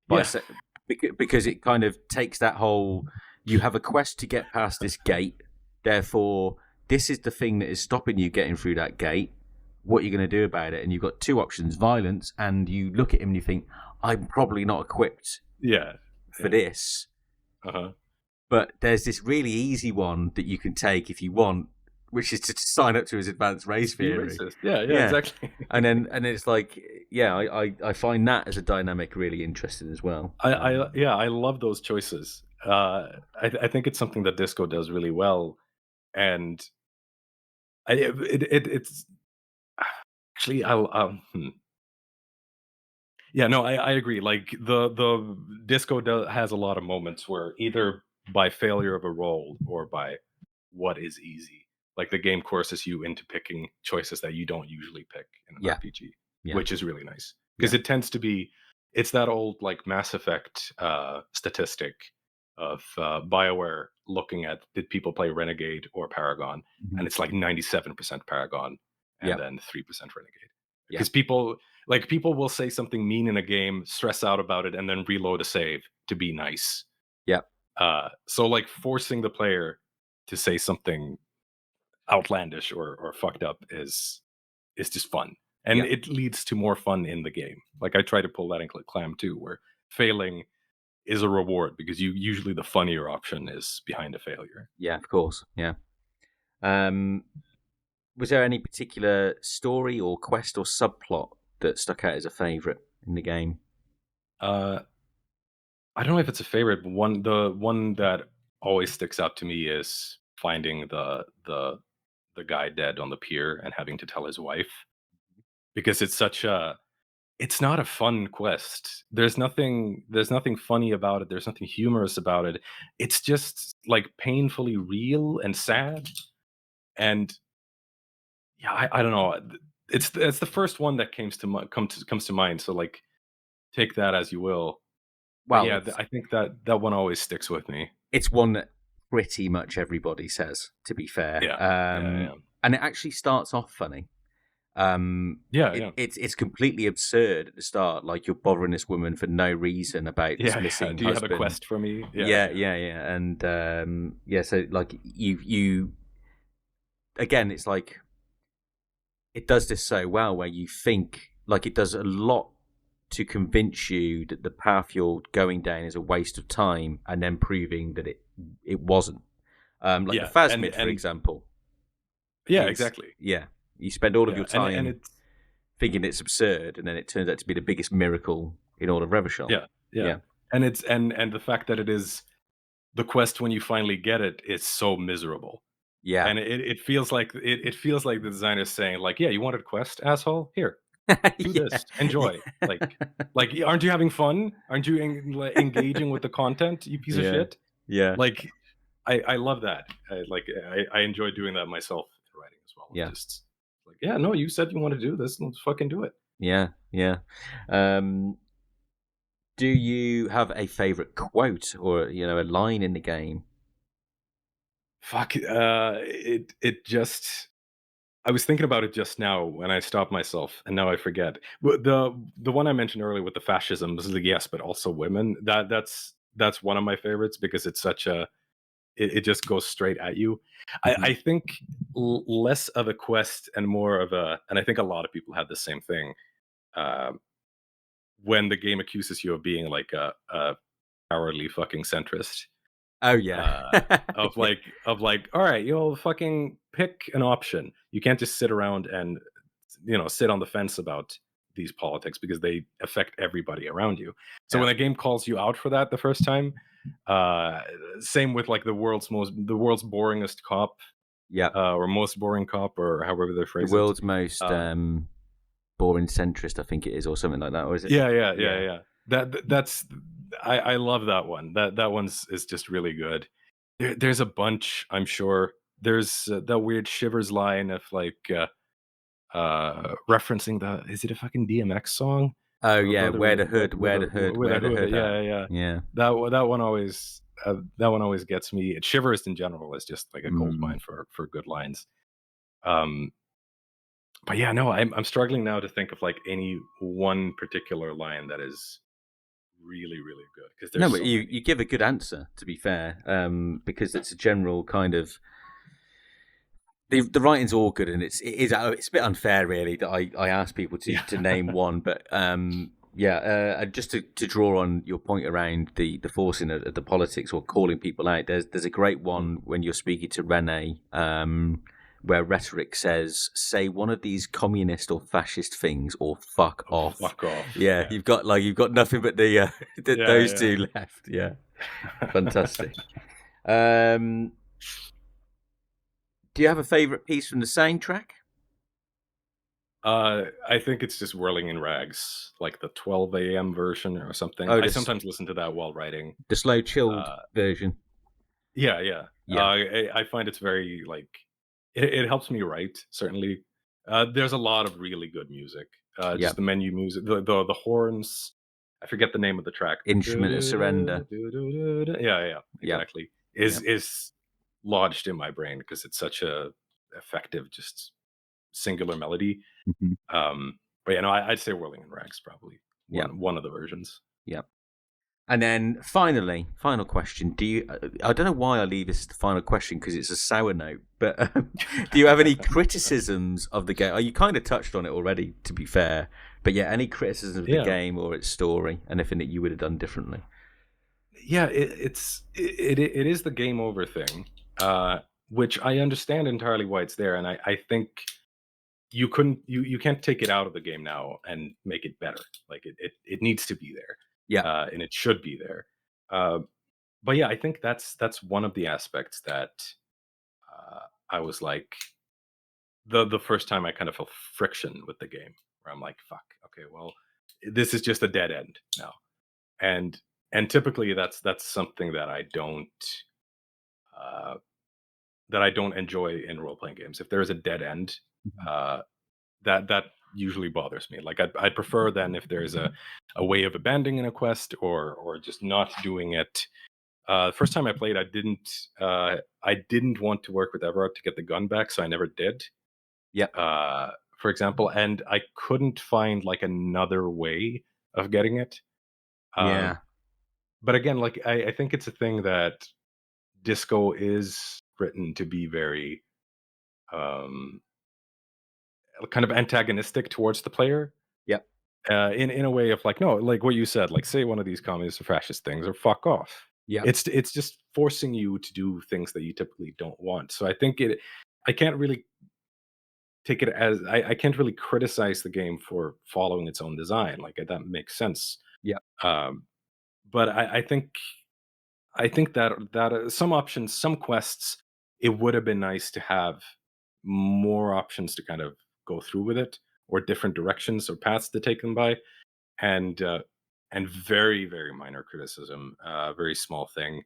Because it kind of takes that whole, you have a quest to get past this gate, therefore this is the thing that is stopping you getting through that gate. What are you going to do about it? And you've got 2 options, violence, and you look at him and you think, I'm probably not equipped for this. But there's this really easy one that you can take if you want, which is to sign up to his advanced race theory. Yeah, exactly. and then it's like, I find that as a dynamic really interesting as well. I love those choices. I think it's something that Disco does really well, and it's actually I agree. Like the Disco has a lot of moments where either by failure of a roll or by what is easy. Like the game courses you into picking choices that you don't usually pick in an RPG, which is really nice because it tends to be, it's that old like Mass Effect statistic of BioWare looking at did people play Renegade or Paragon, and it's like 97% Paragon and then 3% Renegade. Because people will say something mean in a game, stress out about it, and then reload a save to be nice. So like forcing the player to say something outlandish or fucked up is just fun, and it leads to more fun in the game. Like I try to pull that in Clam too, where failing is a reward because usually the funnier option is behind a failure. Yeah, of course. Yeah. Was there any particular story or quest or subplot that stuck out as a favorite in the game? I don't know if it's a favorite, but the one that always sticks out to me is finding the guy dead on the pier and having to tell his wife, because it's not a fun quest. There's nothing funny about it. There's nothing humorous about it. It's just like painfully real and sad. And I don't know. It's the first one that comes to mind. So like, take that as you will. Well, I think that one always sticks with me. It's one that pretty much everybody says, to be fair. And it actually starts off funny. It's completely absurd at the start. Like, you're bothering this woman for no reason about this missing Do you husband. have a quest for me? And so like you again, it's like it does this so well, where you think like it does a lot to convince you that the path you're going down is a waste of time, and then proving that it wasn't. Like the Yeah, Phasmid, for example, yeah, is exactly. you spend all of Yeah, your and time it's thinking it's absurd, and then it turns out to be the biggest miracle in all of Revachol. yeah, yeah, Yeah, and it's and the fact that it is the quest when you finally get it is so miserable. yeah, And it feels like it feels like the designer's saying, like, "Yeah, you wanted a quest, asshole? Here, do yeah, this. Enjoy." Like, aren't you having fun? Aren't you engaging with the content, you piece of yeah, shit? yeah, Like, I love that. I enjoy doing that myself in writing as well. Of yeah, just like, yeah, no, you said you want to do this, let's fucking do it. yeah, yeah. Um, do you have a favorite quote or a line in the game? Fuck. It just. I was thinking about it just now when I stopped myself, and now I forget. The one I mentioned earlier with the fascism was like, yes, but also women. That's one of my favorites because it's such a it just goes straight at you. I Mhm. think less of a quest and more of a, and I think a lot of people have the same thing. Uh, when the game accuses you of being like a cowardly fucking centrist, Oh yeah, uh, yeah, of like, all right, you'll fucking pick an option. You can't just sit around and sit on the fence about these politics because they affect everybody around you. So yeah, when a game calls you out for that the first time, uh, same with like the world's boringest cop, yeah. or most boring cop, or however they The phrase it. world's most Uh, boring centrist, I think it is, or something like that. Or is it? yeah, yeah, yeah, Yeah. yeah. That's I love that one. That one's is just really good. There's a bunch. I'm sure there's that weird shivers line of like referencing the, is it a fucking DMX song? Oh My yeah. brother Wear the hood. with Wear a the hood. with a Wear the hood. hood Yeah, up. yeah, yeah. Yeah. That one always gets me. It shivers in general is just like a gold Mm. mine for good lines. Um, but yeah, no, I'm struggling now to think of like any one particular line that is really really good because No, there's but so you many. give a good answer, to be fair, because it's a general kind of the writing's all good, and it's a bit unfair really that I ask people to Yeah. to name one, but yeah, just to draw on your point around the forcing of the politics or calling people out. There's a great Mm. one when you're speaking to Rene, where rhetoric says, "Say one of these communist or fascist things, or fuck Oh, off." fuck off. Yeah, Yeah. you've got nothing but those Yeah, two left. Yeah, yeah. fantastic. Um, do you have a favorite piece from the soundtrack? I think it's just Whirling in Rags, like the 12 a.m. version or something. Oh, I sometimes listen to that while writing. the slow chilled Uh, version. yeah, yeah. Yeah, I find it's very like it helps me write. Certainly, there's a lot of really good music. yeah. Just the menu music, the horns. I forget the name of the track. Instrument of Surrender. Yeah, yeah, Yeah, exactly. yeah. Is lodged in my brain because it's such a effective, just singular melody. Hmm. But yeah, no, I'd say Whirling in Rags probably Yeah, one of the versions. yeah. And then finally, final question. Do you? I don't know why I leave this the final question because it's a sour note. But do you have any criticisms of the game? Oh, you kind of touched on it already, to be fair. But yeah, any criticisms of the Yeah, game or its story? Anything that you would have done differently? yeah, it is the game over thing, which I understand entirely why it's there, and I think you can't take it out of the game now and make it better. Like it needs to be there, Yeah, and it should be there. Uh, but yeah, I think that's one of the aspects that I was like the first time I kind of felt friction with the game, where I'm like, fuck, okay, well, this is just a dead end now, and typically that's something uh, that I don't enjoy in role playing games. If there is a dead end, mhm. uh, that usually bothers me. Like I'd prefer then if there's a way of abandoning a quest or just not doing it. First time I played, I didn't want to work with Everard to get the gun back, so I never did. Yeah, For example, and I couldn't find like another way of getting it. Uh, yeah, but again, like I think it's a thing that Disco is written to be very um kind of antagonistic towards the player. Yep. In a way of like, no, like what you said, like say one of these communist or fascist things or fuck off. Yep. It's just forcing you to do things that you typically don't want. So I think I can't really take it as I can't really criticize the game for following its own design. Like that makes sense. Yep. Um, but I think that some options, some quests, it would have been nice to have more options to kind of go through with it, or different directions or paths to take them by. And very very minor criticism, very small thing.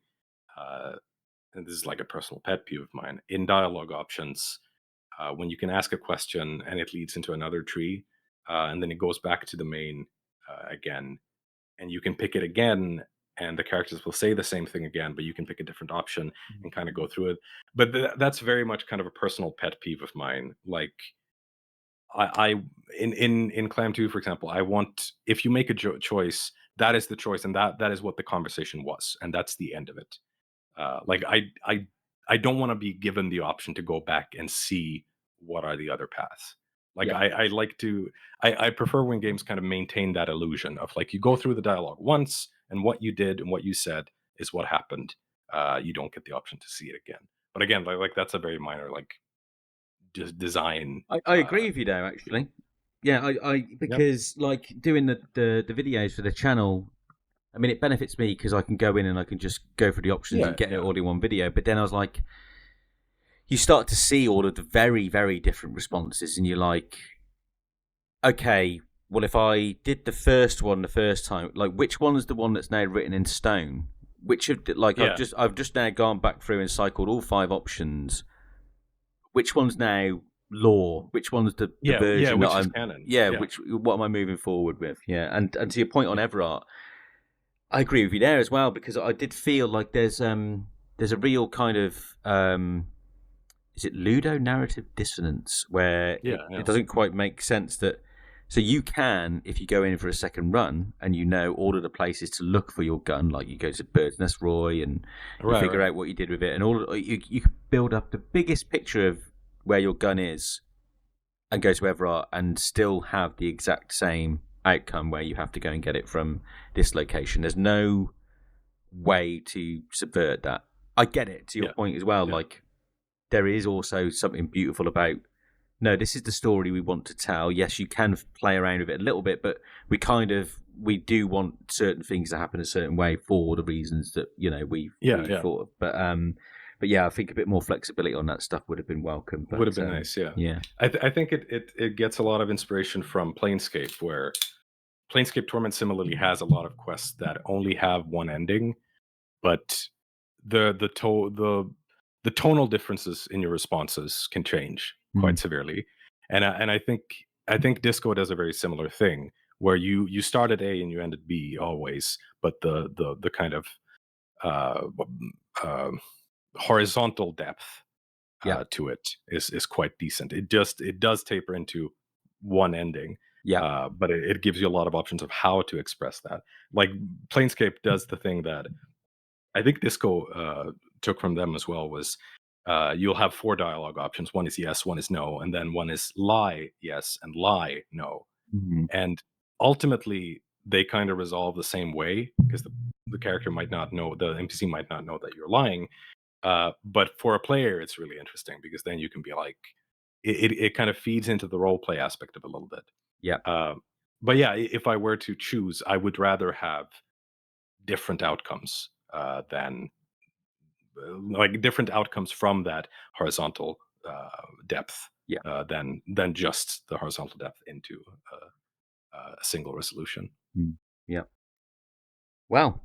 Uh, and this is like a personal pet peeve of mine in dialogue options. When you can ask a question and it leads into another tree, and then it goes back to the main again, and you can pick it again, and the characters will say the same thing again, but you can pick a different option and kind of go through it. But that's very much kind of a personal pet peeve of mine. Like I in Clam 2, for example, I want, if you make a choice, that is the choice, and that is what the conversation was, and that's the end of it. Like I don't want to be given the option to go back and see what are the other paths. Like Yep. I like to I prefer when games kind of maintain that illusion of like you go through the dialogue once, and what you did and what you said is what happened. You don't get the option to see it again. But again, like that's a very minor like design. I agree with you though, actually. Yeah, I because like doing the videos for the channel, I mean, it benefits me because I can go in and I can just go through the options and get it all in one video. But then I was like, you start to see all of the very, very different responses, and you're like, okay, well, if I did the first one the first time, like, which one is the one that's now written in stone? Which of I've just now gone back through and cycled all 5 options. Which one's now law? Which one's the version which that is I'm canon? What am I moving forward with? Yeah, and to your point on Everart, I agree with you there as well, because I did feel like there's a real kind of is it ludo narrative dissonance where it doesn't quite make sense that. So you can, if you go in for a second run and you know all of the places to look for your gun, like you go to Bird's Nest Roy and you figure out what you did with it, and you can build up the biggest picture of where your gun is, and go to Everart and still have the exact same outcome where you have to go and get it from this location. There's no way to subvert that. I get it, to your point as well. Like there is also something beautiful about, no, this is the story we want to tell. Yes, you can play around with it a little bit, but we do want certain things to happen a certain way for the reasons that we thought of. But yeah, I think a bit more flexibility on that stuff would have been welcome. Would have been nice, yeah. I think it gets a lot of inspiration from Planescape, where Planescape Torment similarly has a lot of quests that only have one ending, but the tonal differences in your responses can change quite severely. And I think Disco does a very similar thing, where you start at A and you end at B always, but the kind of horizontal depth to it is quite decent. It does taper into one ending. But it gives you a lot of options of how to express that. Like Planescape does the thing that I think Disco took from them as well, was you'll have 4 dialogue options. One is yes, one is no, and then one is lie yes and lie no. And ultimately they kind of resolve the same way, because the character might not know, the NPC might not know that you're lying. But for a player, it's really interesting, because then you can be like, it kind of feeds into the role play aspect of it a little bit. But yeah, if I were to choose, I would rather have different outcomes than like different outcomes from that horizontal depth than just the horizontal depth into a single resolution. Well,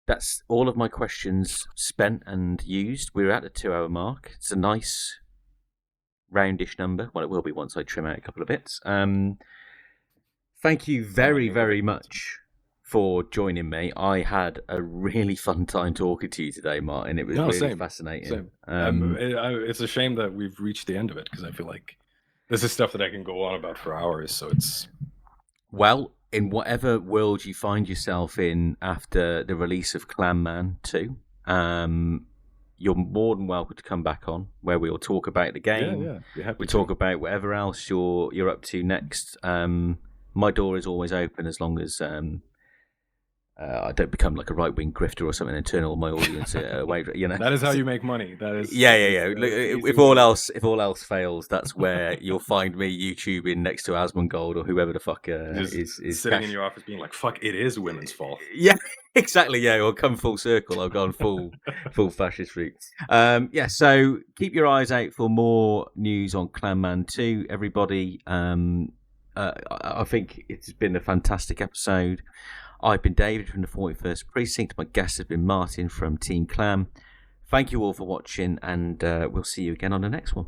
that's all of my questions spent and used. We're at the 2-hour mark. It's a nice roundish number. Well, it will be once I trim out a couple of bits. Thank you very, very much for joining me. I had a really fun time talking to you today, Martin. It was really fascinating. It's a shame that we've reached the end of it, because I feel like this is stuff that I can go on about for hours. So it's... Well, in whatever world you find yourself in after the release of Clam Man 2, you're more than welcome to come back on, where we'll talk about the game. Yeah, be happy we to talk about whatever else you're up to next. My door is always open as long as I don't become like a right-wing grifter or something and turn all my audience away. That is how you make money. That is yeah. If all else fails, that's where you'll find me YouTubing next to Asmongold or whoever the fuck is sitting in your office being like, "Fuck, it is women's fault." Yeah, exactly. Yeah, or come full circle. I've gone full fascist route. So keep your eyes out for more news on Clam Man 2, everybody. I think it's been a fantastic episode. I've been David from the 41st Precinct. My guest has been Martin from Team Clam. Thank you all for watching, and we'll see you again on the next one.